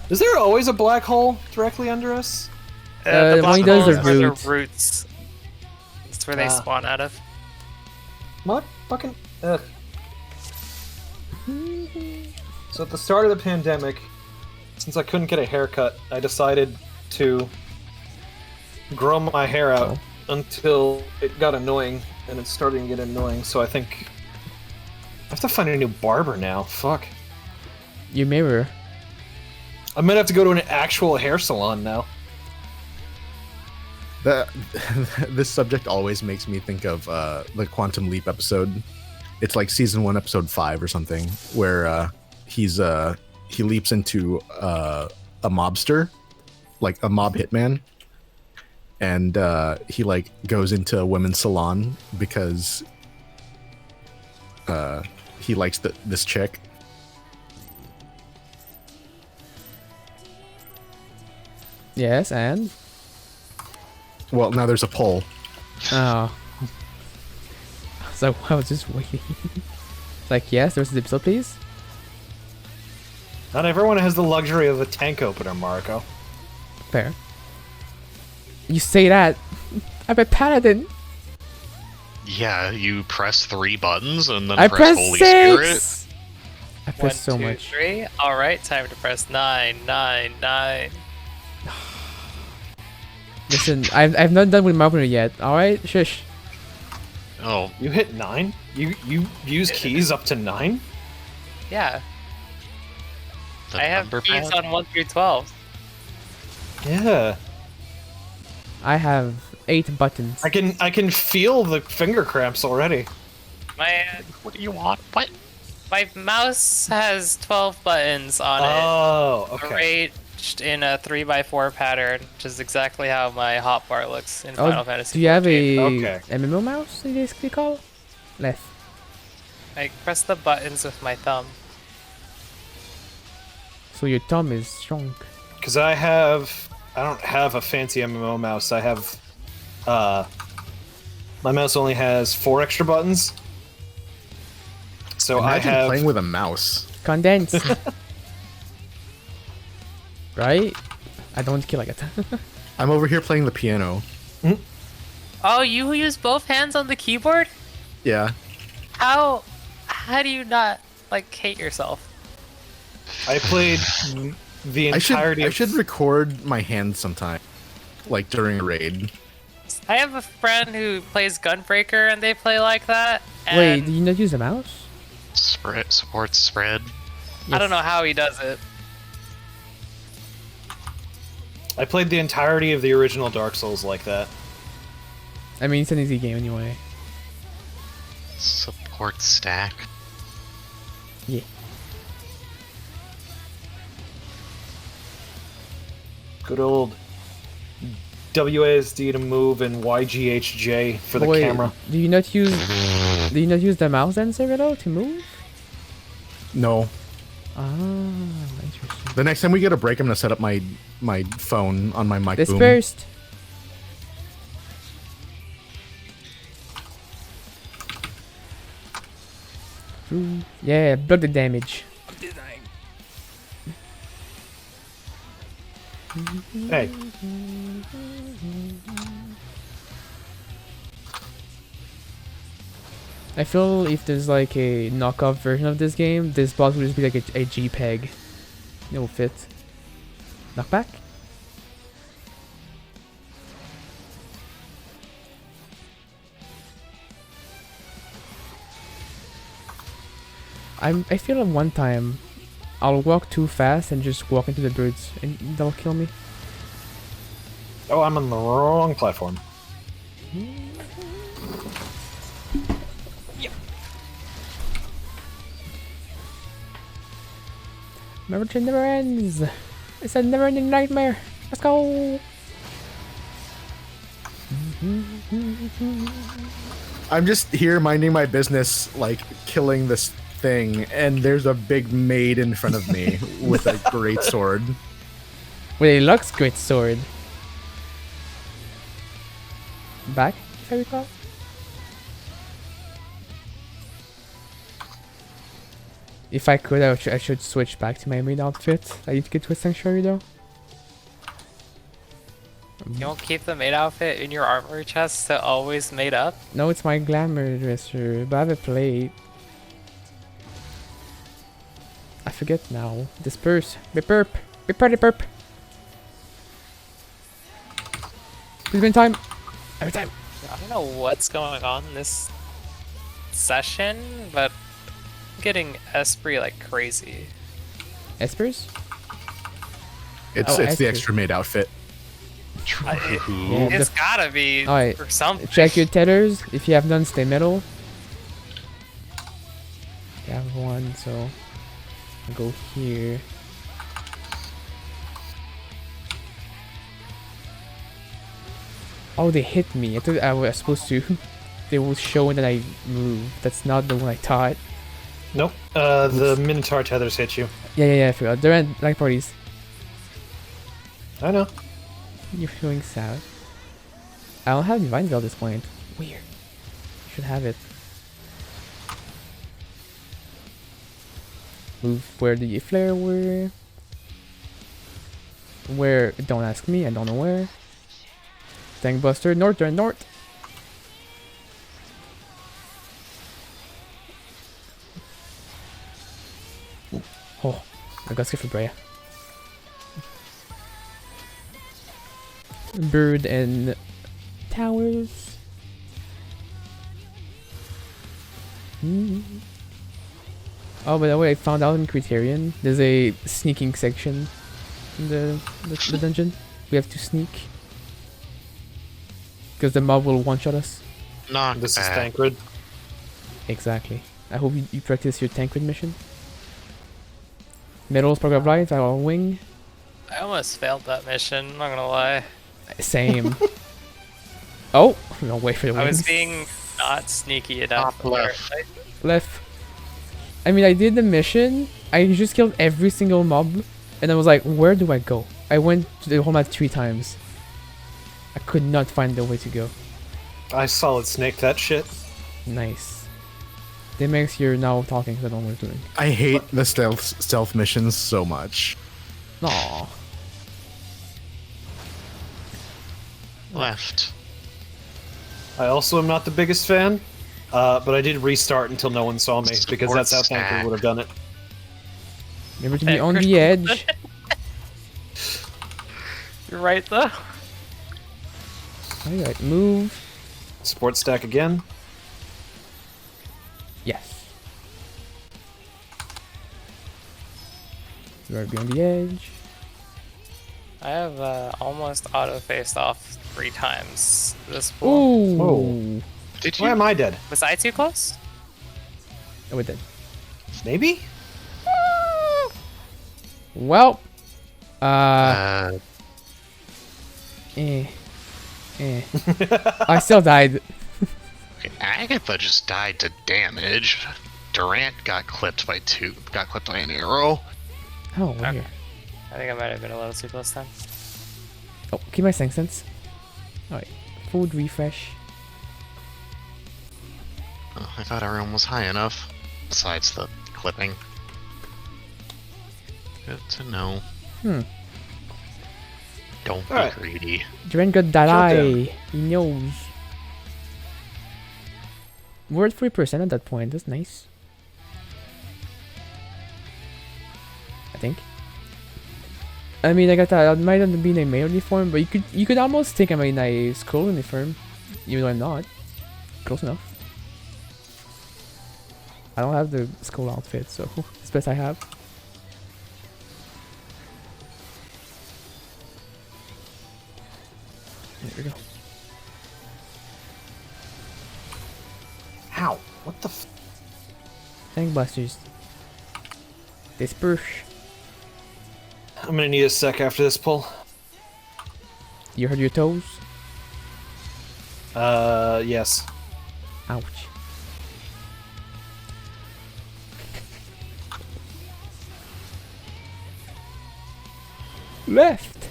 Speaker 3: Is there always a black hole directly under us?
Speaker 2: The
Speaker 1: when he
Speaker 2: black
Speaker 1: does
Speaker 2: holes
Speaker 1: the
Speaker 2: are
Speaker 1: roots.
Speaker 2: roots. That's where they
Speaker 3: Ah.
Speaker 2: spawn out of.
Speaker 3: What? Fucking. Ugh. So at the start of the pandemic, since I couldn't get a haircut, I decided to grow my hair out until it got annoying, and it's starting to get annoying. So I think I have to find a new barber now. Fuck.
Speaker 1: Your mirror.
Speaker 3: I might have to go to an actual hair salon now.
Speaker 4: This subject always makes me think of the Quantum Leap episode. It's like season 1, episode 5 or something, where he leaps into a mobster, like a mob hitman, and he like goes into a women's salon because he likes this chick.
Speaker 1: Yes, and
Speaker 4: Well, now there's a poll.
Speaker 1: oh. So I was just waiting. Like, yes, there's the episode, please.
Speaker 3: Not everyone has the luxury of a tank opener, Marco.
Speaker 1: Fair. You say that. I'm a paladin.
Speaker 5: Yeah, you press 3 buttons and then
Speaker 1: I
Speaker 5: press
Speaker 1: press
Speaker 5: Holy
Speaker 1: 6.
Speaker 5: Spirit.
Speaker 1: I
Speaker 2: 1,
Speaker 1: press so
Speaker 2: 2,
Speaker 1: much.
Speaker 2: 3. All right, time to press 9, 9, 9.
Speaker 1: Listen, I've not done with my opener yet. All right, shush.
Speaker 5: Oh,
Speaker 3: You hit 9? You use keys up to 9?
Speaker 2: Yeah,
Speaker 5: the
Speaker 2: I have
Speaker 5: number
Speaker 2: keys
Speaker 5: pad?
Speaker 2: on 1 through 12.
Speaker 3: Yeah.
Speaker 1: I have 8 buttons.
Speaker 3: I can feel the finger cramps already.
Speaker 5: What do you want? What?
Speaker 2: My mouse has 12 buttons on
Speaker 3: Oh,
Speaker 2: it,
Speaker 3: okay.
Speaker 2: arranged in a 3x4 pattern, which is exactly how my hotbar looks in Final Fantasy.
Speaker 1: Do you have
Speaker 2: 14.
Speaker 1: a
Speaker 3: Okay.
Speaker 1: MMO mouse? They basically call left.
Speaker 2: I press the buttons with my thumb.
Speaker 1: So your thumb is strong.
Speaker 3: Because I don't have a fancy MMO mouse. I have, my mouse only has 4 extra buttons. So
Speaker 4: Imagine
Speaker 3: I have.
Speaker 4: playing with a mouse.
Speaker 1: Condense. Right? I don't kill like that.
Speaker 4: I'm over here playing the piano.
Speaker 2: Oh, you use both hands on the keyboard?
Speaker 4: Yeah.
Speaker 2: How do you not, like, hate yourself?
Speaker 3: I played the entirety.
Speaker 4: I should record my hand sometime, like during a raid.
Speaker 2: I have a friend who plays Gunbreaker, and they play like that. And
Speaker 1: Wait, do you not use a mouse?
Speaker 5: Spread supports spread.
Speaker 2: I don't know how he does it.
Speaker 3: I played the entirety of the original Dark Souls like that.
Speaker 1: I mean, it's an easy game anyway.
Speaker 5: Support stack.
Speaker 1: Yeah.
Speaker 3: Good old WASD to move and YGHJ for the
Speaker 1: Wait,
Speaker 3: camera.
Speaker 1: Do you not use the mouse then, Cyrano, to move?
Speaker 4: No.
Speaker 1: Ah, interesting.
Speaker 4: The next time we get a break, I'm gonna set up my phone on my mic boom.
Speaker 1: Dispersed. Yeah, block the damage.
Speaker 3: Hey.
Speaker 1: I feel if there's like a knockoff version of this game, this boss would just be like a JPEG. It will fit. Knockback? I feel at one time I'll walk too fast and just walk into the birds and they'll kill me.
Speaker 3: Oh, I'm on the wrong platform.
Speaker 1: Remember, it never ends. It's a never-ending nightmare. Let's go.
Speaker 4: I'm just here minding my business, like killing this thing, and there's a big maid in front of me with a great sword.
Speaker 1: With a Lux great sword. Back, if I recall. If I could, I should switch back to my main outfit. I need to get to a sanctuary though.
Speaker 2: You don't keep the maid outfit in your armor chest to always made up?
Speaker 1: No, it's my glamour dresser, but I have a plate. I forget now. Disperse. Beperp. Beperp. Please be in time. Every time.
Speaker 2: I don't know what's going on in this session, but I'm getting Esprit like crazy.
Speaker 1: Espers?
Speaker 4: It's the
Speaker 1: Esper.
Speaker 4: extra maid outfit.
Speaker 2: It's gotta be
Speaker 1: Alright,
Speaker 2: for something.
Speaker 1: check your tethers. If you have none, stay middle. I have one, so I'll go here. Oh, they hit me. I thought I was supposed to. They will show that I move. That's not the one I thought.
Speaker 3: Nope. The Minotaur tethers hit you.
Speaker 1: Yeah, I forgot. They're at like parties.
Speaker 3: I know.
Speaker 1: You're feeling sad. I don't have Divine Veil at this point. Weird. You should have it. Move where the flare were. Where? Don't ask me. I don't know where. Tank Buster. North. Oh, I got scared for Brea. Bird and towers. Oh, by the way, I found out in Criterion there's a sneaking section in the dungeon. We have to sneak because the mob will one-shot us.
Speaker 5: Not
Speaker 3: This is
Speaker 5: bad.
Speaker 3: Tancred.
Speaker 1: Exactly. I hope you practice your Tancred mission. Middle's Prog of Life, I'll wing.
Speaker 2: I almost failed that mission, I'm not gonna lie.
Speaker 1: Same. Oh, no, wait for the
Speaker 2: I was
Speaker 1: wings.
Speaker 2: being not sneaky enough.
Speaker 5: Top left.
Speaker 1: Left. I mean, I did the mission. I just killed every single mob, and I was like, where do I go? I went to the whole map 3 times. I could not find the way to go.
Speaker 3: I solid snaked that shit.
Speaker 1: Nice. That makes you're now talking because I don't know what you're doing.
Speaker 4: I hate the stealth missions so much.
Speaker 1: Aww.
Speaker 5: Left.
Speaker 3: I also am not the biggest fan, but I did restart until no one saw me, because that's how Tancred would have done it.
Speaker 1: Remember to be on the edge.
Speaker 2: You're right though.
Speaker 1: Alright, move.
Speaker 3: Support stack again.
Speaker 1: Yes. You gotta be on the edge.
Speaker 2: I have almost auto-faced off 3 times this pool.
Speaker 1: Ooh.
Speaker 3: Whoa.
Speaker 5: Did
Speaker 3: Why
Speaker 5: you?
Speaker 3: am I dead?
Speaker 2: Was I too close?
Speaker 1: Oh, it did.
Speaker 3: Maybe?
Speaker 1: Well.
Speaker 5: Uh,
Speaker 1: I still died.
Speaker 5: okay, Agatha just died to damage. Durant got clipped by an arrow.
Speaker 1: Oh, weird.
Speaker 2: Okay. I think I might have been a little too close then.
Speaker 1: Oh, keep my sense. Alright. Food refresh.
Speaker 5: Oh, I thought everyone was high enough. Besides the clipping. Good to know. Don't be
Speaker 3: Alright.
Speaker 5: greedy.
Speaker 1: Duran got that eye. He knows. We're at 3% at that point. That's nice. I think. I mean, I got that. I might not be in a male uniform, but you could almost think I'm in a school uniform, even though I'm not. Close enough. I don't have the school outfit, so it's best I have. There we go.
Speaker 3: How? What the f-
Speaker 1: Tank blasters. Disperse.
Speaker 3: I'm gonna need a sec after this pull.
Speaker 1: You hurt your toes?
Speaker 3: Yes.
Speaker 1: Ouch. Left.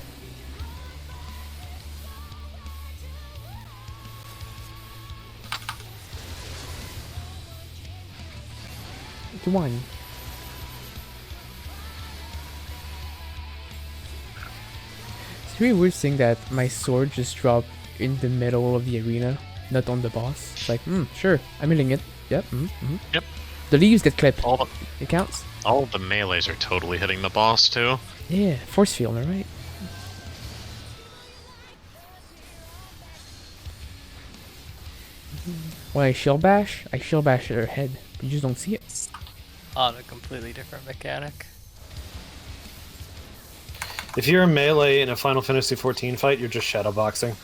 Speaker 1: One. It's really weird seeing that my sword just dropped in the middle of the arena, not on the boss. It's like, sure, I'm hitting it. Yep.
Speaker 5: Yep.
Speaker 1: The leaves get clipped.
Speaker 5: All
Speaker 1: It counts.
Speaker 5: of the melees are totally hitting the boss too.
Speaker 1: Yeah, force field, right? When I shell bash at her head. You just don't see it.
Speaker 2: On a completely different mechanic.
Speaker 3: If you're a melee in a Final Fantasy XIV fight, you're just shadowboxing.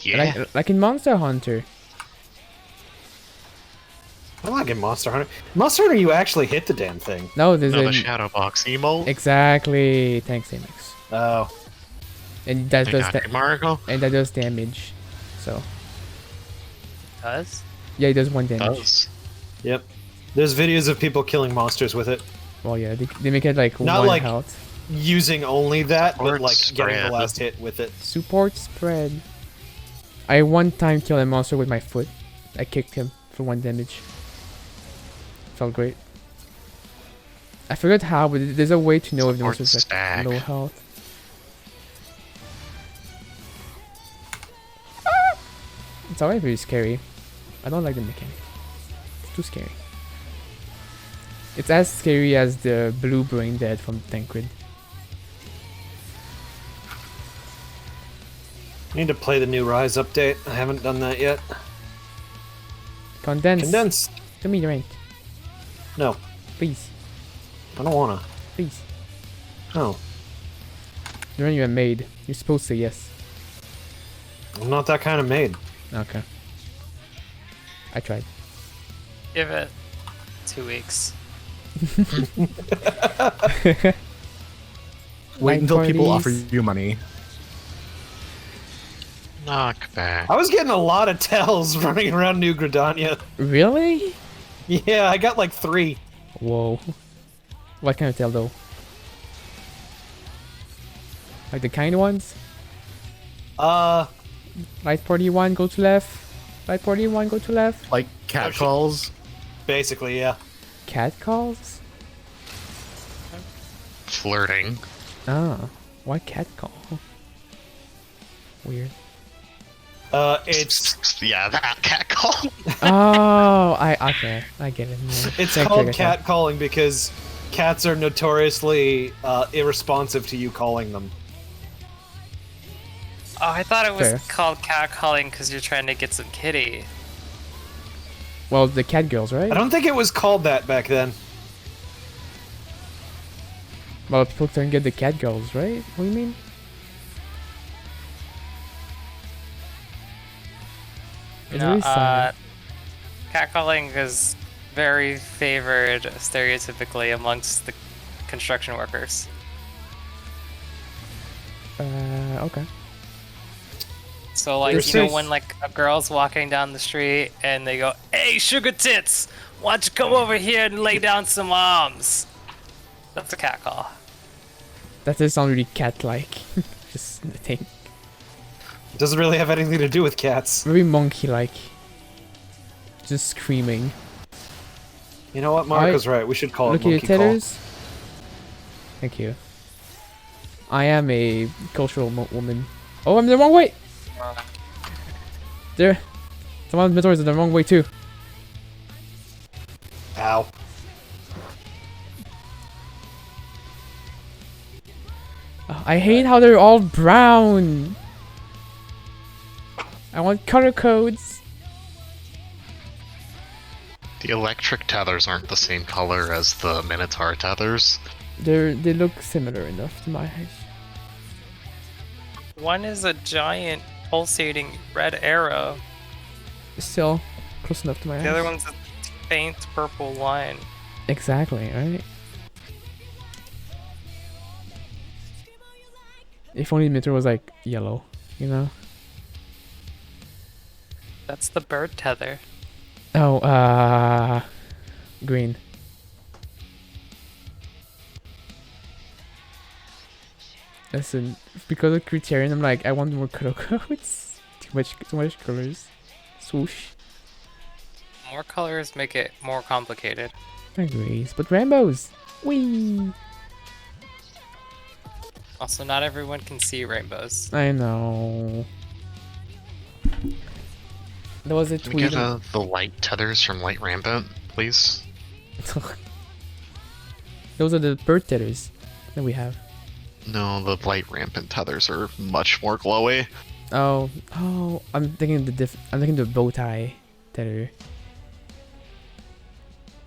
Speaker 5: Yeah.
Speaker 1: Like in Monster Hunter.
Speaker 3: I like in Monster Hunter. Monster Hunter, you actually hit the damn thing.
Speaker 1: No, there's
Speaker 5: No,
Speaker 1: a
Speaker 5: the shadow box emote.
Speaker 1: exactly. Thanks, Amix.
Speaker 3: Oh.
Speaker 1: And that
Speaker 5: They
Speaker 1: does
Speaker 5: got you, Marco.
Speaker 1: and that does damage. So
Speaker 2: Does?
Speaker 1: yeah, it does 1 damage.
Speaker 5: Does.
Speaker 3: Yep. There's videos of people killing monsters with it.
Speaker 1: Well, yeah, they make it like
Speaker 3: Not
Speaker 1: 1
Speaker 3: like-
Speaker 1: health.
Speaker 3: Using only that, but
Speaker 5: Support
Speaker 3: like getting the
Speaker 5: spread.
Speaker 3: last hit with it.
Speaker 1: Support spread. I one time killed a monster with my foot. I kicked him for 1 damage. Felt great. I forgot how, but there's a way to know if the
Speaker 5: Support
Speaker 1: monster's like
Speaker 5: stack.
Speaker 1: low health. It's alright, very scary. I don't like the mechanic. It's too scary. It's as scary as the blue brain dead from Tancred.
Speaker 3: Need to play the new Rise update. I haven't done that yet.
Speaker 1: Condense.
Speaker 3: Condense.
Speaker 1: Give me the rank,
Speaker 3: No,
Speaker 1: please,
Speaker 3: I don't wanna.
Speaker 1: please.
Speaker 3: No,
Speaker 1: The rank you have made. You're supposed to say yes.
Speaker 3: I'm not that kind of maid.
Speaker 1: Okay. I tried.
Speaker 2: Give it 2 weeks.
Speaker 4: Wait
Speaker 1: Night
Speaker 4: until people offer
Speaker 1: parties.
Speaker 4: you money.
Speaker 5: Knock back.
Speaker 3: I was getting a lot of tells running around New Gridania.
Speaker 1: Really?
Speaker 3: Yeah, I got like 3.
Speaker 1: Whoa. What kind of tell though? Like the kind ones? Right party 1, go to left. Right party 1, go to left.
Speaker 4: Like cat
Speaker 3: shit.
Speaker 4: calls.
Speaker 3: Basically, yeah.
Speaker 1: Cat calls?
Speaker 5: Flirting.
Speaker 1: Ah. Why cat call? Weird.
Speaker 3: It's
Speaker 5: Yeah, that cat call.
Speaker 1: Oh, okay. I get it. Yeah.
Speaker 3: it's
Speaker 1: Thank you,
Speaker 3: called
Speaker 1: Agatha.
Speaker 3: cat calling because cats are notoriously irresponsive to you calling them.
Speaker 2: Oh, I thought it was
Speaker 1: Fair.
Speaker 2: called catcalling because you're trying to get some kitty.
Speaker 1: Well, the cat girls, right?
Speaker 3: I don't think it was called that back then.
Speaker 1: Well, people can get the cat girls, right? What do you mean? It's
Speaker 2: No,
Speaker 1: really sad.
Speaker 2: catcalling is very favored stereotypically amongst the construction workers.
Speaker 1: Okay.
Speaker 2: So like,
Speaker 3: There's
Speaker 2: you know
Speaker 3: this-
Speaker 2: when like a girl's walking down the street and they go, "Hey, sugar tits, why don't you come over here and lay down some arms?" That's a catcall.
Speaker 1: That does sound really cat-like. Just the thing.
Speaker 3: It doesn't really have anything to do with cats.
Speaker 1: Very monkey-like. Just screaming.
Speaker 3: You know what? Marco's right. We should call it
Speaker 1: Look at your
Speaker 3: monkey call.
Speaker 1: tethers. Thank you. I am a cultural woman. Oh, I'm the wrong way! There. Some of the doors are the wrong way too.
Speaker 3: Ow.
Speaker 1: I hate how they're all brown. I want color codes.
Speaker 5: The electric tethers aren't the same color as the Minotaur tethers.
Speaker 1: They look similar enough to my eyes.
Speaker 2: One is a giant pulsating red arrow.
Speaker 1: Still close enough to my eyes.
Speaker 2: The other one's a faint purple line.
Speaker 1: Exactly, right? If only Minotaur was like yellow, you know?
Speaker 2: That's the bird tether.
Speaker 1: Oh, green. Listen, because of criterion, I'm like, I want more color codes. Too much colors. Swoosh.
Speaker 2: More colors make it more complicated.
Speaker 1: Agrees, but rainbows. Whee!
Speaker 2: Also, not everyone can see rainbows.
Speaker 1: I know. There was a
Speaker 5: Can we
Speaker 1: tweet.
Speaker 5: get the light tethers from Light Rampant, please?
Speaker 1: Those are the bird tethers that we have.
Speaker 5: No, the Light Rampant tethers are much more glowy.
Speaker 1: Oh, I'm thinking I'm thinking the bow tie tether.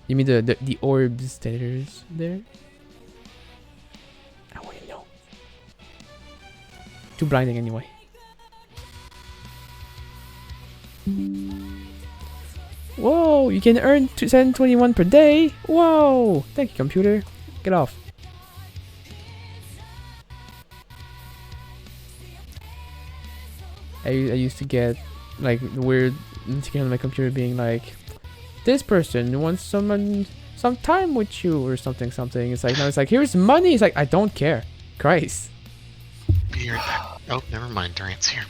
Speaker 1: You mean the orbs tethers there? I wouldn't know. Too blinding anyway. Whoa! You can earn 721 per day. Whoa! Thank you, computer. Get off. I used to get like the weird notification on my computer being like, this person wants some time with you or something. It's like, now it's like, here's money. It's like, I don't care. Christ.
Speaker 5: Weird. Oh, never mind. Durant's here.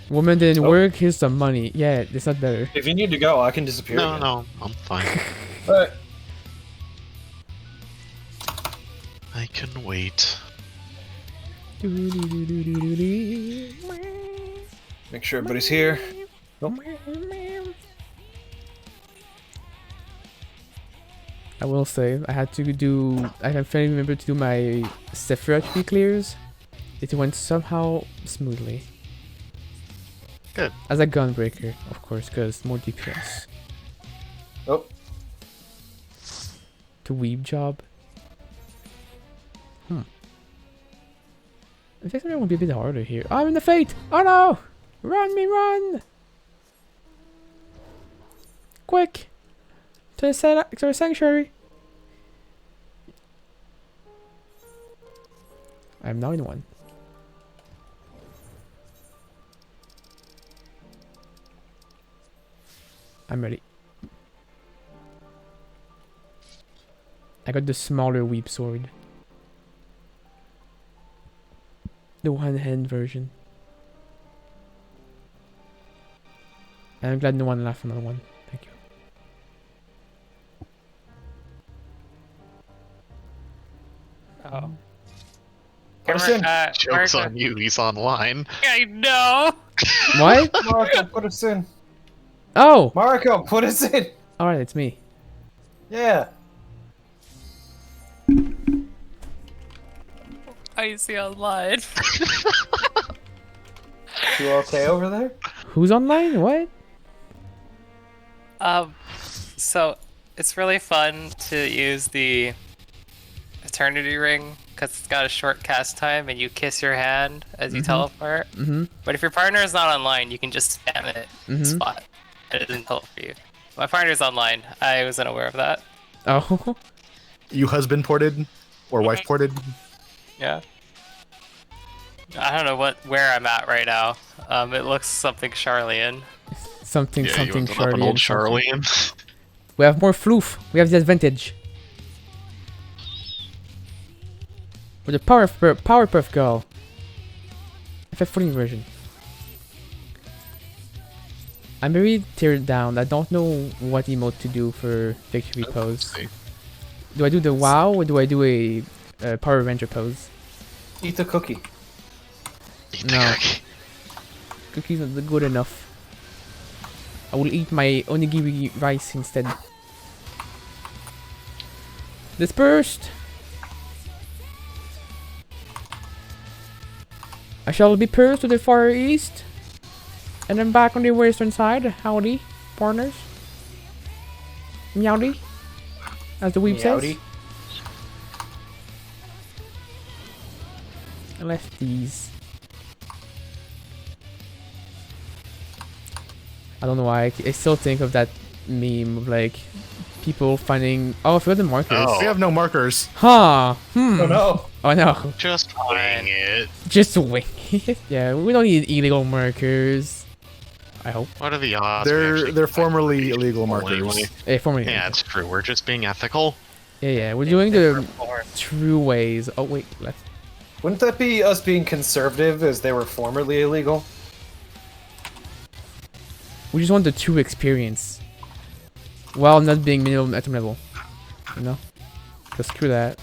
Speaker 1: Woman didn't work. Here's some money. Yeah, it's not better.
Speaker 3: If you need to go, I can disappear.
Speaker 5: No,
Speaker 3: again.
Speaker 5: no, I'm fine.
Speaker 3: Alright.
Speaker 5: I can wait.
Speaker 3: Make sure everybody's here.
Speaker 1: I will say, I finally remembered to do my Sephiroth HP clears. It went somehow smoothly.
Speaker 5: Good.
Speaker 1: As a gunbreaker, of course, because more DPS.
Speaker 3: Oh.
Speaker 1: To weeb job. I think it would be a bit harder here. I'm in the fate! Oh no! Run me, run! Quick! To the sanctuary! I'm now in one. I'm ready. I got the smaller weep sword. The one-hand version. And I'm glad no one left another one. Thank you.
Speaker 2: Oh.
Speaker 3: Person.
Speaker 5: Joke's on you, he's online.
Speaker 2: I know!
Speaker 1: What?
Speaker 3: Marco, put us in.
Speaker 1: Oh!
Speaker 3: Marco, put us in.
Speaker 1: Alright, it's me.
Speaker 3: Yeah.
Speaker 2: I see online.
Speaker 3: You okay over there?
Speaker 1: Who's online? What?
Speaker 2: So it's really fun to use the Eternity Ring because it's got a short cast time and you kiss your hand as you teleport. But if your partner is not online, you can just spam it spot and it doesn't teleport for you. My partner's online. I wasn't aware of that.
Speaker 1: Oh.
Speaker 4: You husband ported or wife ported?
Speaker 2: Yeah. I don't know where I'm at right now. It looks something Charlian.
Speaker 1: Something
Speaker 5: Yeah, you ended up
Speaker 1: Charlie.
Speaker 5: an old Charlian.
Speaker 1: We have more floof. We have the advantage. With the Powerpuff Girl. FF14 version. I'm very teared down. I don't know what emote to do for victory pose. Do I do the WoW or do I do a Power Ranger pose?
Speaker 3: Eat the cookie.
Speaker 1: No. Cookies are good enough. I will eat my onigiri rice instead. Dispersed! I shall be pursed to the far east. And then back on the western side. Howdy, partners. Meowdy. As the weeb says.
Speaker 3: Meowdy.
Speaker 1: Lefties. I don't know why. I still think of that meme of like people finding. Oh, I forgot the markers.
Speaker 4: We have no markers.
Speaker 1: Huh.
Speaker 3: Oh no.
Speaker 1: Oh no.
Speaker 5: Just wing it.
Speaker 1: Just wing it. Yeah, we don't need illegal markers. I hope.
Speaker 5: What are the odds? we actually
Speaker 4: They're
Speaker 5: find
Speaker 4: formerly
Speaker 5: something
Speaker 4: illegal markers.
Speaker 5: illegally?
Speaker 1: Formerly.
Speaker 5: Yeah, that's true. We're just being ethical.
Speaker 1: Yeah. We're doing the true ways. Oh wait, left.
Speaker 3: Wouldn't that be us being conservative as they were formerly illegal?
Speaker 1: We just want the true experience. While not being minimum item level. You know? So screw that.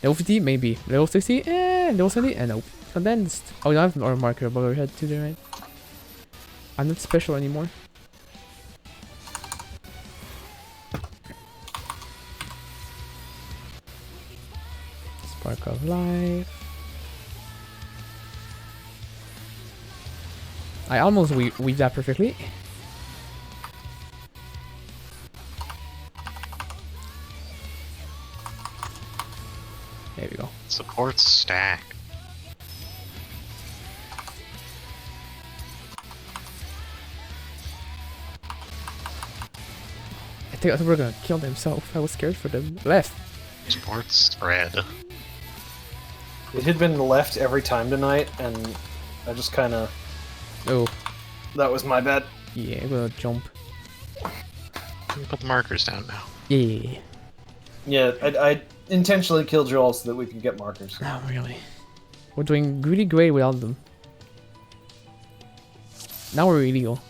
Speaker 1: Level 50? Maybe. Level 60? Level 70? Nope. Condensed. Oh, we don't have our marker above our head too, there, right? I'm not special anymore. Spark of life. I almost weave that perfectly. There we go.
Speaker 5: Support stack.
Speaker 1: I think we're gonna kill themselves. I was scared for them. Left.
Speaker 5: Support spread.
Speaker 3: It had been left every time tonight, and I just kind of...
Speaker 1: Oh.
Speaker 3: That was my bad.
Speaker 1: Yeah, I'm gonna jump.
Speaker 5: Put the markers down now.
Speaker 1: Yeah.
Speaker 3: Yeah, I intentionally killed you all so that we could get markers.
Speaker 1: Oh, really? We're doing really great without them. Now we're illegal.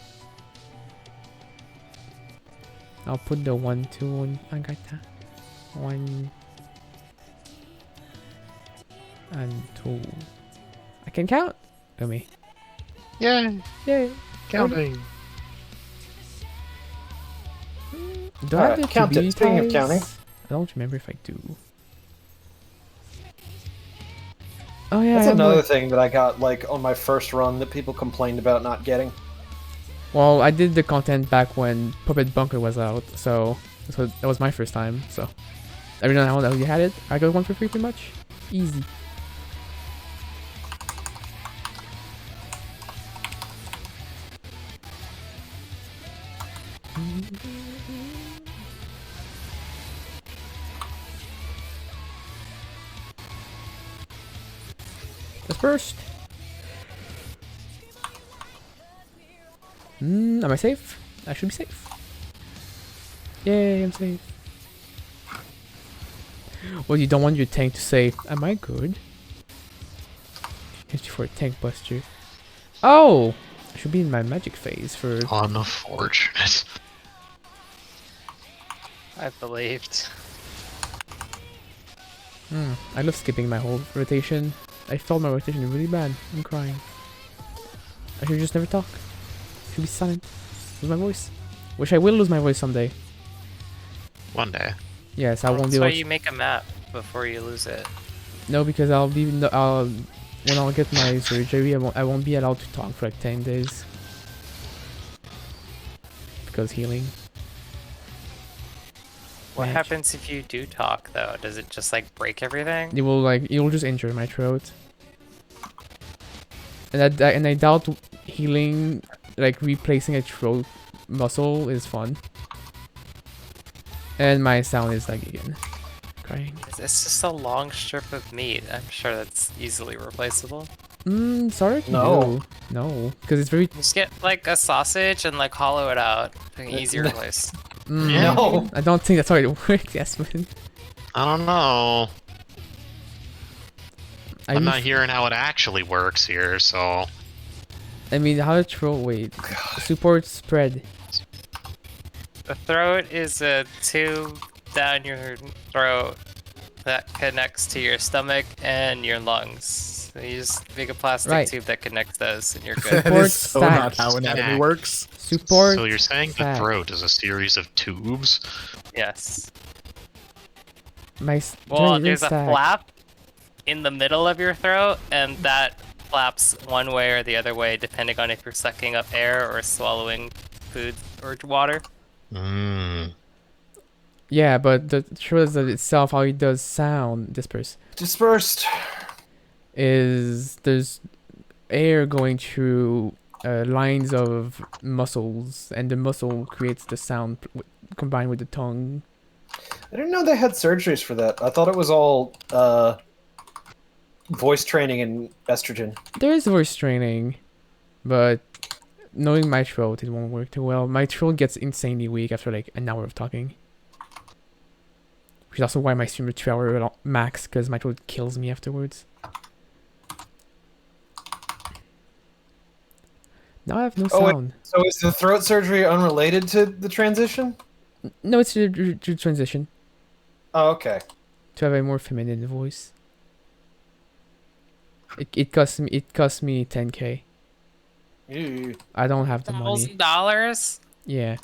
Speaker 1: I'll put the 1, 2, 1. I got that. 1 and 2. I can count. Look at me.
Speaker 5: Yay!
Speaker 1: Yay!
Speaker 5: Counting.
Speaker 1: Do I have the
Speaker 3: count it. Speaking of counting.
Speaker 1: I don't remember if I do. Oh yeah,
Speaker 3: That's
Speaker 1: I have
Speaker 3: another
Speaker 1: more.
Speaker 3: thing that I got like on my first run that people complained about not getting.
Speaker 1: Well, I did the content back when Puppet Bunker was out, so that was my first time. So every now and then you had it, I got one for free pretty much. Easy. First. Am I safe? I should be safe. Yay, I'm safe. Well, you don't want your tank to say, am I good? Hit you for a tank buster. Oh! I should be in my magic phase for...
Speaker 5: Unfortunate.
Speaker 2: I believed.
Speaker 1: I love skipping my whole rotation. I felt my rotation really bad. I'm crying. I should just never talk. I should be silent. Lose my voice. Wish I will lose my voice someday.
Speaker 5: One day.
Speaker 1: Yes, I won't be
Speaker 2: That's
Speaker 1: able
Speaker 2: why
Speaker 1: to...
Speaker 2: you make a map before you lose it.
Speaker 1: No, because I'll be... when I'll get my surgery, I won't be allowed to talk for like 10 days. Because healing.
Speaker 2: What
Speaker 1: Match.
Speaker 2: happens if you do talk though? Does it just like break everything?
Speaker 1: You'll just injure my throat. And I doubt healing, like replacing a throat muscle is fun. And my sound is like again, crying.
Speaker 2: It's just a long strip of meat. I'm sure that's easily replaceable.
Speaker 1: Sorry.
Speaker 3: No.
Speaker 1: No, because it's very.
Speaker 2: Just get like a sausage and like hollow it out. An easier replace.
Speaker 3: No.
Speaker 1: I don't think that's how it works, Yasmin.
Speaker 5: I don't know. I'm not
Speaker 1: used-
Speaker 5: hearing how it actually works here, so...
Speaker 1: I mean, how to throw? Wait, support spread.
Speaker 2: The throat is a tube down your throat that connects to your stomach and your lungs. So you just make a plastic tube that connects those, and you're good.
Speaker 4: That is so
Speaker 1: Support
Speaker 4: not how anatomy
Speaker 5: stack.
Speaker 4: works.
Speaker 1: Support.
Speaker 5: So you're saying the
Speaker 1: stack.
Speaker 5: throat is a series of tubes?
Speaker 2: Yes.
Speaker 1: Well,
Speaker 2: There's a flap in the middle of your throat, and that flaps one way or the other way depending on if you're sucking up air or swallowing food or water.
Speaker 5: Mmm.
Speaker 1: Yeah, but the throat itself, how it does sound,
Speaker 3: Dispersed.
Speaker 1: is there's air going through lines of muscles, and the muscle creates the sound combined with the tongue.
Speaker 3: I didn't know they had surgeries for that. I thought it was all voice training and estrogen.
Speaker 1: There is voice training, but knowing my throat, it won't work too well. My throat gets insanely weak after like an hour of talking. Which is also why my stream is 2 hour max, because my throat kills me afterwards. Now I have no sound.
Speaker 3: Wait, so is the throat surgery unrelated to the transition?
Speaker 1: No, it's to transition.
Speaker 3: Oh, okay.
Speaker 1: To have a more feminine voice. It cost me 10K.
Speaker 3: Ew.
Speaker 1: I don't have the money.
Speaker 2: $1,000?
Speaker 1: Yeah.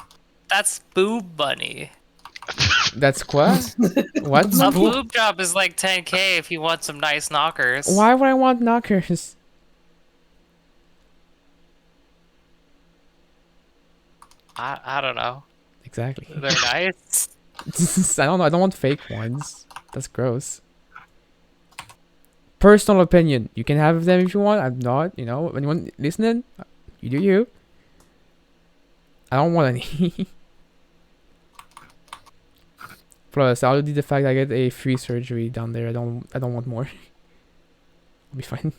Speaker 2: That's boob money.
Speaker 1: That's what? What?
Speaker 2: A boob job is like 10K if you want some nice knockers.
Speaker 1: Why would I want knockers?
Speaker 2: I don't know.
Speaker 1: Exactly.
Speaker 2: They're nice.
Speaker 1: I don't know. I don't want fake ones. That's gross. Personal opinion. You can have them if you want. I'm not. You know, anyone listening, you do you. I don't want any. Plus, I'll do the fact I get a free surgery down there. I don't want more. I'll be fine.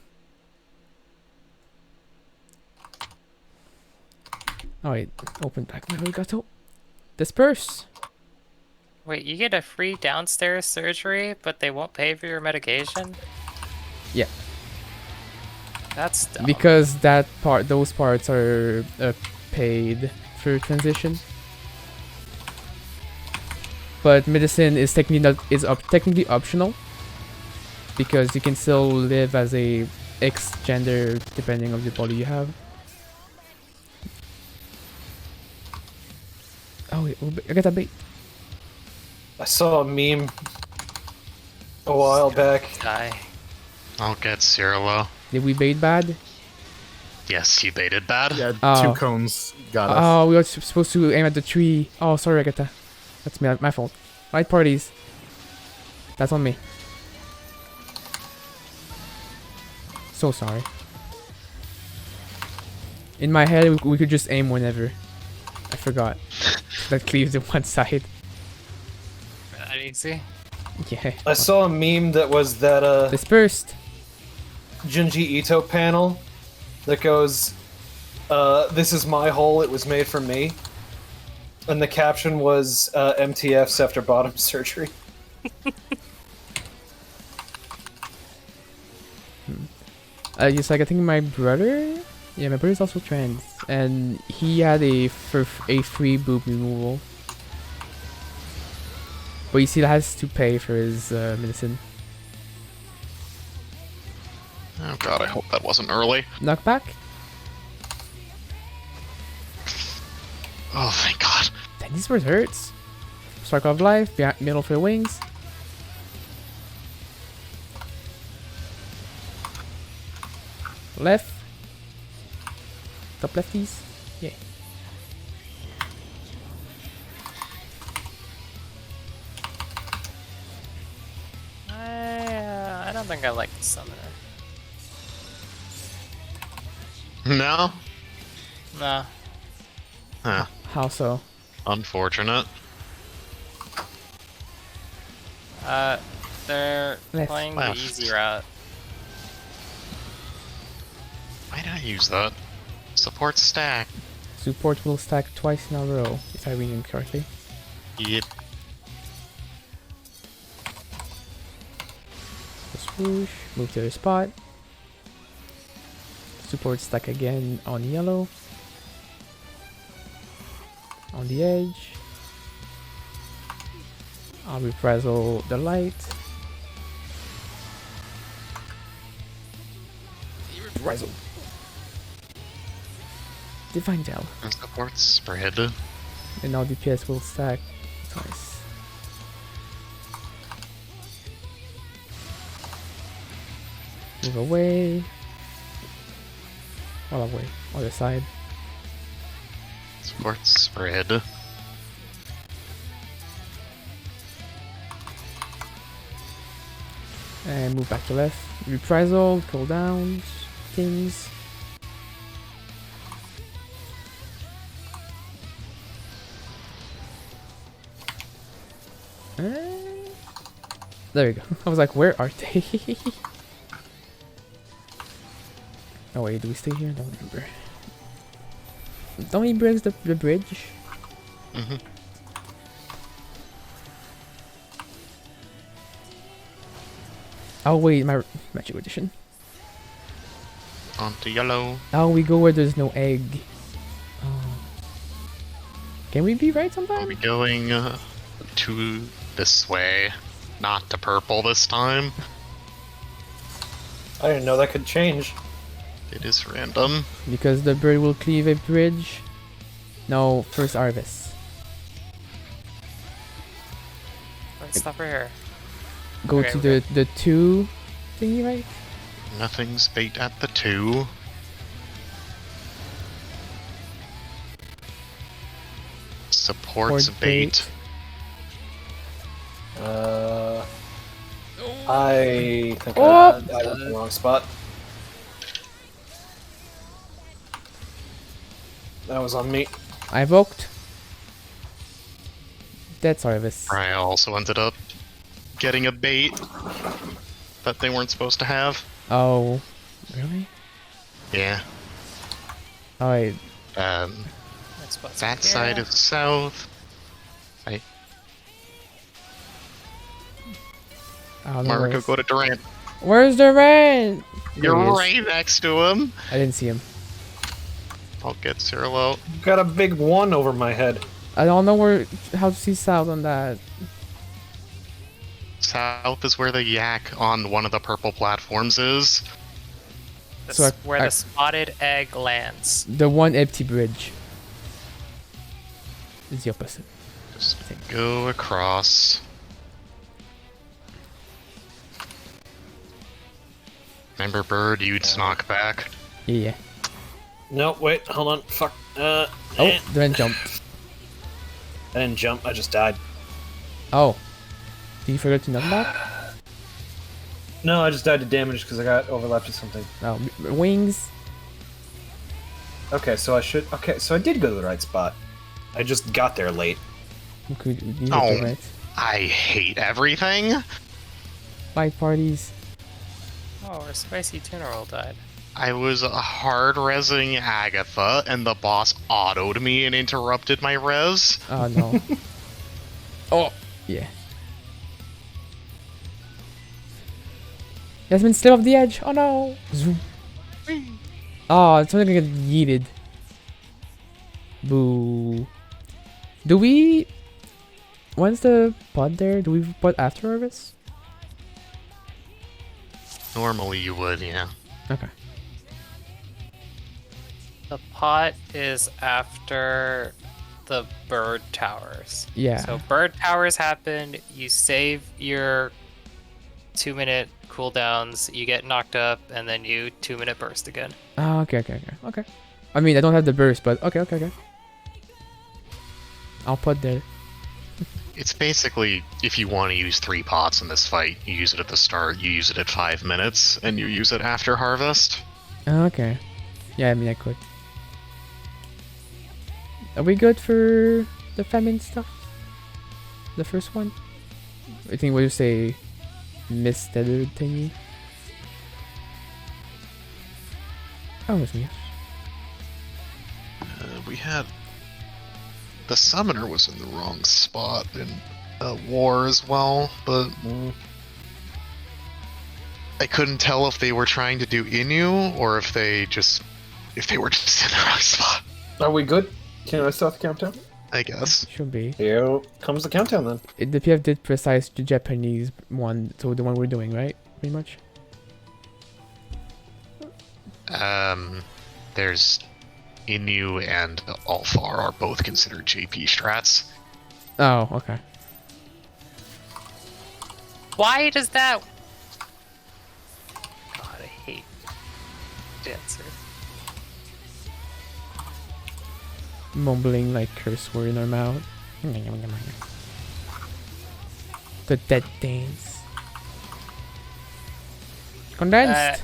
Speaker 1: Alright, open back my Elgato. Disperse.
Speaker 2: Wait, you get a free downstairs surgery, but they won't pay for your medication?
Speaker 1: Yeah.
Speaker 2: That's dumb.
Speaker 1: Because those parts are paid for transition. But medicine is technically optional, because you can still live as a X gender depending on the body you have. Oh wait, I got a bait.
Speaker 3: I saw a meme a while back.
Speaker 2: Die.
Speaker 5: I'll get Cirilo.
Speaker 1: Did we bait bad?
Speaker 5: Yes, you baited bad.
Speaker 4: Yeah,
Speaker 1: Oh.
Speaker 4: 2 cones got us.
Speaker 1: Oh, we were supposed to aim at the tree. Oh, sorry, Agatha. That's my fault. Light parties. That's on me. So sorry. In my head, we could just aim whenever. I forgot. That cleaves to one side.
Speaker 2: That easy.
Speaker 1: Yeah.
Speaker 3: I saw a meme that was that
Speaker 1: Dispersed.
Speaker 3: Junji Ito panel that goes, "This is my hole. It was made for me," and the caption was "MTFs after bottom surgery."
Speaker 1: Just like I think my brother. Yeah, my brother's also trans, and he had a free boob removal. But he still has to pay for his medicine.
Speaker 5: Oh god, I hope that wasn't early.
Speaker 1: Knockback?
Speaker 5: Oh, thank god.
Speaker 1: Dang, this word hurts. Spark of life, middle for wings. Left. Top lefties. Yeah.
Speaker 2: I don't think I like the summoner.
Speaker 5: No?
Speaker 2: No.
Speaker 5: Huh.
Speaker 1: How so?
Speaker 5: Unfortunate.
Speaker 2: They're
Speaker 1: Left.
Speaker 2: playing
Speaker 5: Left.
Speaker 2: the easy route.
Speaker 5: Why did I use that? Support stack.
Speaker 1: Support will stack twice in a row, if I read it correctly.
Speaker 5: Yep.
Speaker 1: So swoosh, move to the spot. Support stack again on yellow. On the edge. I'll reprisal the light. Reprisal. Divine Gel.
Speaker 5: And support spread.
Speaker 1: And now DPS will stack twice. Move away. All away. Other side.
Speaker 5: Support spread.
Speaker 1: And move back to left. Reprisal, cooldowns, things. There we go. I was like, where are they? Oh wait, do we stay here? Don't remember. Don't we break the bridge?
Speaker 5: Mm-hmm.
Speaker 1: Oh wait, my magic edition.
Speaker 5: Onto yellow.
Speaker 1: Oh, we go where there's no egg. Oh. Can we be right
Speaker 5: I'll
Speaker 1: sometime?
Speaker 5: be going to this way. Not to purple this time.
Speaker 3: I didn't know that could change.
Speaker 5: It is random.
Speaker 1: Because the bird will cleave a bridge. No, first harvest.
Speaker 2: Let's stop right here.
Speaker 1: Go
Speaker 2: Okay,
Speaker 1: to
Speaker 2: okay.
Speaker 1: the 2 thingy, right?
Speaker 5: Nothing's bait at the 2. Supports
Speaker 1: Port
Speaker 5: bait.
Speaker 3: I think
Speaker 1: Oh!
Speaker 3: I went to the wrong spot. That was on me.
Speaker 1: I evoked. That's harvest.
Speaker 5: I also ended up getting a bait that they weren't supposed to have.
Speaker 1: Oh, really?
Speaker 5: Yeah.
Speaker 1: Oh wait.
Speaker 2: Next spot's
Speaker 5: That
Speaker 2: here.
Speaker 5: side is south.
Speaker 1: I don't know
Speaker 5: Marco,
Speaker 1: where's-
Speaker 5: go to Durant.
Speaker 1: Where's the rent?
Speaker 5: You're right next to him.
Speaker 1: I didn't see him.
Speaker 5: I'll get Cyrilo.
Speaker 3: Got a big 1 over my head.
Speaker 1: I don't know how to see south on that.
Speaker 5: South is where the yak on one of the purple platforms is.
Speaker 2: This
Speaker 1: So
Speaker 2: is where the spotted egg lands.
Speaker 1: The one empty bridge. It's the opposite.
Speaker 5: Just go across. Remember, bird, you'd knock back.
Speaker 1: Yeah.
Speaker 3: No, wait, hold on. Fuck.
Speaker 1: Oh, the rent jumped.
Speaker 3: I didn't jump, I just died.
Speaker 1: Oh. Did you forget to knock back?
Speaker 3: No, I just died to damage because I got overlapped with something.
Speaker 1: No. Wings.
Speaker 3: Okay, so I did go to the right spot. I just got there late.
Speaker 1: You could you hit
Speaker 5: Oh.
Speaker 1: the right.
Speaker 5: I hate everything.
Speaker 1: Fight parties.
Speaker 2: Oh, our spicy tuna roll died.
Speaker 5: I was hard resing Agatha, and the boss autoed me and interrupted my res.
Speaker 1: Oh no. Oh, yeah. Yasmin still off the edge. Oh no. Zoom. Oh, it's only gonna get yeeted. Boo. Do we? When's the pod there? Do we pod after harvest?
Speaker 5: Normally you would, yeah.
Speaker 1: Okay.
Speaker 2: The pot is after the bird towers.
Speaker 1: Yeah.
Speaker 2: So bird towers happened. You save your 2-minute cooldowns. You get knocked up, and then you 2-minute burst again.
Speaker 1: Oh, okay. I mean, I don't have the burst, but okay. I'll put there.
Speaker 5: It's basically, if you want to use 3 pots in this fight, you use it at the start, you use it at 5 minutes, and you use it after harvest.
Speaker 1: Okay. Yeah, I mean, I could. Are we good for the famine stuff? The first one? I think we'll say misted thingy. Oh, it's me.
Speaker 5: We had... The summoner was in the wrong spot in war as well, but... I couldn't tell if they were trying to do Inu, or if they were just in the wrong spot.
Speaker 3: Are we good? Can I start the countdown?
Speaker 5: I guess.
Speaker 1: Should be.
Speaker 3: Here comes the countdown then.
Speaker 1: The PF did precise the Japanese one, so the one we're doing, right? Pretty much.
Speaker 5: There's Inu and Alfar are both considered JP strats.
Speaker 1: Oh, okay.
Speaker 2: Why does that... God, I hate Dancer.
Speaker 1: Mumbling like curse word in our mouth. The dead dance. Condensed.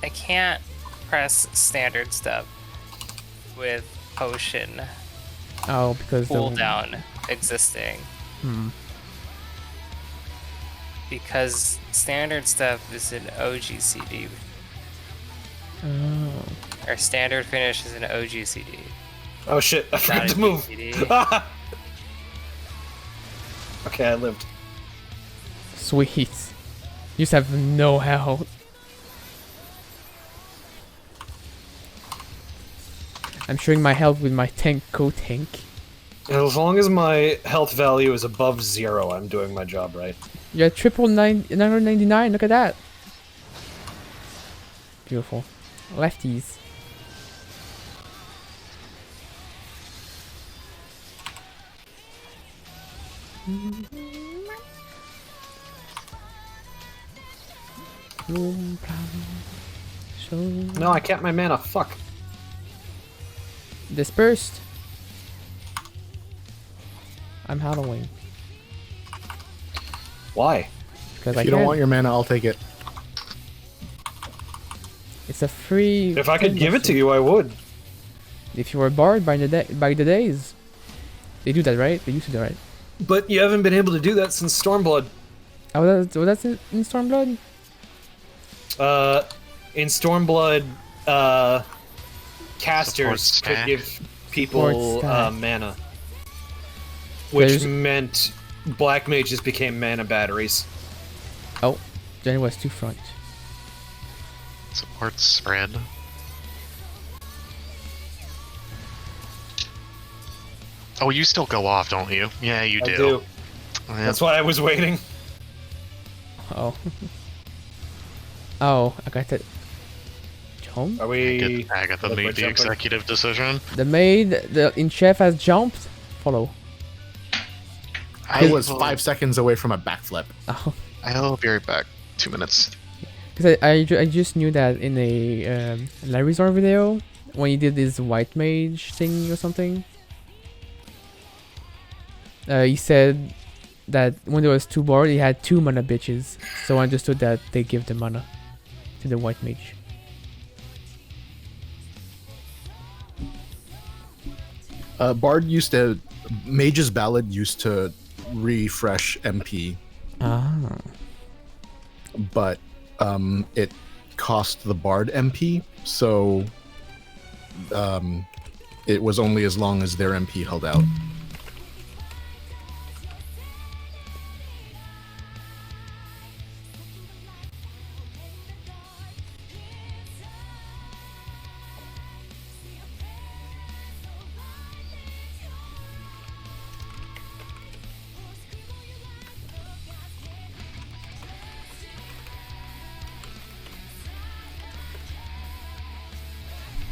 Speaker 2: I can't press standard step with potion
Speaker 1: Oh, because
Speaker 2: cooldown existing. Because standard step is an OGCD.
Speaker 1: Oh.
Speaker 2: Or standard finish is an OGCD.
Speaker 3: Oh shit, I forgot
Speaker 2: Not
Speaker 3: to
Speaker 2: a
Speaker 3: move.
Speaker 2: GCD.
Speaker 3: Okay, I lived.
Speaker 1: Sweet. You just have no health. I'm showing my health with my tank tank.
Speaker 3: As long as my health value is above 0, I'm doing my job right.
Speaker 1: You're at 999. Look at that. Beautiful. Lefties.
Speaker 3: No, I kept my mana, fuck.
Speaker 1: Dispersed. I'm Halloween.
Speaker 3: Why?
Speaker 1: Because
Speaker 4: If you don't want your mana, I'll take it.
Speaker 1: It's a free.
Speaker 3: If I could give it to you, I would.
Speaker 1: If you were barred by the days, they do that, right? They used to do that, right?
Speaker 3: But you haven't been able to do that since Stormblood.
Speaker 1: Oh, that's in Stormblood.
Speaker 3: In Stormblood, casters could give people mana, which meant black mages became mana batteries.
Speaker 1: Oh, then it was two front.
Speaker 5: Support spread. Oh, you still go off, don't you? Yeah, you do.
Speaker 3: I do.
Speaker 5: Yeah.
Speaker 3: That's why I was waiting.
Speaker 1: Oh. Oh, I got to jump.
Speaker 3: Are we?
Speaker 5: Agatha made the executive decision.
Speaker 1: The maid, in chef has jumped. Follow.
Speaker 4: I was 5 seconds away from a backflip.
Speaker 1: Oh.
Speaker 5: I'll be right back. 2 minutes.
Speaker 1: Because I just knew that in a Larizar video when he did this white mage thing or something. He said that when there was two board, he had 2 mana bitches. So I understood that they give the mana to the white mage.
Speaker 4: Bard used to... Mage's Ballad used to refresh MP.
Speaker 1: Ah.
Speaker 4: But it cost the Bard MP, so it was only as long as their MP held out.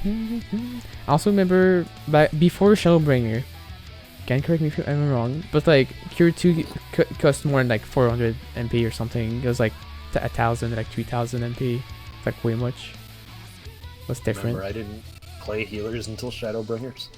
Speaker 1: I also remember before Shadowbringer, Can correct me if I'm wrong, but like Cure 2 cost more than like 400 MP or something. It was like 1,000, like 3,000 MP. It's like way much. What's different?
Speaker 3: Remember, I didn't play healers until Shadowbringers.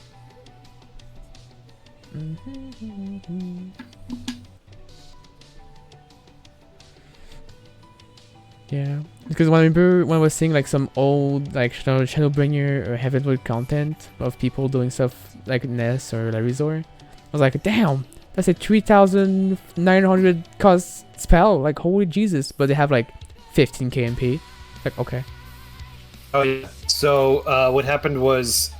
Speaker 1: Yeah, because when I remember when I was seeing like some old like Shadowbringer or Heavenwood content of people doing stuff like Ness or Larizor, I was like, damn, that's a 3,900 cost spell. Like, holy Jesus! But they have like 15k MP. Like, okay.
Speaker 3: Oh yeah. So what happened was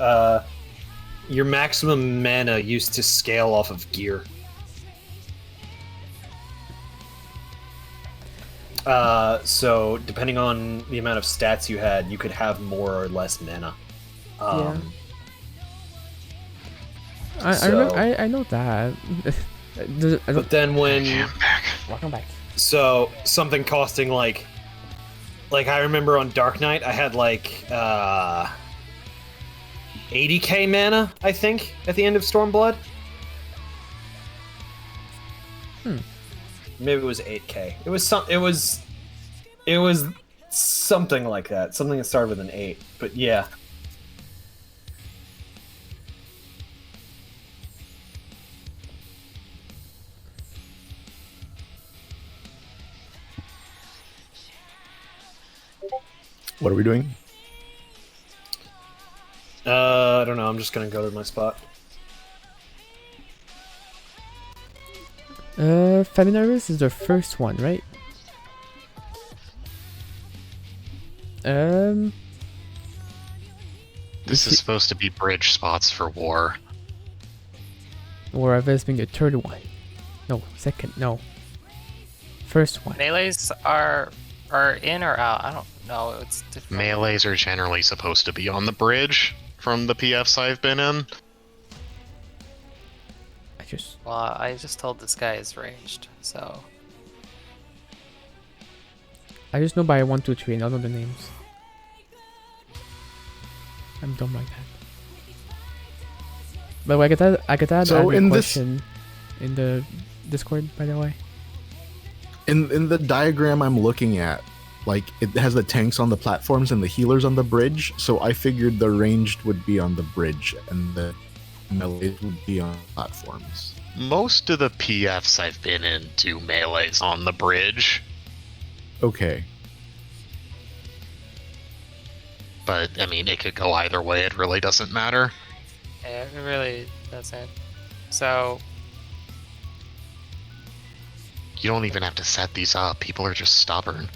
Speaker 3: your maximum mana used to scale off of gear. So depending on the amount of stats you had, you could have more or less mana.
Speaker 1: Yeah. I know that.
Speaker 3: But then when
Speaker 1: Welcome back.
Speaker 3: so something costing like I remember on Dark Knight I had like 80k mana, I think, at the end of Stormblood. Maybe it was 8k. It was something like that. Something that started with an 8. But yeah.
Speaker 4: What are we doing?
Speaker 3: I don't know. I'm just gonna go to my spot.
Speaker 1: P7s Harvest is the first one, right?
Speaker 5: This is supposed to be bridge spots for war.
Speaker 1: Or Harvest being the third one. No, second. No. First one.
Speaker 2: Melees are in or out? I don't know. It's different.
Speaker 5: Melees are generally supposed to be on the bridge from the PFs I've been in.
Speaker 2: Well, I just told this guy is ranged, so.
Speaker 1: I just know by 1, 2, 3 and I don't know the names. I'm dumb like that. But I could add
Speaker 4: So
Speaker 1: a
Speaker 4: in
Speaker 1: question in the Discord, by the way.
Speaker 4: In the diagram I'm looking at, like, it has the tanks on the platforms and the healers on the bridge, so I figured the ranged would be on the bridge and the melees would be on platforms.
Speaker 5: Most of the PFs I've been in do melees on the bridge,
Speaker 4: Okay.
Speaker 5: but I mean, it could go either way, it really doesn't matter.
Speaker 2: Yeah, it really doesn't. So,
Speaker 5: You don't even have to set these up, people are just stubborn.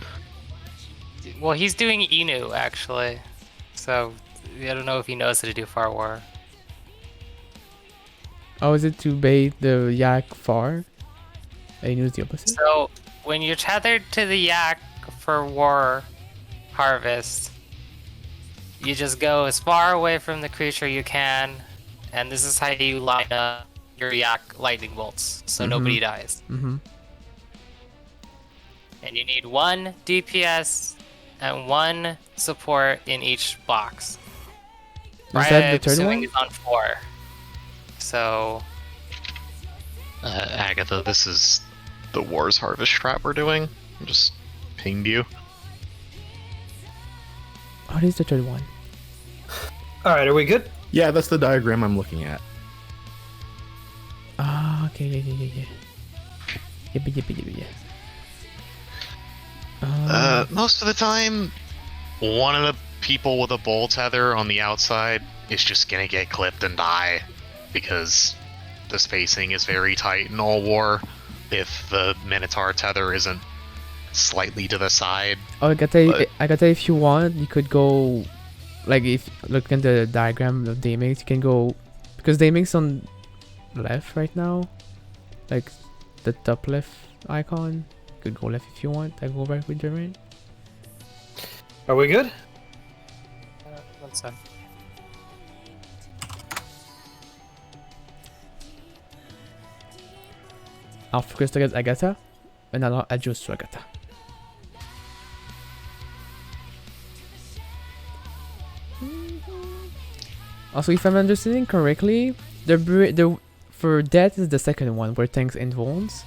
Speaker 2: well, he's doing Inu, actually. So, I don't know if he knows how to do Far War.
Speaker 1: Oh, is it to bait the yak far? And use the opposite?
Speaker 2: So, when you're tethered to the yak for War Harvest, you just go as far away from the creature you can, and this is how you line up your yak lightning bolts, so nobody dies.
Speaker 1: Mm-hmm.
Speaker 2: And you need 1 DPS and 1 support in each box.
Speaker 1: Is that the third
Speaker 2: assuming
Speaker 1: one?
Speaker 2: it's on 4. So,
Speaker 5: Agatha, this is the Wars Harvest strat we're doing. I just pinged you.
Speaker 1: What is the third one?
Speaker 3: Alright, are we good?
Speaker 4: Yeah, that's the diagram I'm looking at.
Speaker 1: Ah, okay, yeah. Yeah.
Speaker 5: Most of the time, one of the people with a bull tether on the outside is just gonna get clipped and die, because the spacing is very tight in all war if the Minotaur tether isn't slightly to the side.
Speaker 1: Oh, Agatha, if you want, you could go, like, if look at the diagram of Daemix, you can go, because Daemix on left right now, like the top left icon. You could go left if you want. I go right with Jermaine.
Speaker 3: Are we good?
Speaker 2: one sec.
Speaker 1: I'll focus against Agatha, and I'll adjust to Agatha. Also, if I'm understanding correctly, the for Death is the second one where tanks invulns.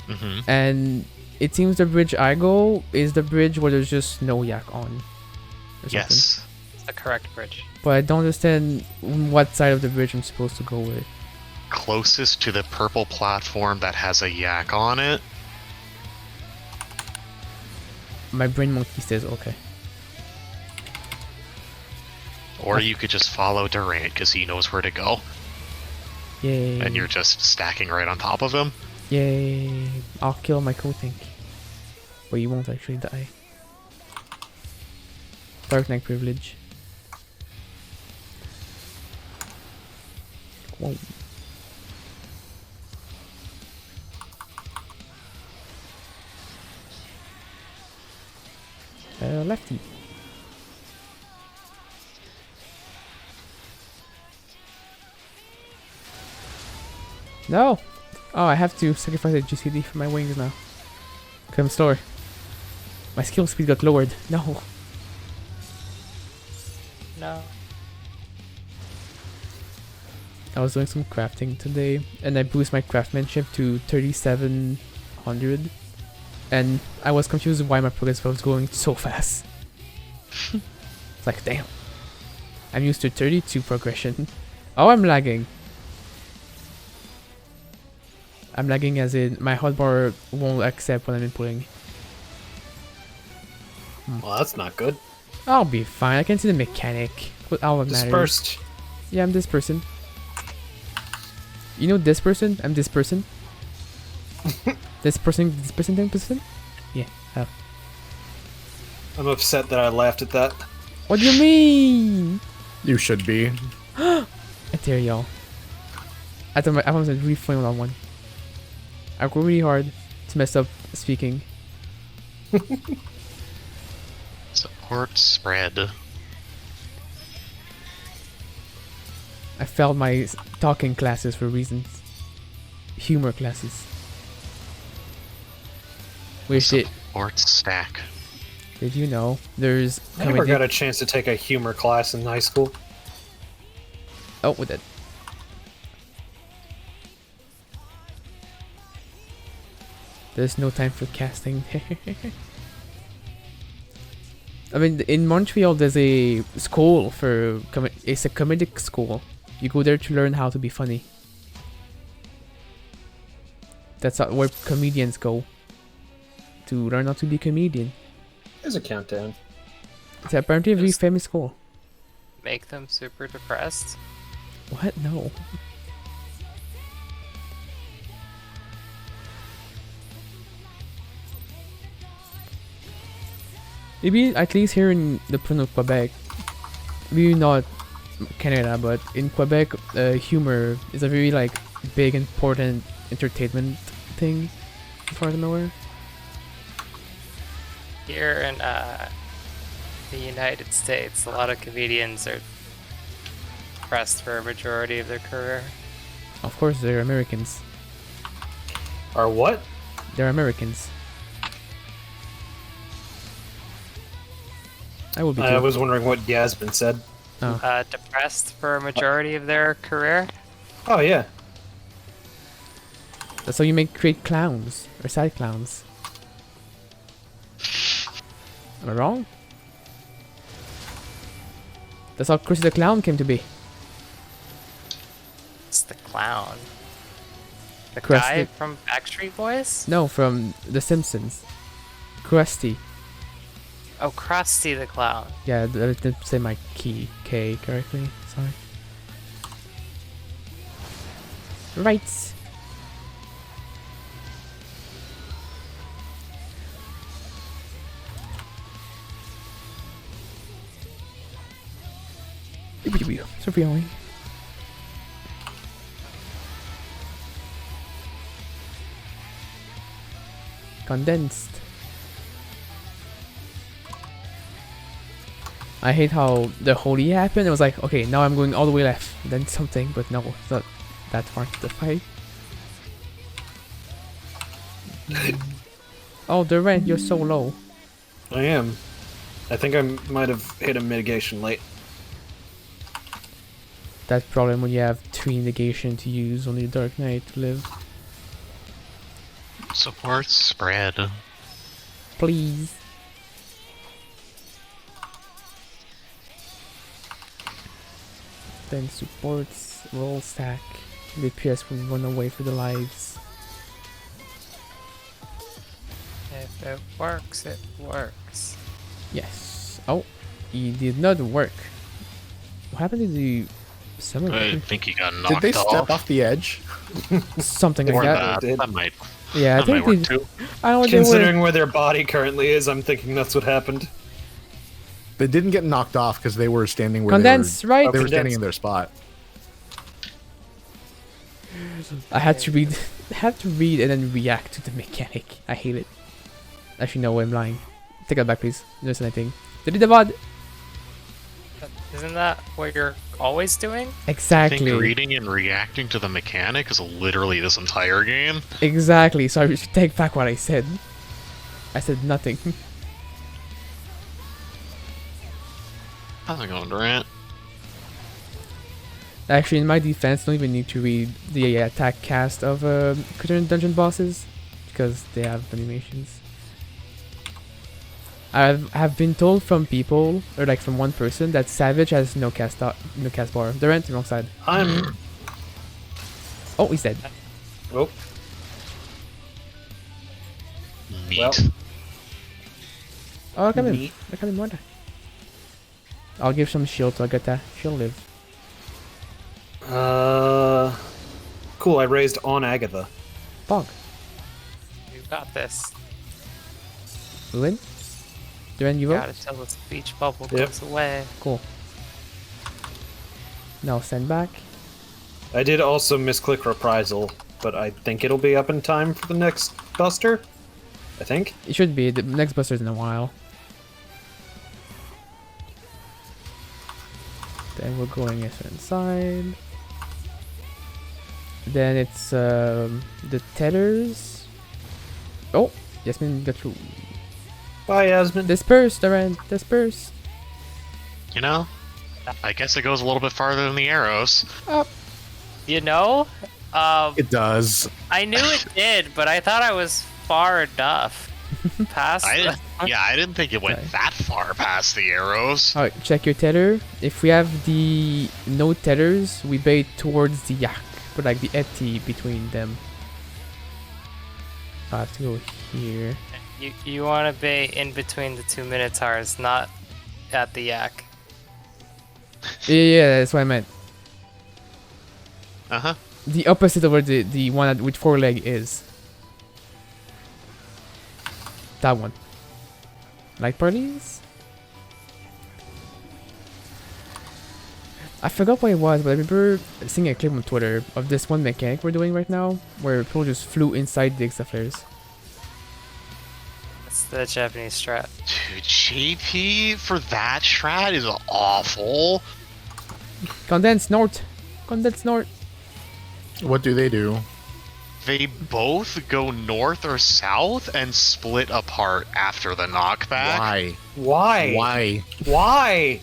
Speaker 5: Mm-hmm.
Speaker 1: And it seems the bridge I go is the bridge where there's just no yak on. Or
Speaker 5: Yes.
Speaker 2: It's the correct bridge.
Speaker 1: but I don't understand what side of the bridge I'm supposed to go with.
Speaker 5: Closest to the purple platform that has a yak on it.
Speaker 1: My brain monkey says okay.
Speaker 5: Or you could just follow Durant because he knows where to go.
Speaker 1: Yay.
Speaker 5: And you're just stacking right on top of him.
Speaker 1: Yay. I'll kill my co-think. But you won't actually die. Dark Knight privilege. Whoa. Lefty. No! Oh, I have to sacrifice a GCD for my wings now. Come slower. My skill speed got lowered. No.
Speaker 2: No.
Speaker 1: I was doing some crafting today, and I boosted my craftsmanship to 3700. And I was confused why my progress was going so fast. It's like, damn. I'm used to 32 progression. Oh, I'm lagging. I'm lagging as in my hotbar won't accept what I'm inputting.
Speaker 3: Well, that's not good.
Speaker 1: I'll be fine. I can see the mechanic. What all that matters.
Speaker 3: Dispersed.
Speaker 1: Yeah, I'm this person. You know this person? I'm this person. This person, that person? Yeah. Oh.
Speaker 3: I'm upset that I laughed at that.
Speaker 1: What do you mean?
Speaker 4: You should be.
Speaker 1: I dare y'all. I thought I was really funny on one. I go really hard to mess up speaking.
Speaker 5: Support spread.
Speaker 1: I failed my talking classes for reasons. Humor classes. Which
Speaker 5: Support stack.
Speaker 1: did you know there's
Speaker 3: I never got a chance to take a humor class in high school.
Speaker 1: Oh, with that. There's no time for casting. I mean, in Montreal, there's a school for it's a comedic school. You go there to learn how to be funny. That's where comedians go to learn how to be a comedian.
Speaker 3: There's a countdown.
Speaker 1: It's apparently a very famous school.
Speaker 2: Make them super depressed.
Speaker 1: What? No. Maybe at least here in the province of Quebec, maybe not Canada, but in Quebec, humor is a very like big important entertainment thing. As far as I'm aware.
Speaker 2: Here in the United States, a lot of comedians are depressed for a majority of their career.
Speaker 1: Of course, they're Americans.
Speaker 3: Are what?
Speaker 1: They're Americans. I will be.
Speaker 3: I was wondering what Yasmin said.
Speaker 1: Oh.
Speaker 2: Depressed for a majority of their career.
Speaker 3: Oh yeah.
Speaker 1: That's how you create clowns or side clowns. Am I wrong? That's how Chris the Clown came to be.
Speaker 2: It's the clown. The
Speaker 1: Krusty.
Speaker 2: guy from Backstreet Boys?
Speaker 1: No, from The Simpsons. Krusty.
Speaker 2: Oh, Krusty the Clown.
Speaker 1: Yeah, I didn't say my K correctly. Sorry. Right. Surveying. Condensed. I hate how the holy happened. It was like, okay, now I'm going all the way left, then something, but no, it's not that far to the fight. Oh, Durant, you're so low.
Speaker 3: I am. I think I might have hit a mitigation late.
Speaker 1: that problem when you have 3 negation to use only Dark Knight to live.
Speaker 5: Support spread.
Speaker 1: Please. Then supports roll stack. The PS will run away for the lives.
Speaker 2: If it works, it works.
Speaker 1: Yes. Oh, it did not work. What happened to the summer?
Speaker 5: I think he got knocked off.
Speaker 4: Did they step off the edge?
Speaker 1: Something
Speaker 5: Or
Speaker 1: like that.
Speaker 5: that might.
Speaker 1: Yeah, I
Speaker 5: That might
Speaker 1: think
Speaker 5: work
Speaker 1: they.
Speaker 5: too.
Speaker 1: I don't know. They were.
Speaker 3: Considering where their body currently is, I'm thinking that's what happened.
Speaker 4: They didn't get knocked off because they were standing where
Speaker 1: Condense, right?
Speaker 4: they were standing
Speaker 3: Condense.
Speaker 4: in their spot.
Speaker 1: I had to read. Have to read and then react to the mechanic. I hate it. Actually, no, I'm lying. Take that back, please. There's anything. Delete the VOD.
Speaker 2: Isn't that what you're always doing?
Speaker 5: I
Speaker 1: Exactly.
Speaker 5: think reading and reacting to the mechanic is literally this entire game.
Speaker 1: Exactly. So I should take back what I said. I said nothing.
Speaker 5: How's it going, Durant?
Speaker 1: Actually, in my defense, don't even need to read the attack cast of current dungeon bosses because they have animations. I've been told from people, or like from one person, that Savage has no cast bar. They're on the wrong side. Oh, he's dead.
Speaker 3: Oh,
Speaker 5: Neat.
Speaker 3: Well.
Speaker 1: Oh, come in.
Speaker 3: neat.
Speaker 1: I come in more. I'll give some shield to Agatha. She'll live.
Speaker 3: Cool. I raised on Agatha.
Speaker 1: Bog.
Speaker 2: You got this.
Speaker 1: Win. Duran, you
Speaker 2: You
Speaker 1: vote?
Speaker 2: gotta tell the speech bubble
Speaker 3: Yep.
Speaker 2: goes away.
Speaker 1: Cool. Now send back.
Speaker 3: I did also misclick reprisal, but I think it'll be up in time for the next Buster. I think.
Speaker 1: It should be. The next buster's in a while. Then we're going inside. Then it's the tethers. Oh, Yasmin got through.
Speaker 3: Bye, Yasmin.
Speaker 1: Disperse, Duran. Disperse.
Speaker 5: You know, I guess it goes a little bit farther than the arrows.
Speaker 1: Up.
Speaker 2: You know,
Speaker 4: It does.
Speaker 2: I knew it did, but I thought I was far enough past.
Speaker 5: I didn't think it went
Speaker 1: Okay.
Speaker 5: that far past the arrows.
Speaker 1: Alright, check your tether. If we have the no tethers, we bait towards the yak. Put like the eti between them. I have to go here.
Speaker 2: You want to be in between the 2 minotaurs, not at the yak.
Speaker 1: Yeah, that's what I meant.
Speaker 5: Uh huh.
Speaker 1: The opposite of where the one with 4 leg is. That one. Light parties? I forgot what it was, but I remember seeing a clip on Twitter of this one mechanic we're doing right now, where people just flew inside the Exa flares.
Speaker 2: It's the Japanese strat.
Speaker 5: Dude, JP for that strat is awful.
Speaker 1: Condense north! Condense north!
Speaker 4: What do they do?
Speaker 5: They both go north or south and split apart after the knockback.
Speaker 4: Why?
Speaker 3: Why?
Speaker 4: Why?
Speaker 3: Why?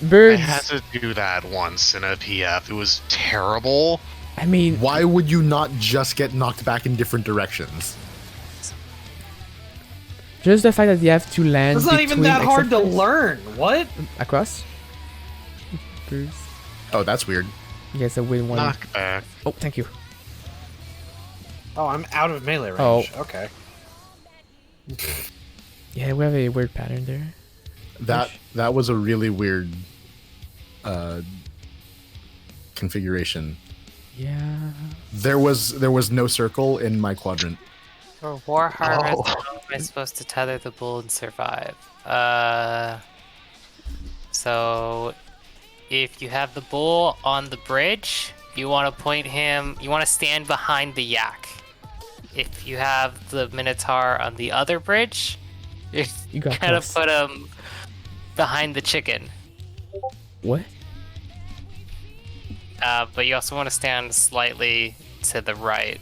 Speaker 5: I
Speaker 1: Birds!
Speaker 5: had to do that once in a PF. It was terrible.
Speaker 1: I mean,
Speaker 4: Why would you not just get knocked back in different directions?
Speaker 1: just the fact that you have to land
Speaker 3: It's not even
Speaker 1: between
Speaker 3: that hard to
Speaker 1: Exa flares-
Speaker 3: learn. What?
Speaker 1: Across? Birds.
Speaker 4: Oh, that's weird.
Speaker 1: Yes, I win one.
Speaker 5: Knockback.
Speaker 1: Oh, thank you.
Speaker 3: Oh, I'm out of melee range.
Speaker 1: Oh.
Speaker 3: Okay.
Speaker 1: Yeah, we have a weird pattern there.
Speaker 4: That was a really weird configuration.
Speaker 1: Yeah.
Speaker 4: There was no circle in my quadrant.
Speaker 2: For War Harvest,
Speaker 5: Oh.
Speaker 2: how am I supposed to tether the bull and survive? So if you have the bull on the bridge, you want to point him. You want to stand behind the yak. If you have the minotaur on the other bridge, you're
Speaker 1: You got
Speaker 2: gonna
Speaker 1: this.
Speaker 2: put him behind the chicken.
Speaker 1: What?
Speaker 2: But you also want to stand slightly to the right,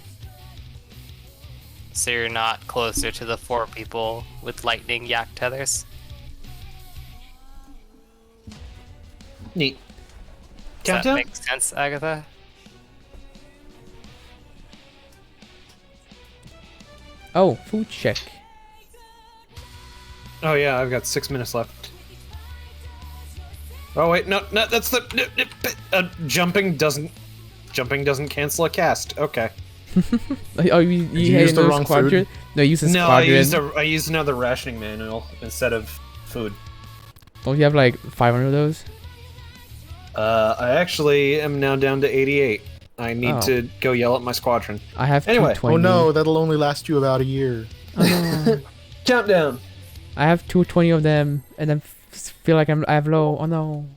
Speaker 2: so you're not closer to the 4 people with lightning yak tethers.
Speaker 3: Neat.
Speaker 2: Does
Speaker 3: Countdown?
Speaker 2: that make sense, Agatha?
Speaker 1: Oh, food check.
Speaker 3: Oh yeah, I've got 6 minutes left. Oh wait, no, that's the jumping doesn't cancel a cast. Okay.
Speaker 1: Oh, you
Speaker 4: used the wrong
Speaker 1: squadron?
Speaker 4: food?
Speaker 1: No, you used a
Speaker 3: No,
Speaker 1: squadron.
Speaker 3: I used another rationing manual instead of food.
Speaker 1: Don't you have like 500 of those?
Speaker 3: I actually am now down to 88. I need
Speaker 1: Oh.
Speaker 3: to go yell at my squadron.
Speaker 1: I have
Speaker 3: Anyway.
Speaker 1: 220.
Speaker 4: Oh no, that'll only last you about a year.
Speaker 1: Oh, no.
Speaker 3: Countdown.
Speaker 1: I have 220 of them, and I feel like I have low. Oh no.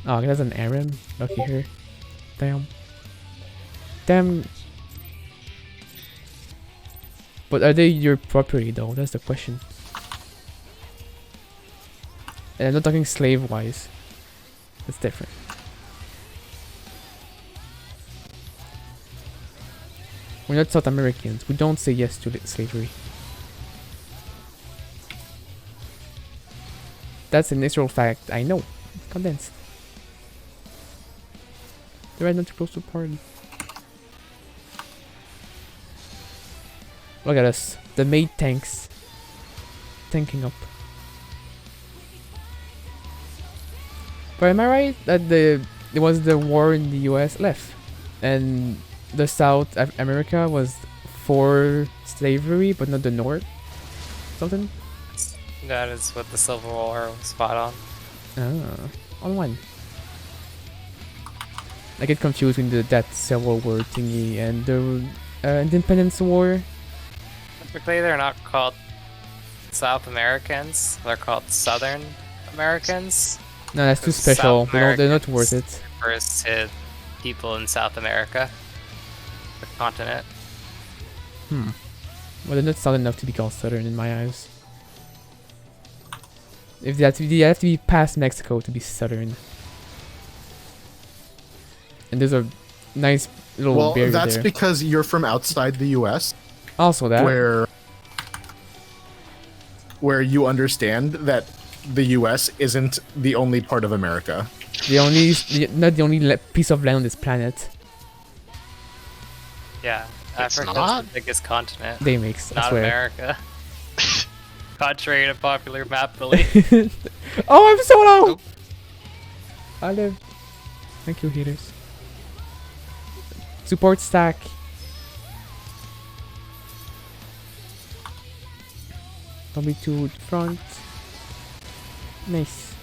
Speaker 1: Oh, that's an Aram. Lucky her. Damn. Damn. But are they your property though? That's the question. And I'm not talking slave-wise. That's different. We're not South Americans. We don't say yes to slavery. That's an Israel fact. I know. Condensed. They're right not too close to party. Look at us. The maid tanks. Tanking up. But am I right that it was the war in the US left? And the South America was for slavery, but not the North? Something?
Speaker 2: That is what the Civil War was fought on.
Speaker 1: Ah, on one. I get confused with that Civil War thingy and the Independence War.
Speaker 2: Typically, they're not called South Americans. They're called Southern Americans.
Speaker 1: No, that's too
Speaker 2: Because
Speaker 1: special.
Speaker 2: South
Speaker 1: They're not worth
Speaker 2: Americans
Speaker 1: it.
Speaker 2: refers to people in South America, the continent.
Speaker 1: Well, they're not Southern enough to be called Southern in my eyes. If they have to be past Mexico to be Southern. And there's a nice little
Speaker 4: Well,
Speaker 1: barrier
Speaker 4: that's
Speaker 1: there.
Speaker 4: because you're from outside the U.S.
Speaker 1: Also that.
Speaker 4: where you understand that the U.S. isn't the only part of America.
Speaker 1: Not the only piece of land on this planet.
Speaker 2: Yeah,
Speaker 5: It's
Speaker 2: Africa's
Speaker 5: not?
Speaker 2: the biggest continent,
Speaker 1: They makes, I
Speaker 2: not
Speaker 1: swear.
Speaker 2: America. Contrary to popular map belief.
Speaker 1: Oh, I'm so low! I live. Thank you, haters. Support stack. Don't be too front. Nice.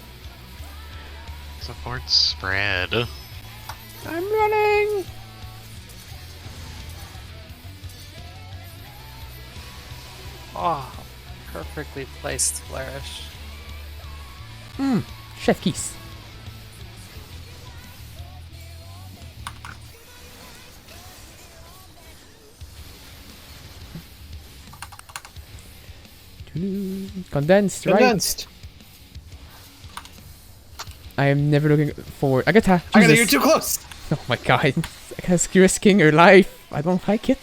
Speaker 5: Support spread.
Speaker 1: I'm running!
Speaker 2: Oh, perfectly placed flourish.
Speaker 1: Chef keys. Condensed, right?
Speaker 3: Condensed.
Speaker 1: I am never looking forward. Agatha,
Speaker 3: Agatha, you're
Speaker 1: Jesus.
Speaker 3: too close.
Speaker 1: Oh my god. Agatha's risking her life. I don't like it.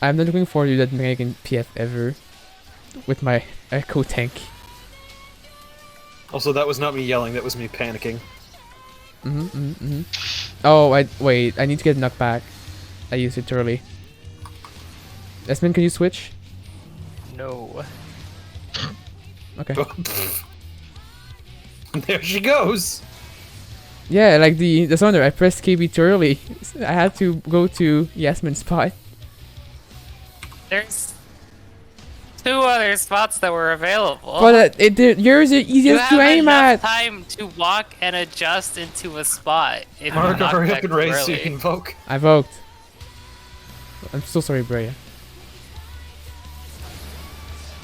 Speaker 1: I'm not looking forward to that Megan PF ever. With my echo tank.
Speaker 3: Also, that was not me yelling. That was me panicking.
Speaker 1: Oh, wait. I need to get knocked back. I used it early. Esmond, can you switch?
Speaker 2: No.
Speaker 1: Okay.
Speaker 3: There she goes.
Speaker 1: Yeah, like the Sonder, I pressed KB too early. I had to go to Yasmin's spot.
Speaker 2: There's 2 other spots that were available.
Speaker 1: But yours are
Speaker 2: you
Speaker 1: easiest
Speaker 2: have
Speaker 1: to aim
Speaker 2: enough
Speaker 1: at.
Speaker 2: time to walk and adjust into a spot. If you
Speaker 3: Mark,
Speaker 2: knock
Speaker 3: hurry
Speaker 2: back
Speaker 3: up and raise so
Speaker 2: early.
Speaker 3: you can vote.
Speaker 1: I voked. I'm so sorry, Brea.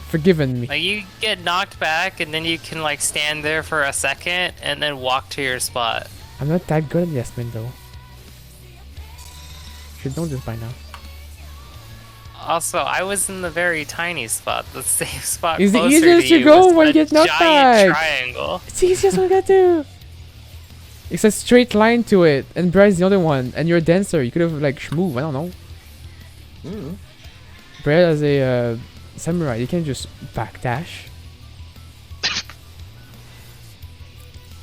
Speaker 1: Forgiven me.
Speaker 2: Like you get knocked back and then you can like stand there for a second and then walk to your spot.
Speaker 1: I'm not that good at Yasmin though. Should know this by now.
Speaker 2: Also, I was in the very tiny spot, the safe spot
Speaker 1: It's the
Speaker 2: closer
Speaker 1: easiest
Speaker 2: to
Speaker 1: to
Speaker 2: you
Speaker 1: go
Speaker 2: was
Speaker 1: when you
Speaker 2: a
Speaker 1: get knocked
Speaker 2: giant
Speaker 1: back.
Speaker 2: triangle.
Speaker 1: It's the easiest one to get to. It's a straight line to it, and Brea's the other one, and you're a dancer. You could have like schmoove, I don't know. Brea as a samurai, you can't just backdash.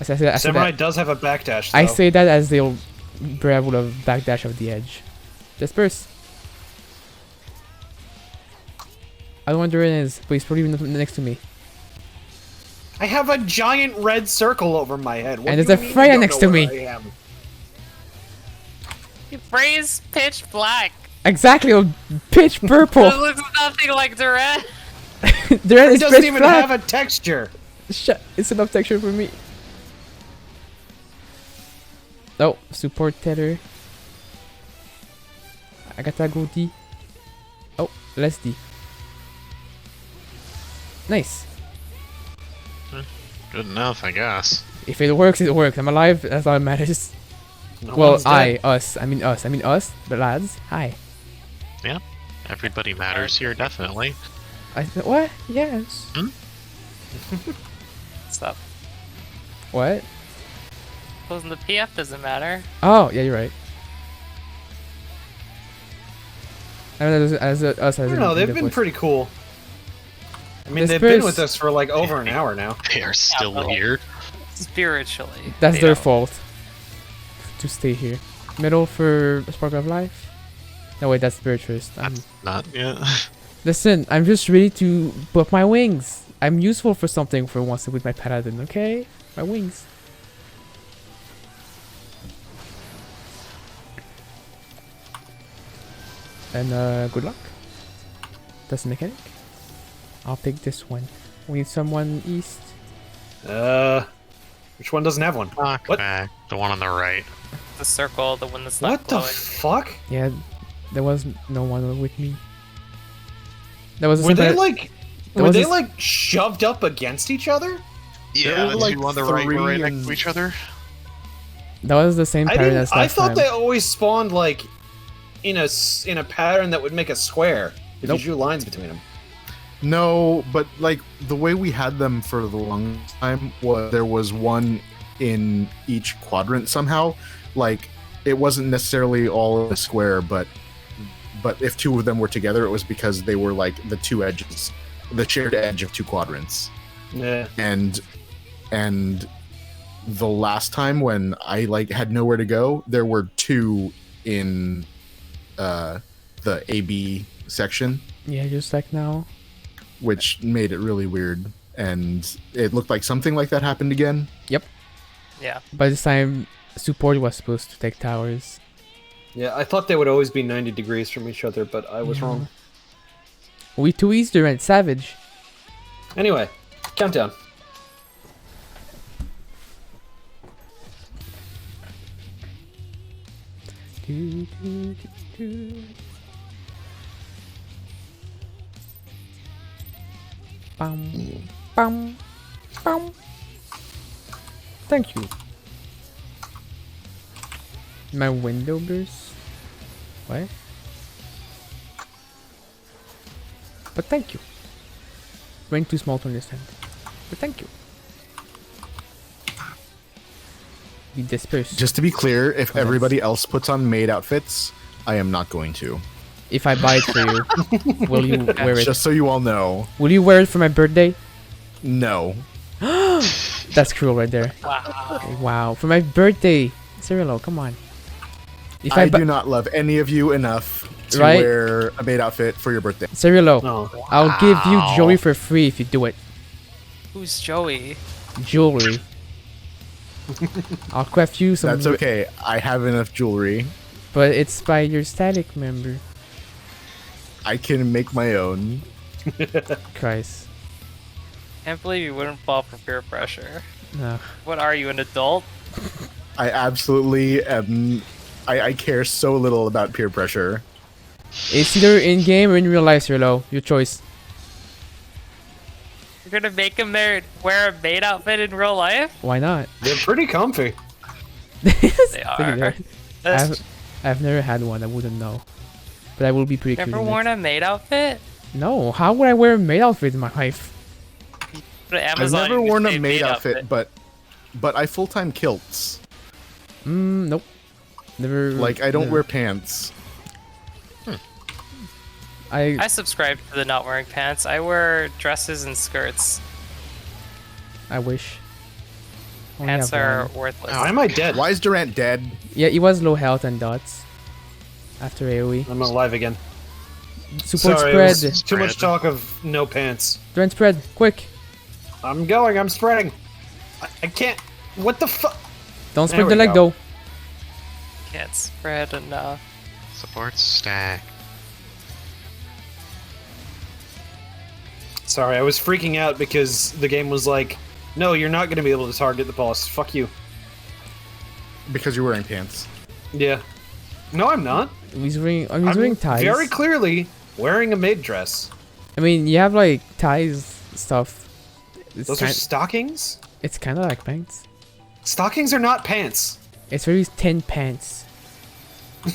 Speaker 3: Samurai does have a backdash, though.
Speaker 1: I say that as the old bravo of backdash of the edge. Disperse. I don't know where it is, but he's probably next to me.
Speaker 3: I have a giant red circle over my head. What
Speaker 1: And
Speaker 3: do
Speaker 1: there's
Speaker 3: you
Speaker 1: a
Speaker 3: mean
Speaker 1: Freya
Speaker 3: you don't
Speaker 1: next
Speaker 3: know
Speaker 1: to
Speaker 3: where
Speaker 1: me.
Speaker 3: I am?
Speaker 2: Freya's pitch black.
Speaker 1: Exactly, oh, pitch purple.
Speaker 2: It looks nothing like Durant.
Speaker 1: The red
Speaker 3: It
Speaker 1: is
Speaker 3: doesn't
Speaker 1: pitch
Speaker 3: even
Speaker 1: black.
Speaker 3: have a texture.
Speaker 1: It's enough texture for me. Oh, support tether. I gotta go D. Oh, less D. Nice.
Speaker 5: Good enough, I guess.
Speaker 1: If it works, it works. I'm alive. That's all that matters.
Speaker 3: No
Speaker 1: Well,
Speaker 3: one's dead.
Speaker 1: us. I mean us. The lads. Hi.
Speaker 5: Yeah, everybody matters here, definitely.
Speaker 1: What? Yes.
Speaker 2: Stop.
Speaker 1: What?
Speaker 2: Closing the PF doesn't matter.
Speaker 1: Oh, yeah, you're right. I don't know, as us.
Speaker 3: I don't know, they've been pretty cool. I mean,
Speaker 1: This
Speaker 3: they've been
Speaker 1: first-
Speaker 3: with us for like over an hour now.
Speaker 5: They are still
Speaker 2: well.
Speaker 5: here.
Speaker 2: Spiritually.
Speaker 1: That's
Speaker 2: they
Speaker 1: their
Speaker 2: don't.
Speaker 1: fault. To stay here. Middle for Spark of Life. No wait, that's spiritualist.
Speaker 5: That's not, yeah.
Speaker 1: Listen, I'm just ready to put my wings. I'm useful for something for once with my paladin, okay? My wings. And good luck. That's the mechanic. I'll take this one. We need someone east.
Speaker 3: Which one doesn't have one?
Speaker 5: Knock
Speaker 3: What?
Speaker 5: back. The one on the right.
Speaker 2: The circle, the one that's not
Speaker 3: What the
Speaker 2: glowing.
Speaker 3: fuck?
Speaker 1: Yeah, there was no one with me. That was the
Speaker 3: Were
Speaker 1: same
Speaker 3: they
Speaker 1: pala-
Speaker 3: like?
Speaker 1: There
Speaker 3: Were
Speaker 1: was
Speaker 3: they
Speaker 1: this-
Speaker 3: like shoved up against each other?
Speaker 5: Yeah,
Speaker 4: were
Speaker 5: the
Speaker 4: like
Speaker 5: two on the right were right
Speaker 4: three
Speaker 5: next to
Speaker 4: and-
Speaker 5: each other.
Speaker 1: That was the same pattern as
Speaker 3: I
Speaker 1: last
Speaker 3: thought
Speaker 1: time.
Speaker 3: they always spawned like in a pattern that would make a square if
Speaker 1: Nope.
Speaker 3: you drew lines between them.
Speaker 4: No, but like the way we had them for the long time was there was one in each quadrant somehow. Like it wasn't necessarily all in a square, but if two of them were together, it was because they were like the two edges, the shared edge of two quadrants.
Speaker 3: Yeah.
Speaker 4: And the last time when I like had nowhere to go, there were two in the AB section,
Speaker 1: Yeah, just like now.
Speaker 4: which made it really weird. And it looked like something like that happened again.
Speaker 2: Yeah.
Speaker 1: By this time, support was supposed to take towers.
Speaker 3: Yeah, I thought they would always be 90 degrees from each other, but I was
Speaker 1: Yeah.
Speaker 3: wrong.
Speaker 1: We too Easter and Savage.
Speaker 3: Anyway, countdown.
Speaker 1: Do, do, do, do. Bum, bum, bum. Thank you. My window burst. What? But thank you. Rain too small to understand. But thank you. Be dispersed.
Speaker 4: Just to be clear, if everybody else puts on maid outfits, I am not going to.
Speaker 1: If I buy it for you, will you wear it?
Speaker 4: Just so you all know,
Speaker 1: Will you wear it for my birthday?
Speaker 4: no.
Speaker 1: That's cruel right there.
Speaker 2: Wow.
Speaker 1: Wow. For my birthday. Cirilo, come on. If
Speaker 4: I
Speaker 1: bu-
Speaker 4: do not love any of you enough to
Speaker 1: Right?
Speaker 4: wear a maid outfit for your birthday.
Speaker 1: Cirilo,
Speaker 3: Oh.
Speaker 1: I'll give you jewelry for free if you do it.
Speaker 2: Who's Joey?
Speaker 1: Jewelry. I'll craft you some.
Speaker 4: That's okay. I have enough jewelry.
Speaker 1: But it's by your static member.
Speaker 4: I can make my own.
Speaker 1: Christ.
Speaker 2: Can't believe you wouldn't fall for peer pressure.
Speaker 1: No.
Speaker 2: What are you, an adult?
Speaker 4: I absolutely am. I care so little about peer pressure.
Speaker 1: It's either in game or in real life, Cirilo. Your choice.
Speaker 2: You're gonna make him wear a maid outfit in real life?
Speaker 1: Why not?
Speaker 3: They're pretty comfy.
Speaker 2: They
Speaker 1: Look at
Speaker 2: are.
Speaker 1: that. I've never had one. I wouldn't know. But I will be pretty cute.
Speaker 2: Never
Speaker 1: in it.
Speaker 2: worn a maid outfit?
Speaker 1: No. How would I wear a maid outfit in my life?
Speaker 2: Go to
Speaker 4: I've
Speaker 2: Amazon,
Speaker 4: never
Speaker 2: you
Speaker 4: worn
Speaker 2: say
Speaker 4: a maid outfit, but I full-time kilts.
Speaker 1: Nope. Never.
Speaker 4: Like I don't
Speaker 1: no.
Speaker 4: wear pants.
Speaker 2: I subscribe to the not wearing pants. I wear dresses and skirts.
Speaker 1: I wish. Only
Speaker 2: Pants
Speaker 1: have
Speaker 2: are
Speaker 1: one.
Speaker 2: worthless.
Speaker 3: Why am I dead?
Speaker 4: Why is Durant dead?
Speaker 1: Yeah, he was low health and dots. After AoE.
Speaker 3: I'm alive again.
Speaker 1: Support
Speaker 3: Sorry,
Speaker 1: spread.
Speaker 3: it was too much talk of no pants.
Speaker 1: Durant spread, quick.
Speaker 3: I'm going. I'm spreading. I can't. What the fuck?
Speaker 1: Don't
Speaker 3: There
Speaker 1: spread the
Speaker 3: we
Speaker 1: leg
Speaker 3: go.
Speaker 1: though.
Speaker 2: Can't spread enough.
Speaker 5: Support stack.
Speaker 3: Sorry, I was freaking out because the game was like, no, you're not going to be able to target the boss. Fuck you.
Speaker 4: Because you're wearing pants.
Speaker 3: Yeah. No, I'm not.
Speaker 1: He's wearing ties.
Speaker 3: Very clearly wearing a maid dress.
Speaker 1: I mean, you have like ties stuff.
Speaker 3: Those are stockings?
Speaker 1: It's kind of like pants.
Speaker 3: Stockings are not pants.
Speaker 1: It's very thin pants.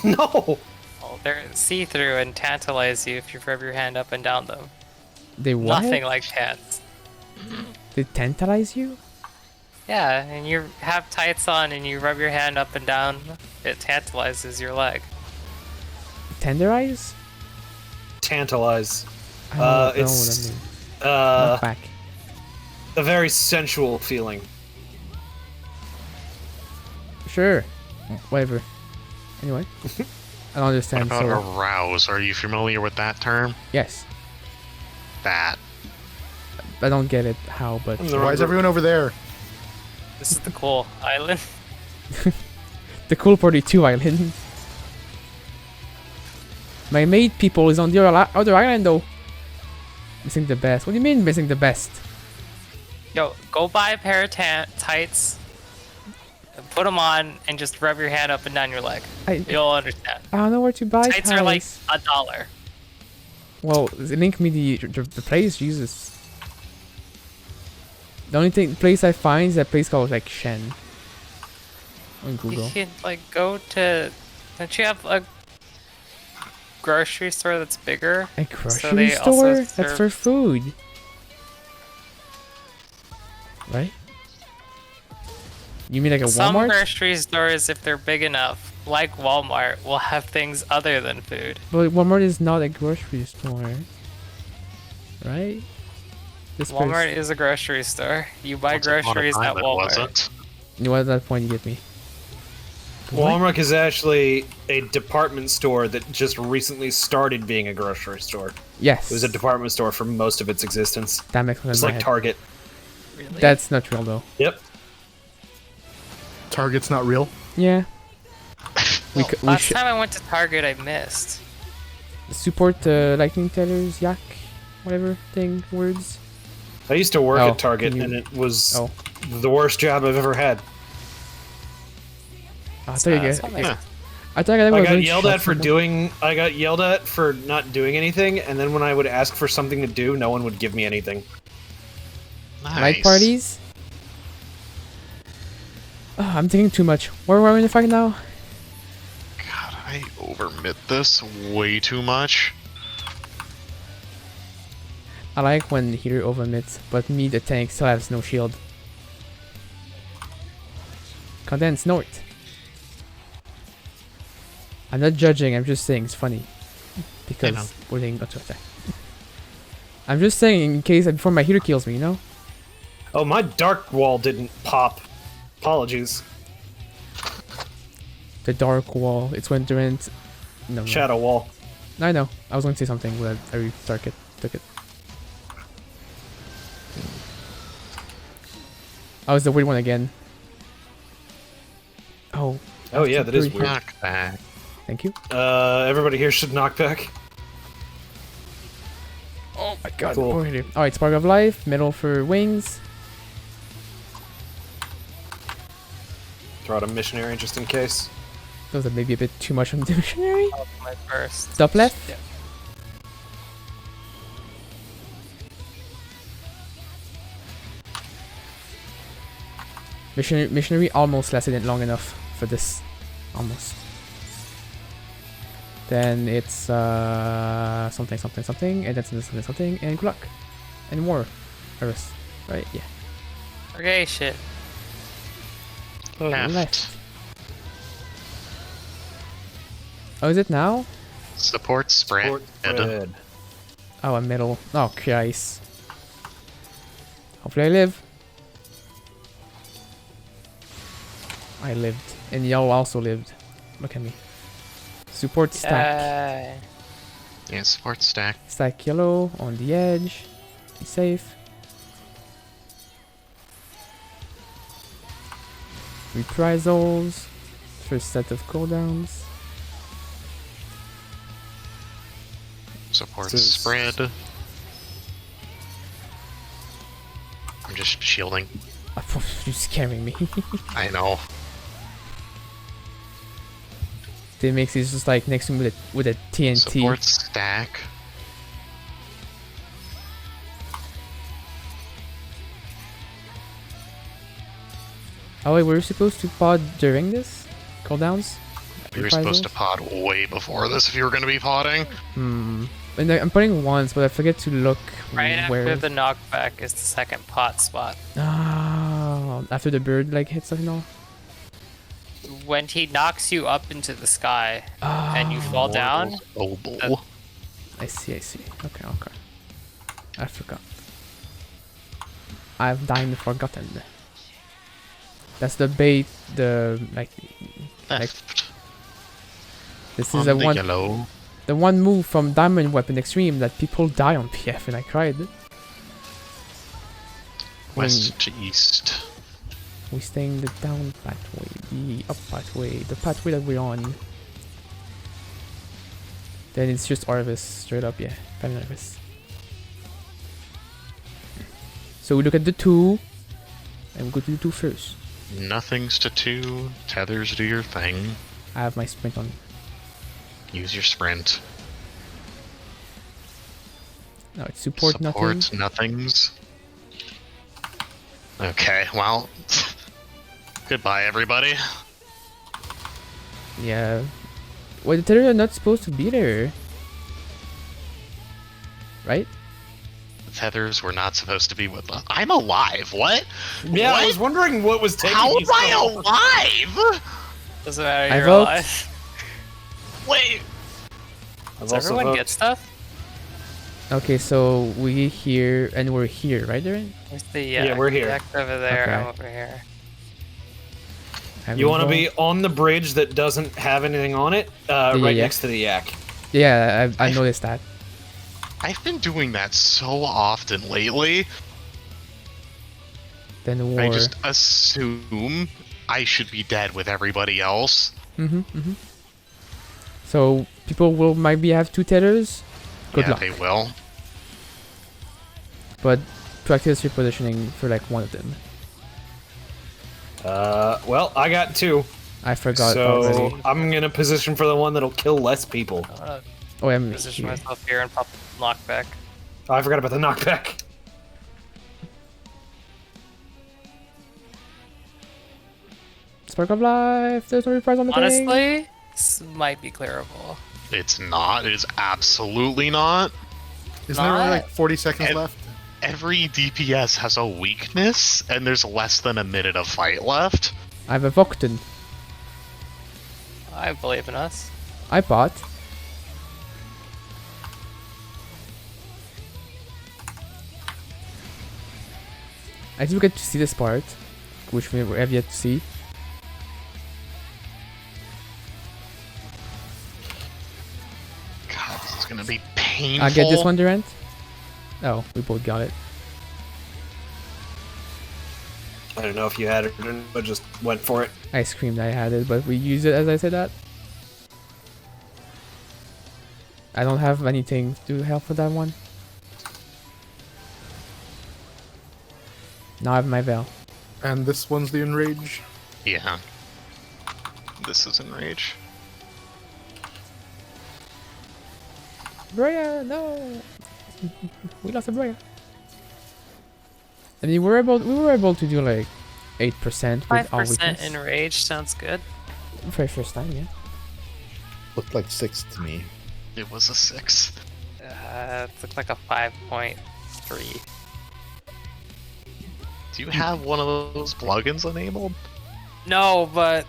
Speaker 3: No.
Speaker 2: Well, they're see-through and tantalize you if you rub your hand up and down them.
Speaker 1: They what?
Speaker 2: Nothing like pants.
Speaker 1: They tantalize you?
Speaker 2: Yeah, and you have tights on and you rub your hand up and down, it tantalizes your leg.
Speaker 1: Tenderize?
Speaker 3: Tantalize.
Speaker 1: I don't know
Speaker 3: It's
Speaker 1: what that means. Not back.
Speaker 3: a very sensual feeling.
Speaker 1: Sure. Whatever. Anyway. I don't
Speaker 5: What
Speaker 1: understand.
Speaker 5: about
Speaker 1: So
Speaker 5: arouse? Are you familiar with that term?
Speaker 1: yes,
Speaker 5: That.
Speaker 1: I don't get it how, but
Speaker 4: Why is everyone over there?
Speaker 2: This is the cool island.
Speaker 1: the cool party 2 island. My mate people is on the other island though. Missing the best. What do you mean missing the best?
Speaker 2: Yo, go buy a pair of tights, and put them on, and just rub your hand up and down your leg. You'll understand.
Speaker 1: I don't know where to buy
Speaker 2: Tights are like $1.
Speaker 1: Well, link me the place, Jesus. The only place I find is that place called like Shen. On Google.
Speaker 2: You can like go to. Don't you have a grocery store that's bigger?
Speaker 1: A
Speaker 2: So
Speaker 1: grocery
Speaker 2: they
Speaker 1: store?
Speaker 2: also
Speaker 1: That's
Speaker 2: serve-
Speaker 1: for food. Right? You mean like a
Speaker 2: Some
Speaker 1: Walmart?
Speaker 2: grocery stores, if they're big enough, like Walmart, will have things other than food.
Speaker 1: But Walmart is not a grocery store. Right? This
Speaker 2: Walmart
Speaker 1: place.
Speaker 2: is a grocery store. You buy
Speaker 5: Once upon a
Speaker 2: groceries
Speaker 5: time
Speaker 2: at
Speaker 5: it
Speaker 2: Walmart.
Speaker 5: wasn't.
Speaker 1: You know, at that point you get me. What?
Speaker 3: Walmart is actually a department store that just recently started being a grocery store.
Speaker 1: Yes.
Speaker 3: It was a department store for most of its existence.
Speaker 1: That makes sense.
Speaker 3: It's like Target.
Speaker 2: Really?
Speaker 1: That's not real though.
Speaker 3: Yep.
Speaker 4: Target's not real.
Speaker 1: Yeah. we
Speaker 2: Last
Speaker 1: should
Speaker 2: time I went to Target, I missed.
Speaker 1: support lightning tellers, yak, whatever thing words.
Speaker 3: I used to work
Speaker 1: Oh,
Speaker 3: at Target,
Speaker 1: can you-
Speaker 3: and it was
Speaker 1: Oh.
Speaker 3: the worst job I've ever had.
Speaker 1: I thought you
Speaker 2: That's
Speaker 1: get.
Speaker 2: what makes-
Speaker 1: I thought I
Speaker 3: I
Speaker 1: was
Speaker 3: got
Speaker 1: going
Speaker 3: yelled
Speaker 1: shut
Speaker 3: at for
Speaker 1: someone.
Speaker 3: doing. I got yelled at for not doing anything, and then when I would ask for something to do, no one would give me anything.
Speaker 5: Nice.
Speaker 1: Night parties. Oh, I'm thinking too much. Where are we in the fight now?
Speaker 5: God, I overmit this way too much.
Speaker 1: I like when the healer overmits, but me, the tank, still has no shield. Condense North. I'm not judging, I'm just saying it's funny. Because we're getting auto attack. I'm just saying in case before my healer kills me, you know?
Speaker 3: Oh, my dark wall didn't pop. Apologies.
Speaker 1: The dark wall. It's when Durant. No.
Speaker 3: Shadow wall.
Speaker 1: I know. I was going to say something, but I took it. I was the weird one again. Oh.
Speaker 3: Oh yeah, that is
Speaker 1: Three.
Speaker 3: weird.
Speaker 5: Knockback.
Speaker 1: Thank you.
Speaker 3: Everybody here should knock back.
Speaker 1: Oh my god.
Speaker 3: Cool.
Speaker 1: Alright, Spark of Life. Metal for wings.
Speaker 3: Throw out a missionary just in case.
Speaker 1: Those are maybe a bit too much on the missionary.
Speaker 2: That was my first.
Speaker 1: Stop left.
Speaker 2: Yeah.
Speaker 1: Missionary almost lasted it long enough for this. Almost. Then it's something, and then something, and good luck. And more. Harvest. Right? Yeah.
Speaker 2: Okay, shit.
Speaker 5: Left.
Speaker 1: Oh, is it now?
Speaker 5: Support spread.
Speaker 3: Sport spread.
Speaker 1: Oh, a middle. Oh, Christ. Hopefully I live. I lived. And y'all also lived. Look at me. Support stack.
Speaker 5: Yeah, support stack.
Speaker 1: Stack yellow on the edge. Be safe. Reprisals. First set of cooldowns.
Speaker 5: Support
Speaker 3: This is-
Speaker 5: spread. I'm just shielding.
Speaker 1: You're scaring me.
Speaker 5: I know.
Speaker 1: They makes it just like next to me with a TNT.
Speaker 5: Support stack.
Speaker 1: Oh wait, were we supposed to pod during this? Cooldowns?
Speaker 5: You were supposed to pod way before this if you were going to be podding.
Speaker 1: Hmm. And I'm putting once, but I forget to look
Speaker 2: Right
Speaker 1: where.
Speaker 2: after the knockback is the second pot spot.
Speaker 1: Ah, after the bird like hits and all.
Speaker 2: When he knocks you up into the sky and you fall down,
Speaker 5: Oh, bull.
Speaker 1: I see. Okay. I forgot. I've died forgotten. That's the bait. The like.
Speaker 5: Theft.
Speaker 1: This
Speaker 5: On
Speaker 1: is
Speaker 5: the
Speaker 1: the
Speaker 5: yellow.
Speaker 1: one move from Diamond Weapon Extreme that people die on PF, and I cried.
Speaker 5: West to east.
Speaker 1: We staying the down pathway, the up pathway, the pathway that we're on. Then it's just Harvest, straight up, yeah. Famine Harvest. So we look at the 2, and we go to the 2 first.
Speaker 5: Nothing's to 2. Tethers do your thing.
Speaker 1: I have my sprint on.
Speaker 5: Use your sprint.
Speaker 1: No, it's support nothing.
Speaker 5: Nothings. Okay, well. Goodbye, everybody.
Speaker 1: Yeah. Well, the Tethers are not supposed to be there. Right?
Speaker 5: The Tethers were not supposed to be with us. I'm alive. What?
Speaker 3: Yeah,
Speaker 5: What?
Speaker 3: I was wondering what was taking
Speaker 5: How
Speaker 3: you
Speaker 5: am I
Speaker 3: so long.
Speaker 5: alive?
Speaker 2: doesn't matter,
Speaker 1: I
Speaker 2: you're
Speaker 1: vote.
Speaker 2: alive.
Speaker 5: Wait.
Speaker 3: I've
Speaker 2: Does
Speaker 3: also
Speaker 2: everyone
Speaker 3: voted-
Speaker 2: get stuff?
Speaker 1: Okay, so we here, and we're here, right, Darren?
Speaker 2: Where's the
Speaker 3: Yeah, we're here.
Speaker 2: yak over there,
Speaker 1: Okay.
Speaker 2: I'm over here.
Speaker 3: You want to be on the bridge that doesn't have anything on it, right
Speaker 1: yeah.
Speaker 3: next to the yak.
Speaker 1: Yeah, I noticed that.
Speaker 5: I've been doing that so often lately.
Speaker 1: Then war.
Speaker 5: I just assume I should be dead with everybody else.
Speaker 1: So people will maybe have 2 Tethers. Good
Speaker 5: yeah,
Speaker 1: luck.
Speaker 5: they will.
Speaker 1: But practice your positioning for like one of them.
Speaker 3: Well, I got 2,
Speaker 1: I forgot
Speaker 3: so
Speaker 1: already.
Speaker 3: I'm gonna position for the one that'll kill less people.
Speaker 2: I'm gonna
Speaker 1: Oh, I'm
Speaker 2: position
Speaker 1: here.
Speaker 2: myself here and pop knockback.
Speaker 3: Oh, I forgot about the knockback.
Speaker 1: Spark of Life. There's no reprise on the thing.
Speaker 2: Honestly, this might be clearable.
Speaker 5: It's not. It is absolutely not.
Speaker 4: Isn't there only
Speaker 2: Not-
Speaker 4: like 40 seconds
Speaker 5: Ev-
Speaker 4: left?
Speaker 5: Every DPS has a weakness, and there's less than a minute of fight left.
Speaker 1: I have a Vokten.
Speaker 2: I believe in us.
Speaker 1: I bought. I do get to see this part, which we have yet to see.
Speaker 5: God, this is gonna be painful.
Speaker 1: I get this one, Durant. Oh, we both got it.
Speaker 3: I don't know if you had it or not, but just went for it.
Speaker 1: I screamed I had it, but we used it as I said that. I don't have anything to help with that one. Now I have my veil.
Speaker 4: And this one's the Enrage.
Speaker 5: Yeah. This is Enrage.
Speaker 1: Broya, no! We lost a Broya. I mean, we were able to do like 8% with all
Speaker 2: 5%
Speaker 1: weakness.
Speaker 2: enraged sounds good.
Speaker 1: For the first time, yeah.
Speaker 4: Looked like 6 to me.
Speaker 5: It was a 6.
Speaker 2: It looks like a 5.3.
Speaker 5: Do you have one of those plugins enabled?
Speaker 2: No, but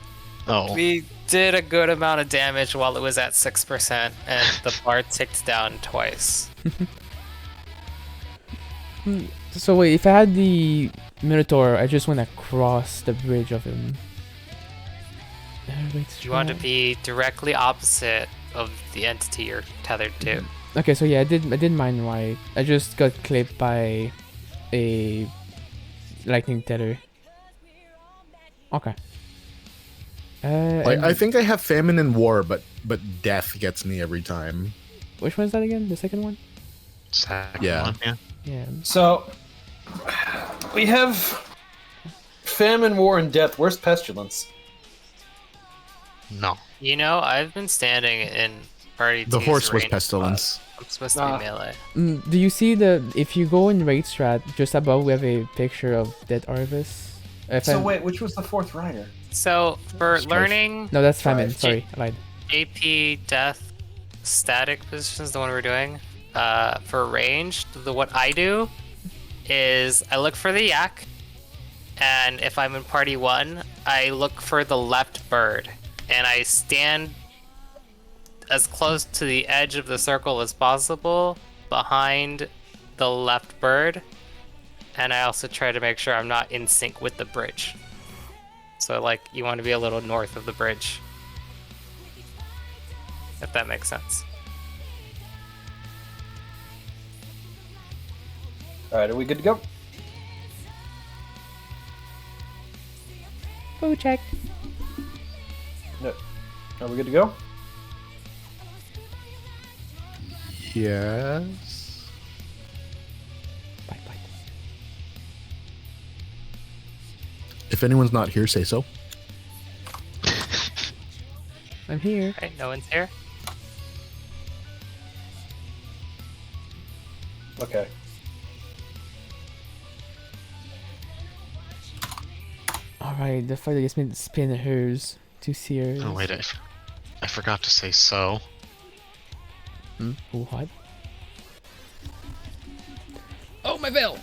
Speaker 5: Oh.
Speaker 2: we did a good amount of damage while it was at 6%, and the bar ticked down twice.
Speaker 1: So wait, if I had the Minotaur, I just went across the bridge of him.
Speaker 2: You want to be directly opposite of the entity you're tethered to.
Speaker 1: Okay, so yeah, I did mine right. I just got clipped by a lightning tether. Okay.
Speaker 4: I think I have famine and war, but death gets me every time.
Speaker 1: Which one is that again? The second one?
Speaker 5: Second
Speaker 4: Yeah.
Speaker 5: one, yeah.
Speaker 1: Yeah.
Speaker 3: So we have famine, war, and death. Where's pestilence?
Speaker 5: No.
Speaker 2: You know, I've been standing in party.
Speaker 4: The horse was
Speaker 2: range
Speaker 4: pestilence.
Speaker 2: I'm supposed to be melee.
Speaker 1: Do you see if you go in raid strat, just above we have a picture of Dead Harvest?
Speaker 3: Wait, which was the fourth rider?
Speaker 2: So for learning,
Speaker 1: No, that's famine. Sorry, I lied.
Speaker 2: AP death static position is the one we're doing. For ranged, what I do is I look for the yak, and if I'm in party 1, I look for the left bird, and I stand as close to the edge of the circle as possible behind the left bird, and I also try to make sure I'm not in sync with the bridge. So like you want to be a little north of the bridge, if that makes sense.
Speaker 3: Alright, are we good to go?
Speaker 1: Food check.
Speaker 3: No. Are we good to go?
Speaker 4: Yes.
Speaker 1: Bye.
Speaker 4: If anyone's not here, say so.
Speaker 1: I'm here.
Speaker 2: Right, no one's here.
Speaker 3: Okay.
Speaker 1: Alright, the fight against me spin hers. 2 seers.
Speaker 5: Oh wait, I forgot to say so.
Speaker 1: What? Oh, my veil!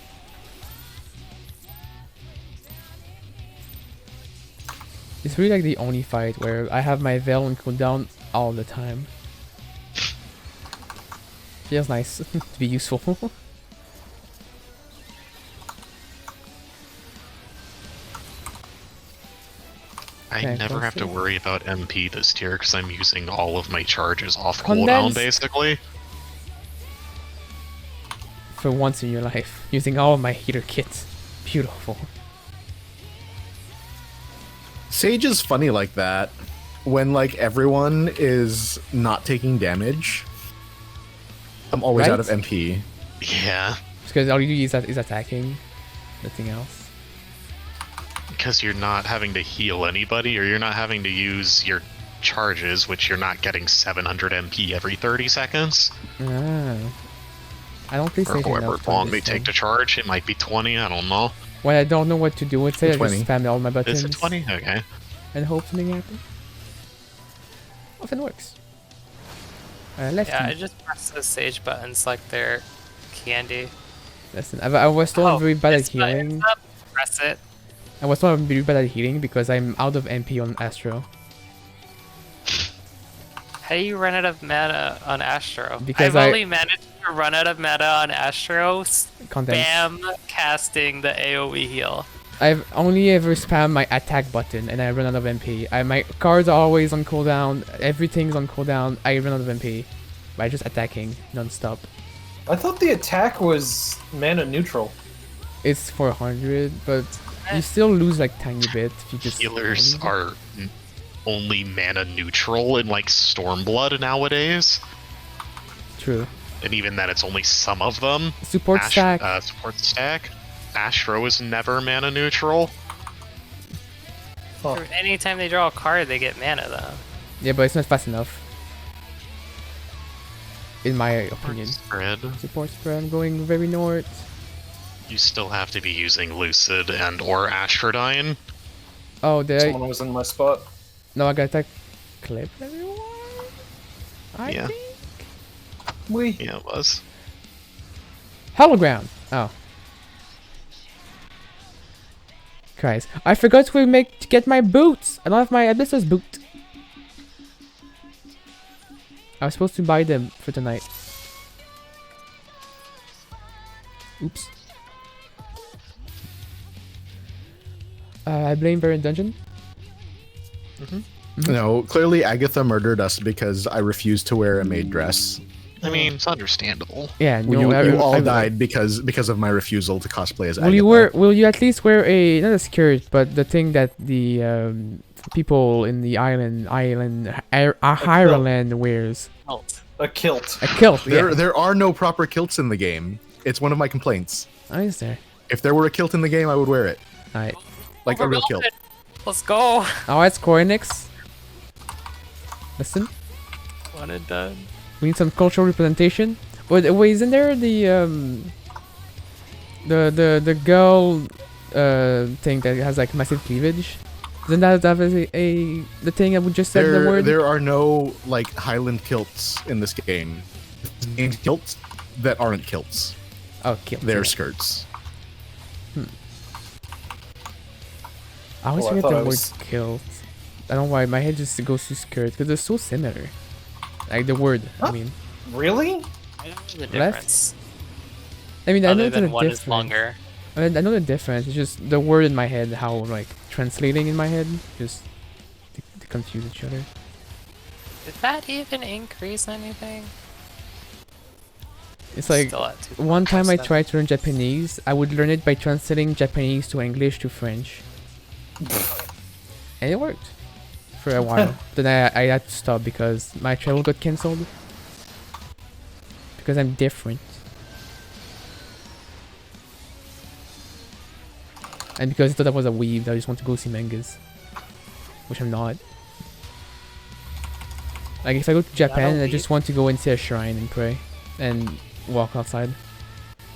Speaker 1: It's really like the only fight where I have my veil on cooldown all the time. Feels nice to be useful.
Speaker 5: I
Speaker 1: Okay,
Speaker 5: never have to
Speaker 1: close it.
Speaker 5: worry about MP this tier because I'm using all of my charges off
Speaker 1: Condense.
Speaker 5: cooldown, basically.
Speaker 1: For once in your life, using all of my heater kits. Beautiful.
Speaker 4: Sage is funny like that. When like everyone is not taking damage, I'm always out of
Speaker 1: Right?
Speaker 4: MP.
Speaker 5: Yeah,
Speaker 1: Because all you do is attacking. Nothing else.
Speaker 5: because you're not having to heal anybody, or you're not having to use your charges, which you're not getting 700 MP every 30 seconds.
Speaker 1: Ah. I don't think
Speaker 5: Or
Speaker 1: Sage
Speaker 5: however
Speaker 1: enough to
Speaker 5: long they
Speaker 1: understand.
Speaker 5: take to charge. It might be 20, I don't know.
Speaker 1: When I don't know what to do with it, I
Speaker 4: 20.
Speaker 1: just spam all my buttons.
Speaker 5: Is it 20? Okay.
Speaker 1: And hope something happens. Often works. Lefty.
Speaker 2: Yeah, I just press those sage buttons like they're candy.
Speaker 1: Listen, I was told I'm very bad at
Speaker 2: it's not-
Speaker 1: healing.
Speaker 2: it's not- Press it.
Speaker 1: I was told I'm very bad at healing because I'm out of MP on Astro.
Speaker 2: How do you run out of mana on Astro?
Speaker 1: Because
Speaker 2: I've only managed to run out of mana on Astro
Speaker 1: Condense.
Speaker 2: spam casting the AoE heal.
Speaker 1: I've only ever spammed my attack button and I run out of MP. My cards are always on cooldown. Everything's on cooldown. I run out of MP by just attacking non-stop.
Speaker 3: I thought the attack was mana neutral.
Speaker 1: It's 400, but you still lose like tiny bit if you just
Speaker 5: Healers are only mana neutral in like Stormblood nowadays.
Speaker 1: True.
Speaker 5: And even then, it's only some of them.
Speaker 1: Support stack.
Speaker 5: Support stack. Astro is never mana neutral.
Speaker 3: Huh.
Speaker 2: Anytime they draw a card, they get mana though.
Speaker 1: Yeah, but it's not fast enough. In my opinion.
Speaker 5: Spread.
Speaker 1: Support spread, I'm going very north.
Speaker 5: You still have to be using Lucid and or Astrodyne.
Speaker 1: Oh, did I?
Speaker 3: Someone was in my spot.
Speaker 1: No, I got attack clip everyone. I
Speaker 5: Yeah.
Speaker 1: think.
Speaker 5: Yeah, it was.
Speaker 1: Hologram. Oh. Christ. I forgot to get my boots. I don't have my Abyssus boot. I was supposed to buy them for tonight. Oops. I blame Baron Dungeon.
Speaker 4: No, clearly Agatha murdered us because I refused to wear a maid dress.
Speaker 5: I mean, it's understandable.
Speaker 1: Yeah,
Speaker 4: You all died because of my refusal to cosplay as Agatha.
Speaker 1: Will you at least wear not a skirt, but the thing that the people in the Ireland wears?
Speaker 3: A kilt.
Speaker 1: A kilt. Yeah.
Speaker 4: There are no proper kilts in the game. It's one of my complaints.
Speaker 1: Oh, is there?
Speaker 4: If there were a kilt in the game, I would wear it.
Speaker 1: Alright.
Speaker 4: Like a real kilt.
Speaker 2: Let's go.
Speaker 1: Alright, Scorinix. Listen.
Speaker 2: One and done.
Speaker 1: We need some cultural representation. Wait, isn't there the girl thing that has like massive cleavage? Isn't that the thing I would just said the word?
Speaker 4: There are no like Highland kilts in this game. Named kilts that aren't kilts.
Speaker 1: Oh, kilts.
Speaker 4: They're skirts.
Speaker 1: I always forget the word kilt. I don't know why my head just goes to skirt because they're so similar. Like the word, I mean.
Speaker 3: Really?
Speaker 2: I don't know the difference.
Speaker 1: I mean, I know
Speaker 2: Other
Speaker 1: the
Speaker 2: than one
Speaker 1: difference.
Speaker 2: is longer.
Speaker 1: I know the difference. It's just the word in my head, how like translating in my head, just to confuse each other.
Speaker 2: Did that even increase anything?
Speaker 1: It's like
Speaker 2: Still at 2%.
Speaker 1: one time I tried to learn Japanese. I would learn it by translating Japanese to English to French, and it worked for a while. Then I had to stop because my travel got cancelled because I'm different. And because I thought I was a weeb, I just want to go see mangas. Which I'm not. Like if I go to Japan, I just want to go and see a shrine and pray. And walk outside.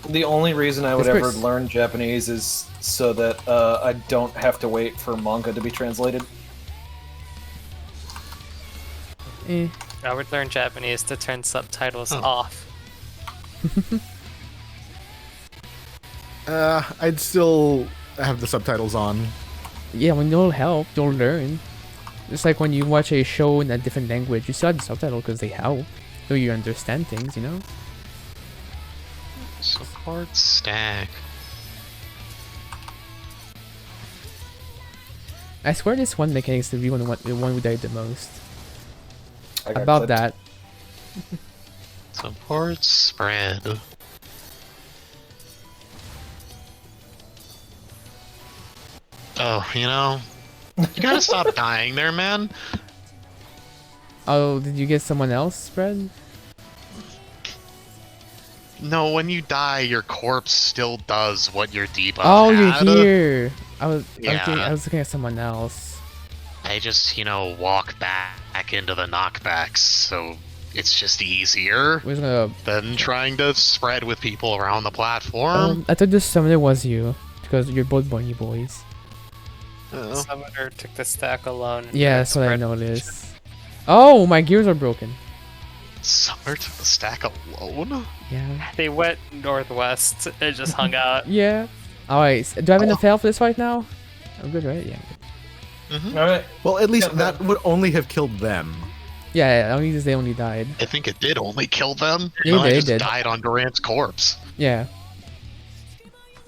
Speaker 3: The only reason I would
Speaker 1: It's
Speaker 3: ever
Speaker 1: pretty
Speaker 3: learn Japanese is so that I don't have to wait for manga to be translated.
Speaker 1: Eh.
Speaker 2: I would learn Japanese to turn subtitles off.
Speaker 4: I'd still have the subtitles on.
Speaker 1: Yeah, when you'll help, you'll learn. It's like when you watch a show in a different language, you still have the subtitle because they help. So you understand things, you know?
Speaker 5: Support stack.
Speaker 1: I swear this one mechanics to be the one who died the most.
Speaker 3: I got
Speaker 1: About
Speaker 3: clipped.
Speaker 1: that.
Speaker 5: Support spread. Oh, you know, you gotta stop dying there, man.
Speaker 1: Oh, did you get someone else spread?
Speaker 5: No, when you die, your corpse still does what your debuff
Speaker 1: Oh,
Speaker 5: had.
Speaker 1: you're here! I was
Speaker 5: Yeah.
Speaker 1: looking at someone else.
Speaker 5: I just, walk back into the knockbacks, so it's just easier
Speaker 1: Where's gonna
Speaker 5: than trying to spread with people around the platform.
Speaker 1: I thought the summoner was you. Because you're both bunny boys.
Speaker 5: Oh.
Speaker 2: Summoner took the stack alone. and
Speaker 1: Yeah, that's what I
Speaker 2: spread-
Speaker 1: noticed. Oh, my gears are broken.
Speaker 5: Summer took the stack alone?
Speaker 1: Yeah.
Speaker 2: They went northwest and just hung out.
Speaker 1: Yeah. Alright, do I have enough health for this fight now? I'm good, right? Yeah.
Speaker 3: Alright.
Speaker 4: Well, at least
Speaker 3: Yeah,
Speaker 4: that would only have killed them.
Speaker 1: Yeah, only because they only died.
Speaker 5: I think it did only kill them.
Speaker 1: Yeah,
Speaker 5: I
Speaker 1: they
Speaker 5: just
Speaker 1: did.
Speaker 5: died on Durant's corpse.
Speaker 1: Yeah.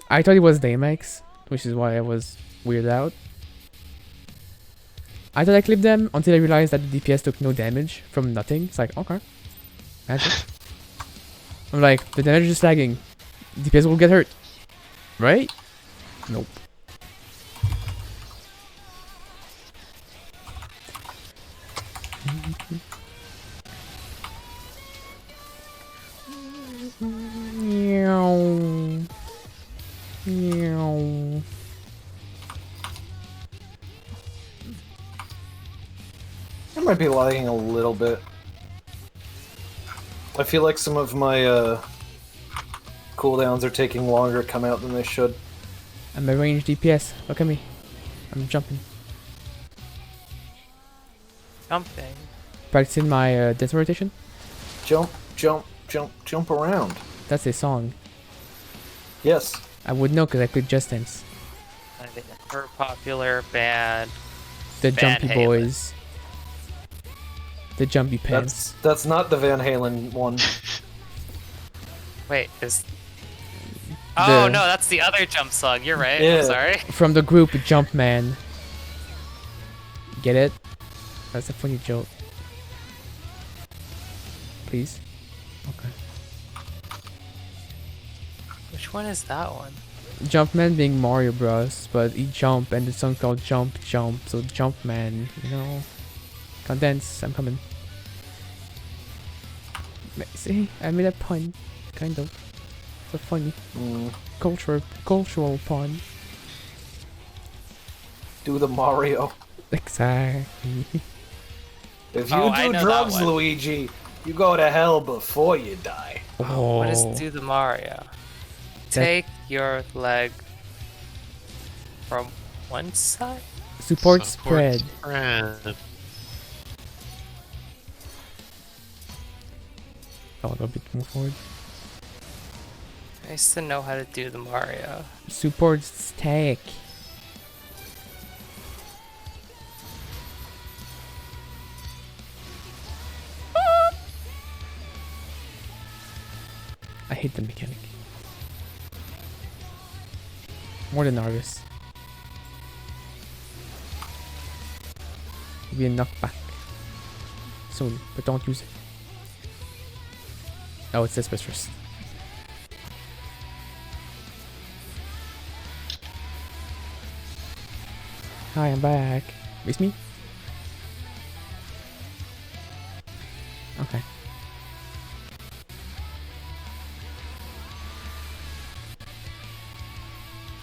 Speaker 1: I thought it was Daymax, which is why I was weirded out. I thought I clipped them until I realized that the DPS took no damage from nothing. It's like, okay. That's it. I'm like, the damage is lagging. DPS will get hurt. Right? Nope. Meow. Meow.
Speaker 3: I might be lagging a little bit. I feel like some of my cooldowns are taking longer to come out than they should.
Speaker 1: I'm a ranged DPS. Look at me. I'm jumping.
Speaker 2: Jumping.
Speaker 1: Practicing my dance rotation.
Speaker 3: Jump, jump, jump, jump around.
Speaker 1: That's a song.
Speaker 3: Yes.
Speaker 1: I would know because I played Just Dance.
Speaker 2: I think her popular band.
Speaker 1: The
Speaker 2: Van
Speaker 1: Jumpy
Speaker 2: Halen.
Speaker 1: Boys. The Jumpy Pants.
Speaker 3: That's not the Van Halen one.
Speaker 2: Wait, is. Oh
Speaker 1: The-
Speaker 2: no, that's the other jump song. You're right.
Speaker 3: Yeah.
Speaker 2: I'm sorry.
Speaker 1: From the group Jumpman. Get it? That's a funny joke. Please. Okay.
Speaker 2: Which one is that one?
Speaker 1: Jumpman being Mario Bros, but he jump and the song called Jump Jump, so Jumpman, you know. Condense, I'm coming. See, I made a pun, kind of. So funny. Cultural pun.
Speaker 3: Do the Mario.
Speaker 1: Exactly.
Speaker 3: If you do drugs, Luigi, you go to hell before you die.
Speaker 1: Oh.
Speaker 2: What is do the Mario? Take your leg from one side?
Speaker 1: Support spread. Oh, a little bit more forward.
Speaker 2: I used to know how to do the Mario.
Speaker 1: Support stack. I hate the mechanic. More than Harvest. Be a knockback. Soon, but don't use it. Oh, it's this first. Hi, I'm back. Miss me? Okay.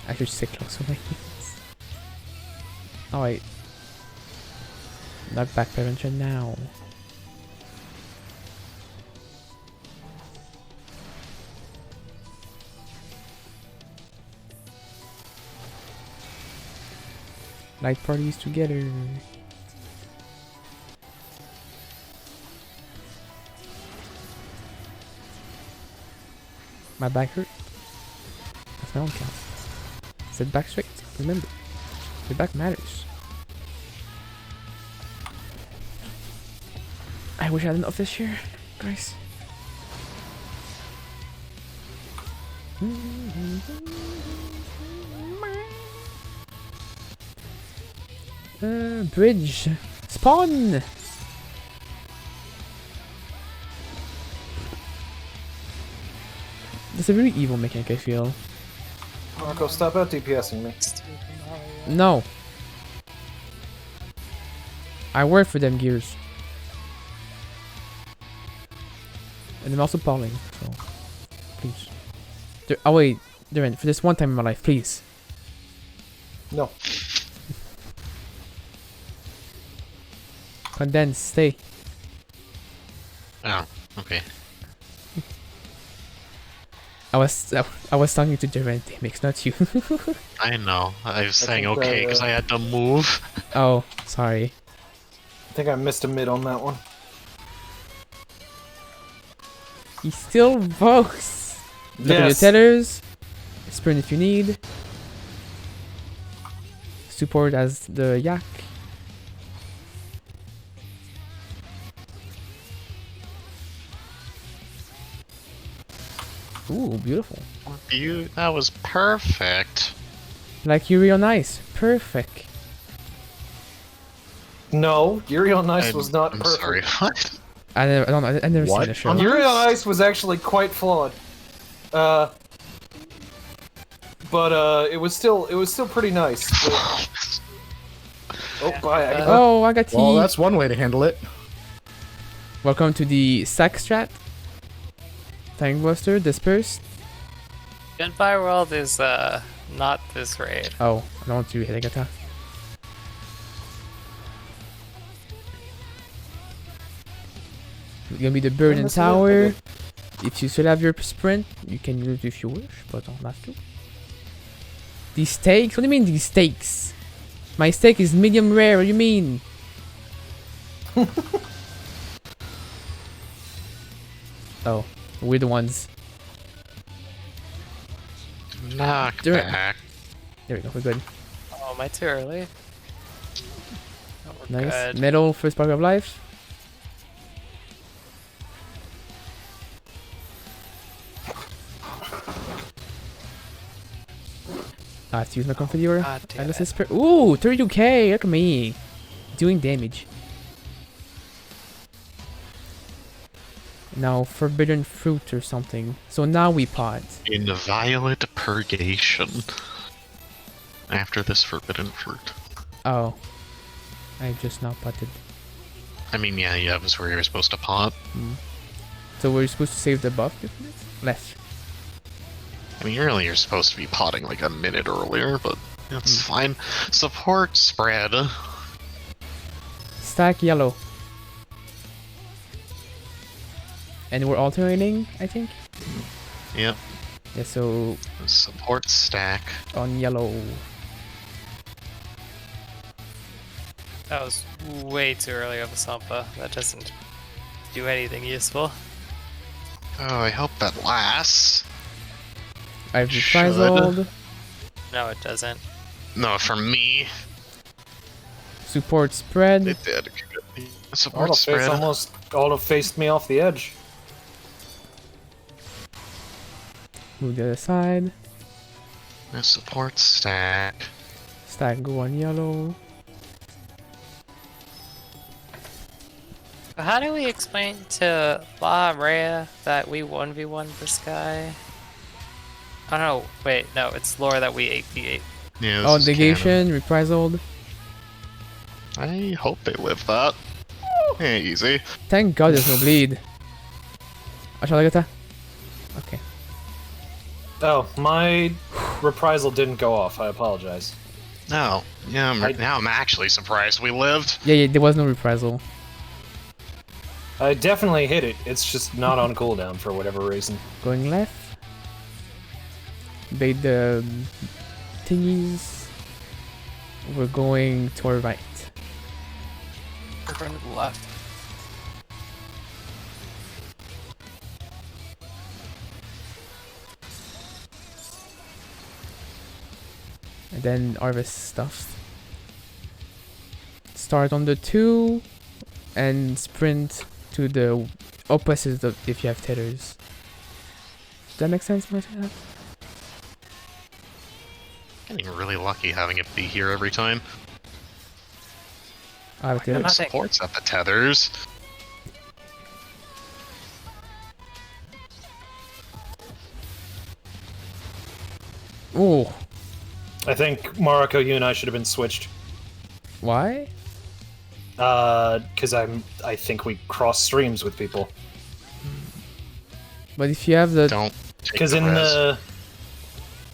Speaker 1: I should sit close for my kids. Oh wait. Knockback prevention now. Night parties together. My back hurt. That's my own count. Sit back straight. Remember, your back matters. I wish I had enough this year, guys. Bridge. Spawn! That's a really evil mechanic, I feel.
Speaker 3: Marco, stop out DPSing me.
Speaker 1: No. I work for them gears. And I'm also balling, so please. Oh wait, Darren, for this one time in my life, please.
Speaker 3: No.
Speaker 1: Condense, stay.
Speaker 5: Oh, okay.
Speaker 1: I was talking to Darren, mix, not you.
Speaker 5: I know. I was saying okay because I had to move.
Speaker 1: Oh, sorry.
Speaker 3: I think I missed a mid on that one.
Speaker 1: He still votes. Look at your tellers. Sprint if you need. Support as the yak. Ooh, beautiful.
Speaker 5: That was perfect.
Speaker 1: Like Yuri on Ice. Perfect.
Speaker 3: No, Yuri on Ice was not
Speaker 5: I'm
Speaker 3: perfect.
Speaker 5: sorry, what?
Speaker 1: I never seen the show.
Speaker 3: Yuri on Ice was actually quite flawed. But it was still pretty nice. Oh, bye.
Speaker 1: I got tea.
Speaker 4: Well, that's one way to handle it.
Speaker 1: Welcome to the sack strat. Tank Buster, dispersed.
Speaker 2: Gunfire World is not this raid.
Speaker 1: Oh, I don't want to hit a attack. It's gonna be the bird and tower. If you still have your sprint, you can use it if you wish, but don't have to. These steaks? What do you mean these steaks? My steak is medium rare, what do you mean? Oh, we're the ones.
Speaker 5: Knock back.
Speaker 1: There we go, we're good.
Speaker 2: Oh, am I too early? Oh, we're
Speaker 1: Nice.
Speaker 2: good.
Speaker 1: Metal, first spark of life. I have to use my configure.
Speaker 2: God damn it.
Speaker 1: Ooh, 32k! Look at me! Doing damage. Now forbidden fruit or something. So now we pot.
Speaker 5: Inviolate purgation. After this forbidden fruit.
Speaker 1: Oh. I just now potted.
Speaker 5: I mean, yeah, that's where you're supposed to pot.
Speaker 1: So we're supposed to save the buff? Left.
Speaker 5: I mean, really, you're supposed to be potting like a minute earlier, but that's fine. Support spread.
Speaker 1: Stack yellow. And we're alternating, I think?
Speaker 5: Yep.
Speaker 1: Yeah, so
Speaker 5: Support stack.
Speaker 1: on yellow.
Speaker 2: That was way too early of a Sampa. That doesn't do anything useful.
Speaker 5: Oh, I hope that lasts.
Speaker 1: I've reprisal.
Speaker 2: No, it doesn't.
Speaker 5: No, for me,
Speaker 1: Support spread.
Speaker 5: it did. Support
Speaker 3: Autoface
Speaker 5: spread.
Speaker 3: almost auto-faced me off the edge.
Speaker 1: Move the other side.
Speaker 5: Support stack.
Speaker 1: Stack go on yellow.
Speaker 2: How do we explain to La Rhea that we 1v1 this guy? Oh no, wait, no, it's lore that we 8v8.
Speaker 5: Yeah, this
Speaker 1: Oh,
Speaker 5: is
Speaker 1: negation, reprisal.
Speaker 5: canon. I hope they live that. Yeah, easy.
Speaker 1: Thank God there's no bleed. Shall I get that? Okay.
Speaker 3: Oh, my reprisal didn't go off. I apologize.
Speaker 5: No. Yeah, now I'm actually surprised we lived.
Speaker 1: Yeah, there was no reprisal.
Speaker 3: I definitely hit it. It's just not on cooldown for whatever reason.
Speaker 1: Going left. Bait the thingies. We're going to our right.
Speaker 2: We're going to the left.
Speaker 1: And then harvest stuff. Start on the 2 and sprint to the opposite of if you have tethers. Does that make sense when I say that?
Speaker 5: Getting really lucky having it be here every time.
Speaker 1: I have
Speaker 5: It
Speaker 1: tethers.
Speaker 5: supports at the tethers.
Speaker 1: Oh,
Speaker 3: I think Mariko, you and I should have been switched.
Speaker 1: why?
Speaker 3: Because I think we cross streams with people.
Speaker 1: But if you have the
Speaker 5: Don't take
Speaker 3: Because
Speaker 5: the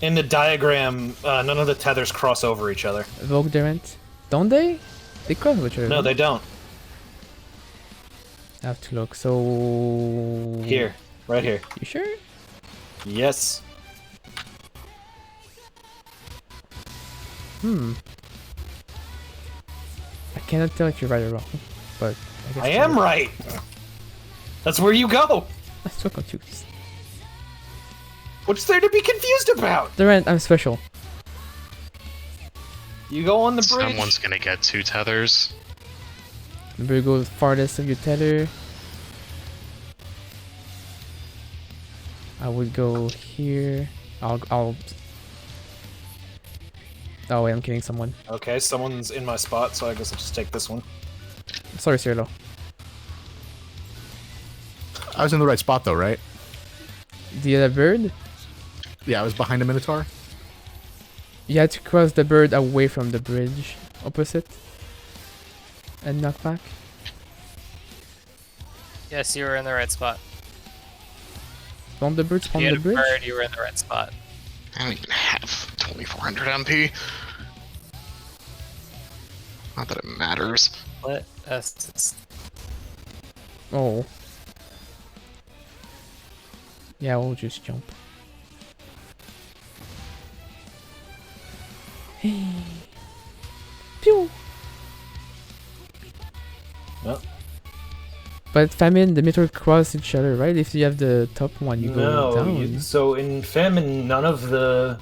Speaker 3: in
Speaker 5: res.
Speaker 3: the diagram, none of the tethers cross over each other.
Speaker 1: Evoke Derent, don't they? They cross each other.
Speaker 3: No, they don't.
Speaker 1: I have to look. So
Speaker 3: Here, right here.
Speaker 1: You sure?
Speaker 3: Yes.
Speaker 1: I cannot tell if you're right or wrong, but I guess
Speaker 3: I
Speaker 1: you're
Speaker 3: am right. That's where you go.
Speaker 1: I'm so confused.
Speaker 3: What's there to be confused about?
Speaker 1: Derent, I'm special.
Speaker 3: You go on the bridge.
Speaker 5: Someone's gonna get 2 tethers.
Speaker 1: Remember, go the farthest of your tether. I would go here. I'll. Oh wait, I'm kidding someone.
Speaker 3: Okay, someone's in my spot, so I guess I'll just take this one.
Speaker 1: Sorry, Cyrilo.
Speaker 4: I was in the right spot though, right?
Speaker 1: The other bird?
Speaker 4: Yeah, I was behind a Minotaur.
Speaker 1: You had to cross the bird away from the bridge, opposite, and knock back.
Speaker 2: Yes, you were in the right spot.
Speaker 1: Spawn the bird, spawn
Speaker 2: You
Speaker 1: the
Speaker 2: had a
Speaker 1: bridge.
Speaker 2: bird, you were in the right spot.
Speaker 5: I don't even have 2400 MP. Not that it matters.
Speaker 2: Let us.
Speaker 1: Oh. Yeah, we'll just jump. Pew!
Speaker 3: No.
Speaker 1: But famine, the meteor cross each other, right? If you have the top one, you go down.
Speaker 3: So in famine, none of the...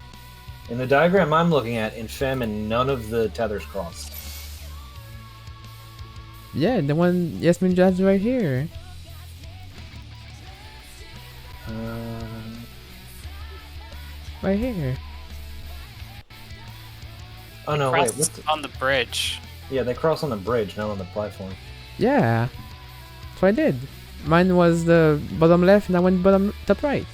Speaker 3: In the diagram I'm looking at, in famine, none of the tethers cross.
Speaker 1: Yeah, the one Yasmin Jazz right here. Right here.
Speaker 3: Oh no, wait,
Speaker 2: Crossed
Speaker 3: what's
Speaker 2: on the bridge.
Speaker 3: Yeah, they cross on the bridge, not on the platform.
Speaker 1: Yeah. That's what I did. Mine was the bottom left, and I went bottom top right.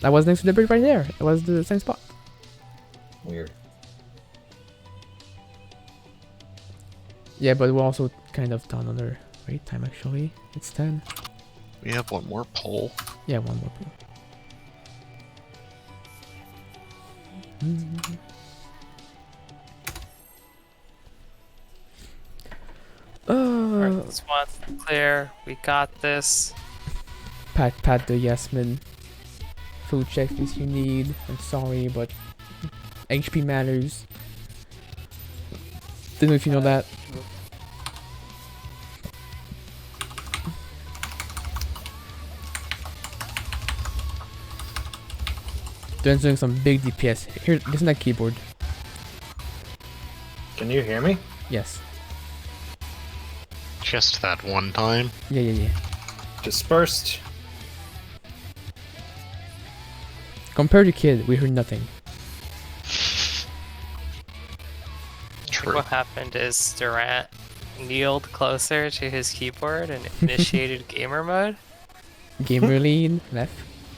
Speaker 1: I was next to the brick right there. It was the same spot.
Speaker 3: Weird.
Speaker 1: Yeah, but we're also kind of done on our wait time actually. It's 10.
Speaker 5: We have one more poll.
Speaker 1: Yeah, one more pool.
Speaker 2: Alright, this one's clear. We got this.
Speaker 1: Pat the Yasmin. Food checklist you need. I'm sorry, but HP matters. Don't know if you know that. Dan's doing some big DPS. Here, listen to that keyboard.
Speaker 3: Can you hear me?
Speaker 1: Yes.
Speaker 5: Just that one time.
Speaker 1: Yeah.
Speaker 3: Dispersed.
Speaker 1: Compared to Kid, we heard nothing.
Speaker 5: True.
Speaker 2: What happened is Durant kneeled closer to his keyboard and initiated gamer mode.
Speaker 1: Gamer lead, left.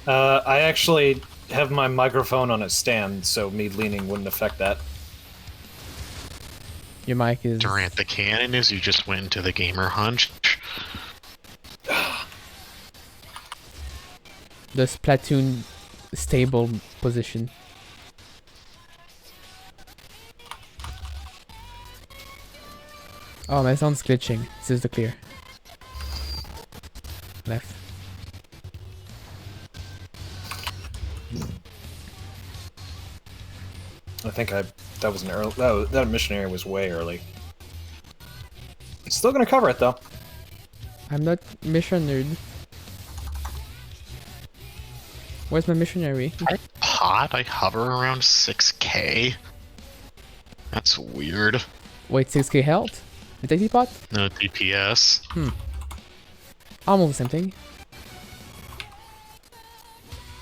Speaker 3: I actually have my microphone on a stand, so me leaning wouldn't affect that.
Speaker 1: Your mic is...
Speaker 5: Durant the cannon is you just went into the gamer hunch.
Speaker 1: The Splatoon stable position. Oh, my sound's glitching. This is the clear. Left.
Speaker 3: I think that was an early. That missionary was way early. Still gonna cover it though.
Speaker 1: I'm not missionary. Where's my missionary?
Speaker 5: I hover around 6k. That's weird.
Speaker 1: Wait, 6k health? The daisy pot?
Speaker 5: No DPS.
Speaker 1: Almost the same thing.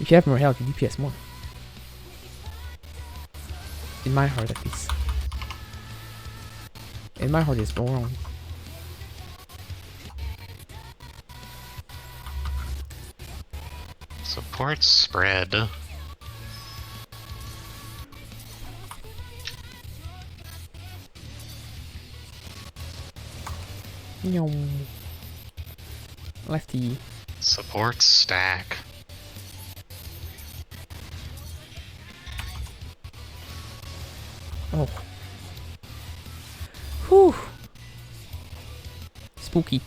Speaker 1: If you have more health, you DPS more. In my heart, at least. In my heart, it's wrong.
Speaker 5: Support spread.
Speaker 1: Yum. Lefty.
Speaker 5: Support stack.
Speaker 1: Oh. Whew. Spooky.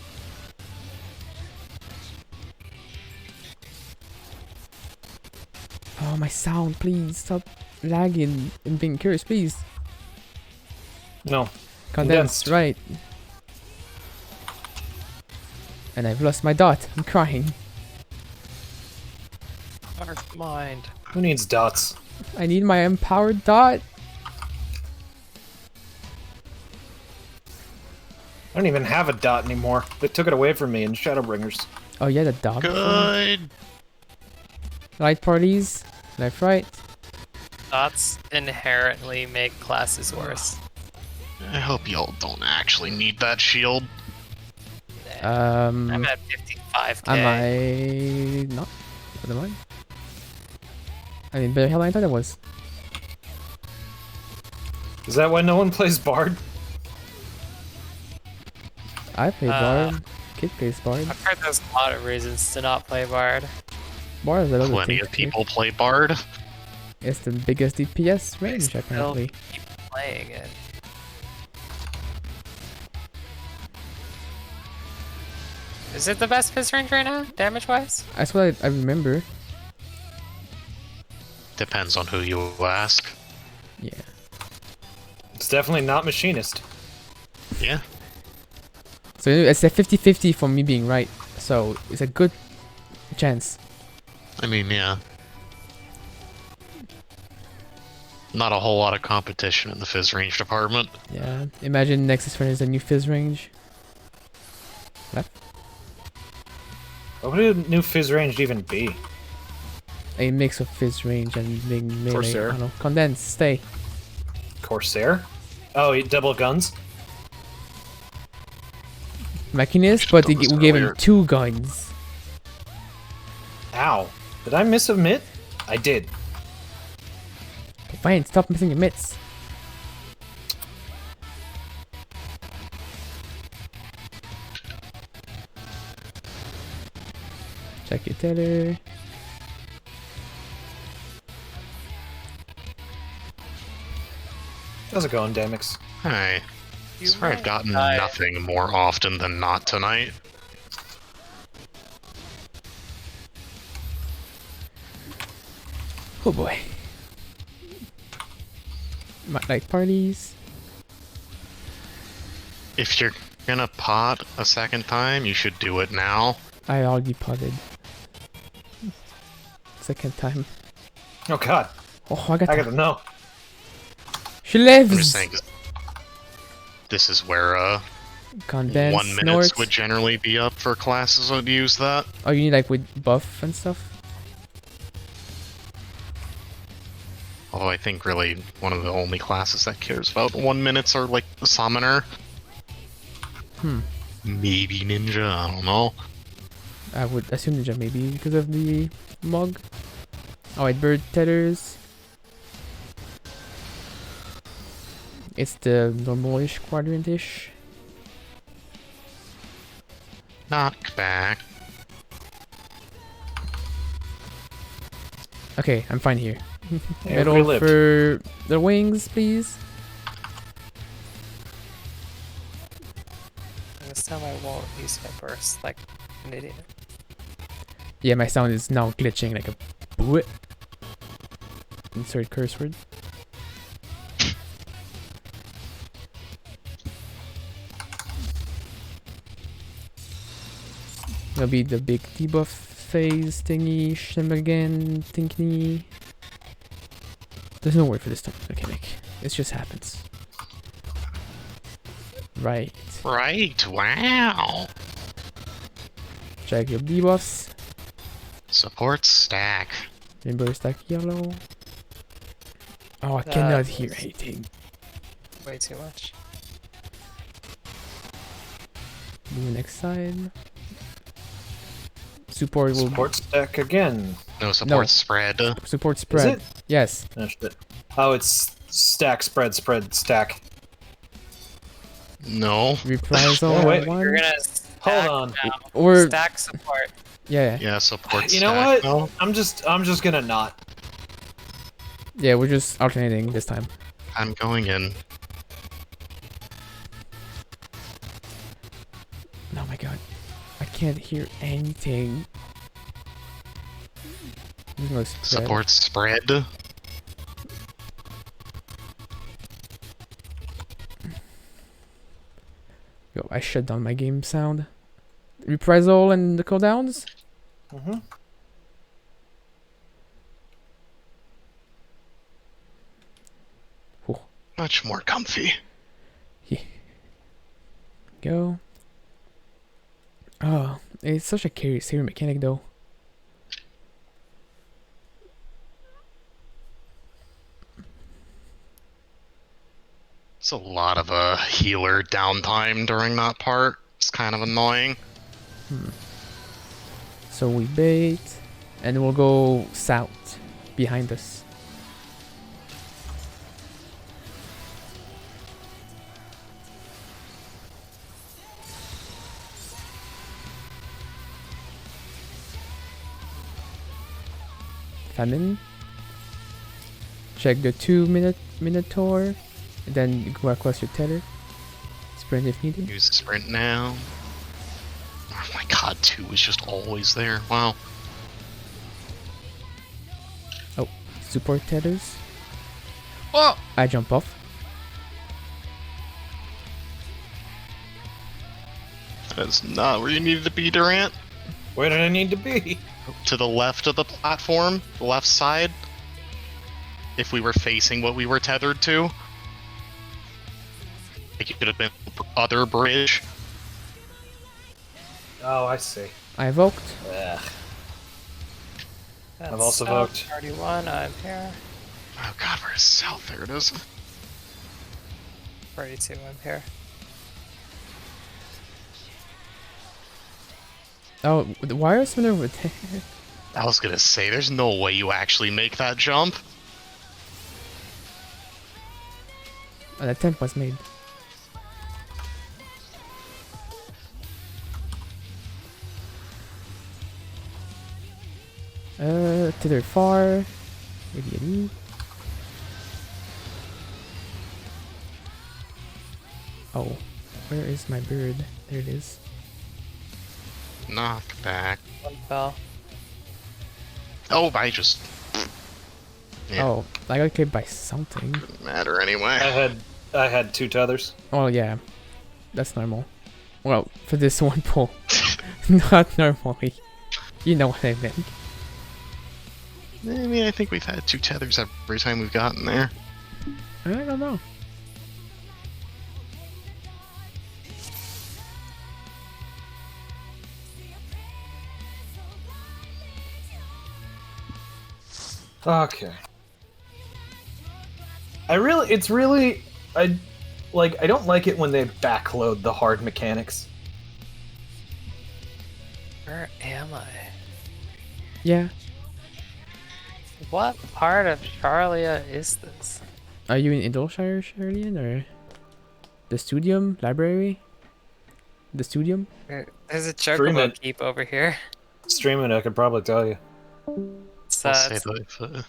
Speaker 1: Oh, my sound, please stop lagging and being curious, please.
Speaker 3: No.
Speaker 1: Condensed, right. And I've lost my dot. I'm crying.
Speaker 2: Dark mind.
Speaker 3: Who needs dots?
Speaker 1: I need my empowered dot.
Speaker 3: I don't even have a dot anymore. They took it away from me in Shadowbringers.
Speaker 1: Oh yeah, the dot.
Speaker 5: Good.
Speaker 1: Light parties. Left, right.
Speaker 2: Dots inherently make classes worse.
Speaker 5: I hope y'all don't actually need that shield.
Speaker 2: I'm at 55k.
Speaker 1: Am I not? What am I mean, better hell than I thought it was.
Speaker 3: Is that why no one plays Bard?
Speaker 1: I play Bard. Kid plays Bard.
Speaker 2: I've heard there's a lot of reasons to not play Bard.
Speaker 1: Bard is a little
Speaker 5: Plenty of people play Bard.
Speaker 1: It's the biggest DPS range,
Speaker 2: Still
Speaker 1: apparently.
Speaker 2: keep playing it. Is it the best fizz range right now, damage-wise?
Speaker 1: That's what I remember.
Speaker 5: Depends on who you ask.
Speaker 1: Yeah.
Speaker 3: It's definitely not Machinist.
Speaker 5: Yeah.
Speaker 1: So it's a 50-50 for me being right. So it's a good chance.
Speaker 5: I mean, yeah. Not a whole lot of competition in the fizz range department.
Speaker 1: Yeah. Imagine Nexus Friend is a new fizz range. Left.
Speaker 3: What would a new Fizz range even be?
Speaker 1: A mix of fizz range and big melee.
Speaker 3: Corsair.
Speaker 1: I don't know. Condense, stay.
Speaker 3: Corsair? Oh, double guns?
Speaker 1: Machinist, but we gave him
Speaker 5: earlier.
Speaker 1: 2 guns.
Speaker 3: Ow. Did I miss a mitt? I did.
Speaker 1: Okay, fine, stop missing your mitts. Check your tether.
Speaker 3: How's it going, Damix?
Speaker 5: Hey.
Speaker 2: You
Speaker 5: Swear I've
Speaker 2: might
Speaker 5: gotten
Speaker 2: die.
Speaker 5: nothing more often than not tonight.
Speaker 1: Oh boy. Night parties.
Speaker 5: If you're gonna pot a second time, you should do it now.
Speaker 1: I already potted. Second time.
Speaker 3: Oh god,
Speaker 1: Oh,
Speaker 3: I gotta know.
Speaker 1: She
Speaker 5: I'm
Speaker 1: lives!
Speaker 5: just saying, this is where
Speaker 1: Condense,
Speaker 5: 1 minute
Speaker 1: snorts.
Speaker 5: would generally be up for classes that use that.
Speaker 1: Oh, you need like with buff and stuff?
Speaker 5: Although I think really one of the only classes that cares about 1 minutes are like the summoner. Maybe ninja, I don't know.
Speaker 1: I would assume ninja maybe because of the mug. Oh, wait, bird tethers. It's the normal-ish quadrant-ish.
Speaker 5: Knock back.
Speaker 1: Okay, I'm fine here.
Speaker 3: Hey,
Speaker 1: Medal
Speaker 3: everybody lived.
Speaker 1: for the wings, please.
Speaker 2: This time I won't use my burst like an idiot.
Speaker 1: Yeah, my sound is now glitching like a boo. Insert curse word. That'll be the big debuff phase thingy, shimmigan thingy. There's no word for this mechanic. It just happens. Right.
Speaker 5: Right, wow.
Speaker 1: Check your debuffs.
Speaker 5: Support stack.
Speaker 1: Rainbow stack yellow. Oh, I cannot hear anything.
Speaker 2: Way too much.
Speaker 1: Do the next side. Support will
Speaker 3: Support stack again.
Speaker 5: No support
Speaker 1: No.
Speaker 5: spread.
Speaker 1: support spread.
Speaker 3: it?
Speaker 1: Yes.
Speaker 3: Oh, shit. Oh, it's stack, spread, spread, stack.
Speaker 5: No.
Speaker 1: Reprisal
Speaker 3: Oh, wait,
Speaker 1: one.
Speaker 2: You're gonna stack
Speaker 3: Hold on.
Speaker 2: now.
Speaker 1: Or
Speaker 2: Stack support.
Speaker 1: yeah,
Speaker 5: Yeah, support
Speaker 3: You know
Speaker 5: stack.
Speaker 3: what?
Speaker 5: No.
Speaker 3: I'm just gonna not.
Speaker 1: yeah. We're just alternating this time.
Speaker 5: I'm going in.
Speaker 1: Oh my god, I can't hear anything. There's no spread.
Speaker 5: Support spread.
Speaker 1: Yo, I shut down my game sound. Reprisal and the cooldowns.
Speaker 3: Mm-hmm.
Speaker 5: Much more comfy.
Speaker 1: Go. Oh, it's such a curious mechanic though.
Speaker 5: It's a lot of healer downtime during that part. It's kind of annoying.
Speaker 1: So we bait, and we'll go south behind us. Famine. Check the 2-minute Minotaur, and then go across your tether. Sprint if needed.
Speaker 5: Use the sprint now. Oh my god, 2 is just always there. Wow.
Speaker 1: Support tethers.
Speaker 5: Oh!
Speaker 1: I jump off.
Speaker 5: That's not where you needed to be, Durant.
Speaker 3: Where did I need to be?
Speaker 5: To the left of the platform, the left side. If we were facing what we were tethered to. Like it could have been other bridge.
Speaker 3: Oh, I see.
Speaker 1: I evoked.
Speaker 3: Ugh.
Speaker 2: That's
Speaker 3: I've also
Speaker 2: south
Speaker 3: voked.
Speaker 2: 31, I'm here.
Speaker 5: Oh god, where's south? There it is.
Speaker 2: 32, I'm here.
Speaker 1: Oh, why are some over there?
Speaker 5: I was gonna say, there's no way you actually make that jump.
Speaker 1: An attempt was made. To their far. Maybe a knee. Oh, where is my bird? There it is.
Speaker 5: Knock back.
Speaker 2: One fell.
Speaker 5: Oh, I just... Yeah.
Speaker 1: Oh, I got killed by something.
Speaker 5: Didn't matter anyway.
Speaker 3: I had 2 tethers.
Speaker 1: Oh yeah, that's normal. Well, for this one pull, not normally. You know what I meant.
Speaker 5: I mean, I think we've had 2 tethers every time we've gotten there.
Speaker 1: I don't know.
Speaker 3: Okay. I don't like it when they backload the hard mechanics.
Speaker 2: Where am I?
Speaker 1: Yeah.
Speaker 2: What part of Charlia is this?
Speaker 1: Are you in Idleshire, Sherlian, or the Studium Library? The Studium?
Speaker 2: There's a
Speaker 3: Stream
Speaker 2: chocobo
Speaker 3: it.
Speaker 2: keep over here.
Speaker 3: Streaming, I could probably tell you.
Speaker 2: It's,
Speaker 5: I'll say
Speaker 2: it's
Speaker 5: that,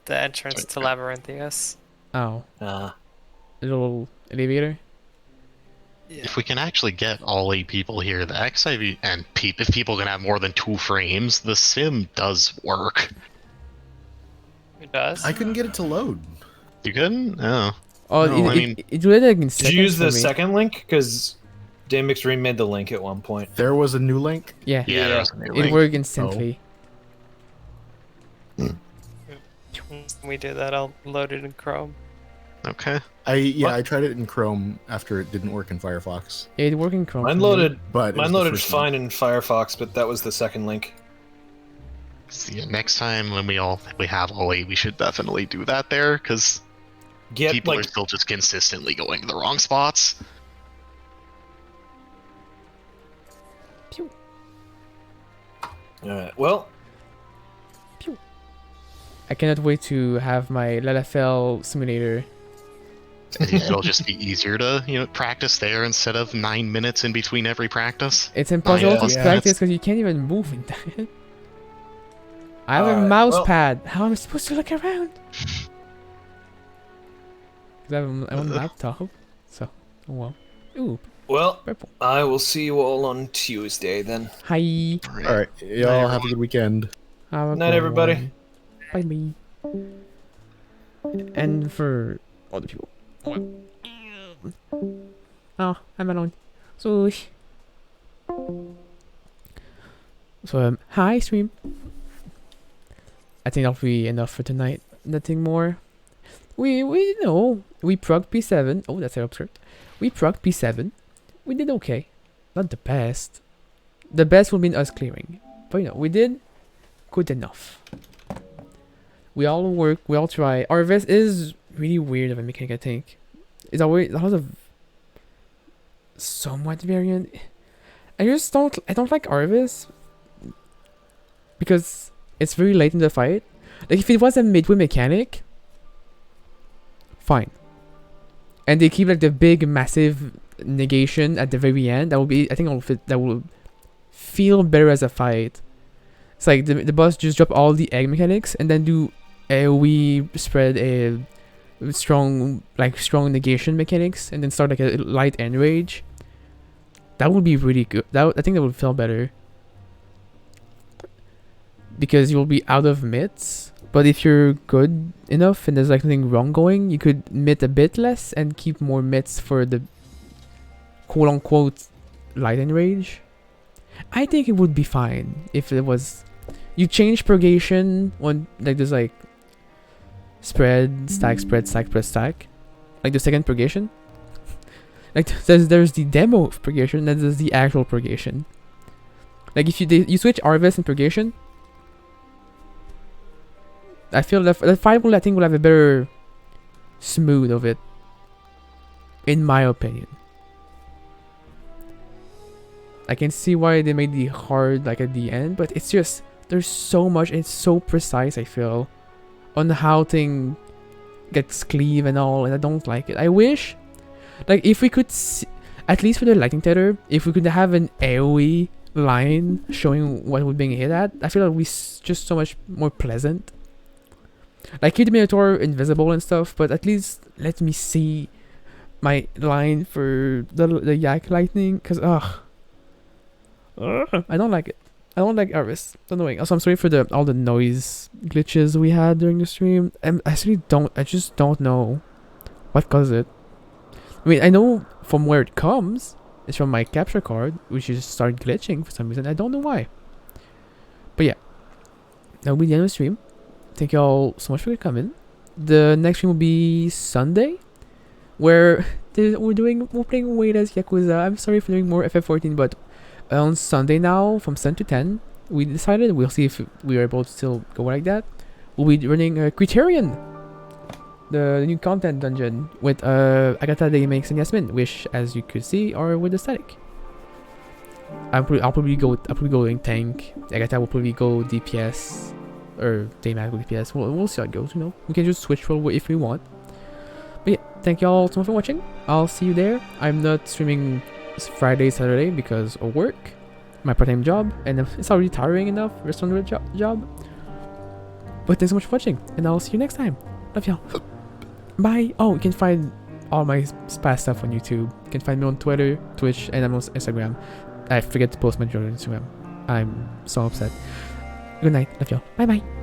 Speaker 2: the entrance to Labyrinthius.
Speaker 1: Oh,
Speaker 3: Uh,
Speaker 1: little elevator.
Speaker 5: if we can actually get all 8 people here, the XIV and if people can have more than 2 frames, the sim does work.
Speaker 2: It does?
Speaker 4: I couldn't get it to load.
Speaker 5: You couldn't? Oh.
Speaker 1: Oh,
Speaker 5: No, I
Speaker 1: it,
Speaker 5: mean-
Speaker 1: it really like in
Speaker 3: did
Speaker 1: seconds
Speaker 3: you use
Speaker 1: for
Speaker 3: the
Speaker 1: me.
Speaker 3: second link? Because Damix remade the link at one point.
Speaker 4: There was a new link.
Speaker 1: Yeah,
Speaker 5: Yeah, there was a new
Speaker 1: it
Speaker 5: link.
Speaker 1: worked instantly.
Speaker 2: When we do that, I'll load it in Chrome.
Speaker 5: Okay.
Speaker 4: I tried it in Chrome after it didn't work in Firefox.
Speaker 1: Yeah, it worked in Chrome.
Speaker 3: Mine
Speaker 1: for me.
Speaker 3: loaded.
Speaker 4: But it was
Speaker 3: Mine
Speaker 4: the
Speaker 3: loaded
Speaker 4: first
Speaker 3: fine in Firefox, but that was the second link.
Speaker 5: See, next time when we have all 8, we should definitely do that there, because
Speaker 3: Get
Speaker 5: people
Speaker 3: like
Speaker 5: are still just consistently going to the wrong spots.
Speaker 3: Alright, well,
Speaker 1: I cannot wait to have my LFL simulator.
Speaker 5: It'll just be easier to, practice there instead of 9 minutes in between every practice.
Speaker 1: It's impossible
Speaker 5: yeah.
Speaker 1: to
Speaker 5: Yeah.
Speaker 1: practice because you can't even move in that. I have a
Speaker 3: Alright,
Speaker 1: mouse
Speaker 3: well-
Speaker 1: pad. How am I supposed to look around? Because I'm on a laptop. So, oh well. Ooh,
Speaker 3: well,
Speaker 1: purple.
Speaker 3: I will see you all on Tuesday then.
Speaker 1: Hi.
Speaker 4: All right, y'all have a good weekend.
Speaker 1: Have a
Speaker 3: Night,
Speaker 1: good
Speaker 3: everybody.
Speaker 1: one. Bye bye. And for other people. Oh, I'm alone. So, hi stream. I think that'll be enough for tonight. Nothing more. We prog P7. Oh, that's absurd. We prog P7. We did okay. Not the best. The best will be us clearing. But we did good enough. We all work, we all try. Harvest is really weird of a mechanic, I think. It's always a lot of somewhat variant. I don't like Harvest because it's very late in the fight. Like if it was a midway mechanic, fine. And they keep like the big massive negation at the very end. That will be, I think, that will feel better as a fight. It's like the boss just drop all the egg mechanics and then do we spread a strong negation mechanics and then start like a light end rage. That would be really good. I think that would feel better because you'll be out of mitts. But if you're good enough and there's like nothing wrong going, you could mitt a bit less and keep more mitts for the quote unquote light end rage. I think it would be fine if it was. You change purgation when like there's like spread, stack, spread, stack, spread, stack, like the second purgation. Like there's the demo of purgation, then there's the actual purgation. Like if you switch Harvest and purgation, I feel that the fight will have a better smooth of it, in my opinion. I can see why they made the hard like at the end, but it's just there's so much. It's so precise. I feel on how thing gets cleave and all, and I don't like it. I wish, like, if we could see, at least for the lightning tether, if we could have an AOE line showing what we're being hit at, I feel like it would be just so much more pleasant. Like, keep the Minotaur invisible and stuff, but at least let me see my line for the Yak lightning, cause I don't like it. I don't like Harvest. It's annoying. Also, I'm sorry for all the noise glitches we had during the stream. I just don't know what caused it. I mean, I know from where it comes. It's from my capture card, which just started glitching for some reason. I don't know why. But yeah, that'll be the end of the stream. Thank y'all so much for coming. The next stream will be Sunday, where we're playing Wait as Yakuza. I'm sorry for doing more FF14, but on Sunday now from 7 to 10, we decided we'll see if we are able to still go like that. We'll be running Criterion, the new content dungeon with Agatha, Daymakes, and Yasmin, which, as you could see, are with the static. I'll probably go in tank. Agatha will probably go DPS, or Daymax with DPS. We'll see how it goes. You know, we can just switch role if we want. But yeah, thank y'all so much for watching. I'll see you there. I'm not streaming Friday, Saturday because of work, my part-time job, and it's already tiring enough. Restaurant job. But thanks so much for watching, and I'll see you next time. Love y'all. Bye. Oh, you can find all my past stuff on YouTube. You can find me on Twitter, Twitch, and I'm on Instagram. I forget to post my journal on Instagram. I'm so upset. Good night. Love y'all. Bye bye.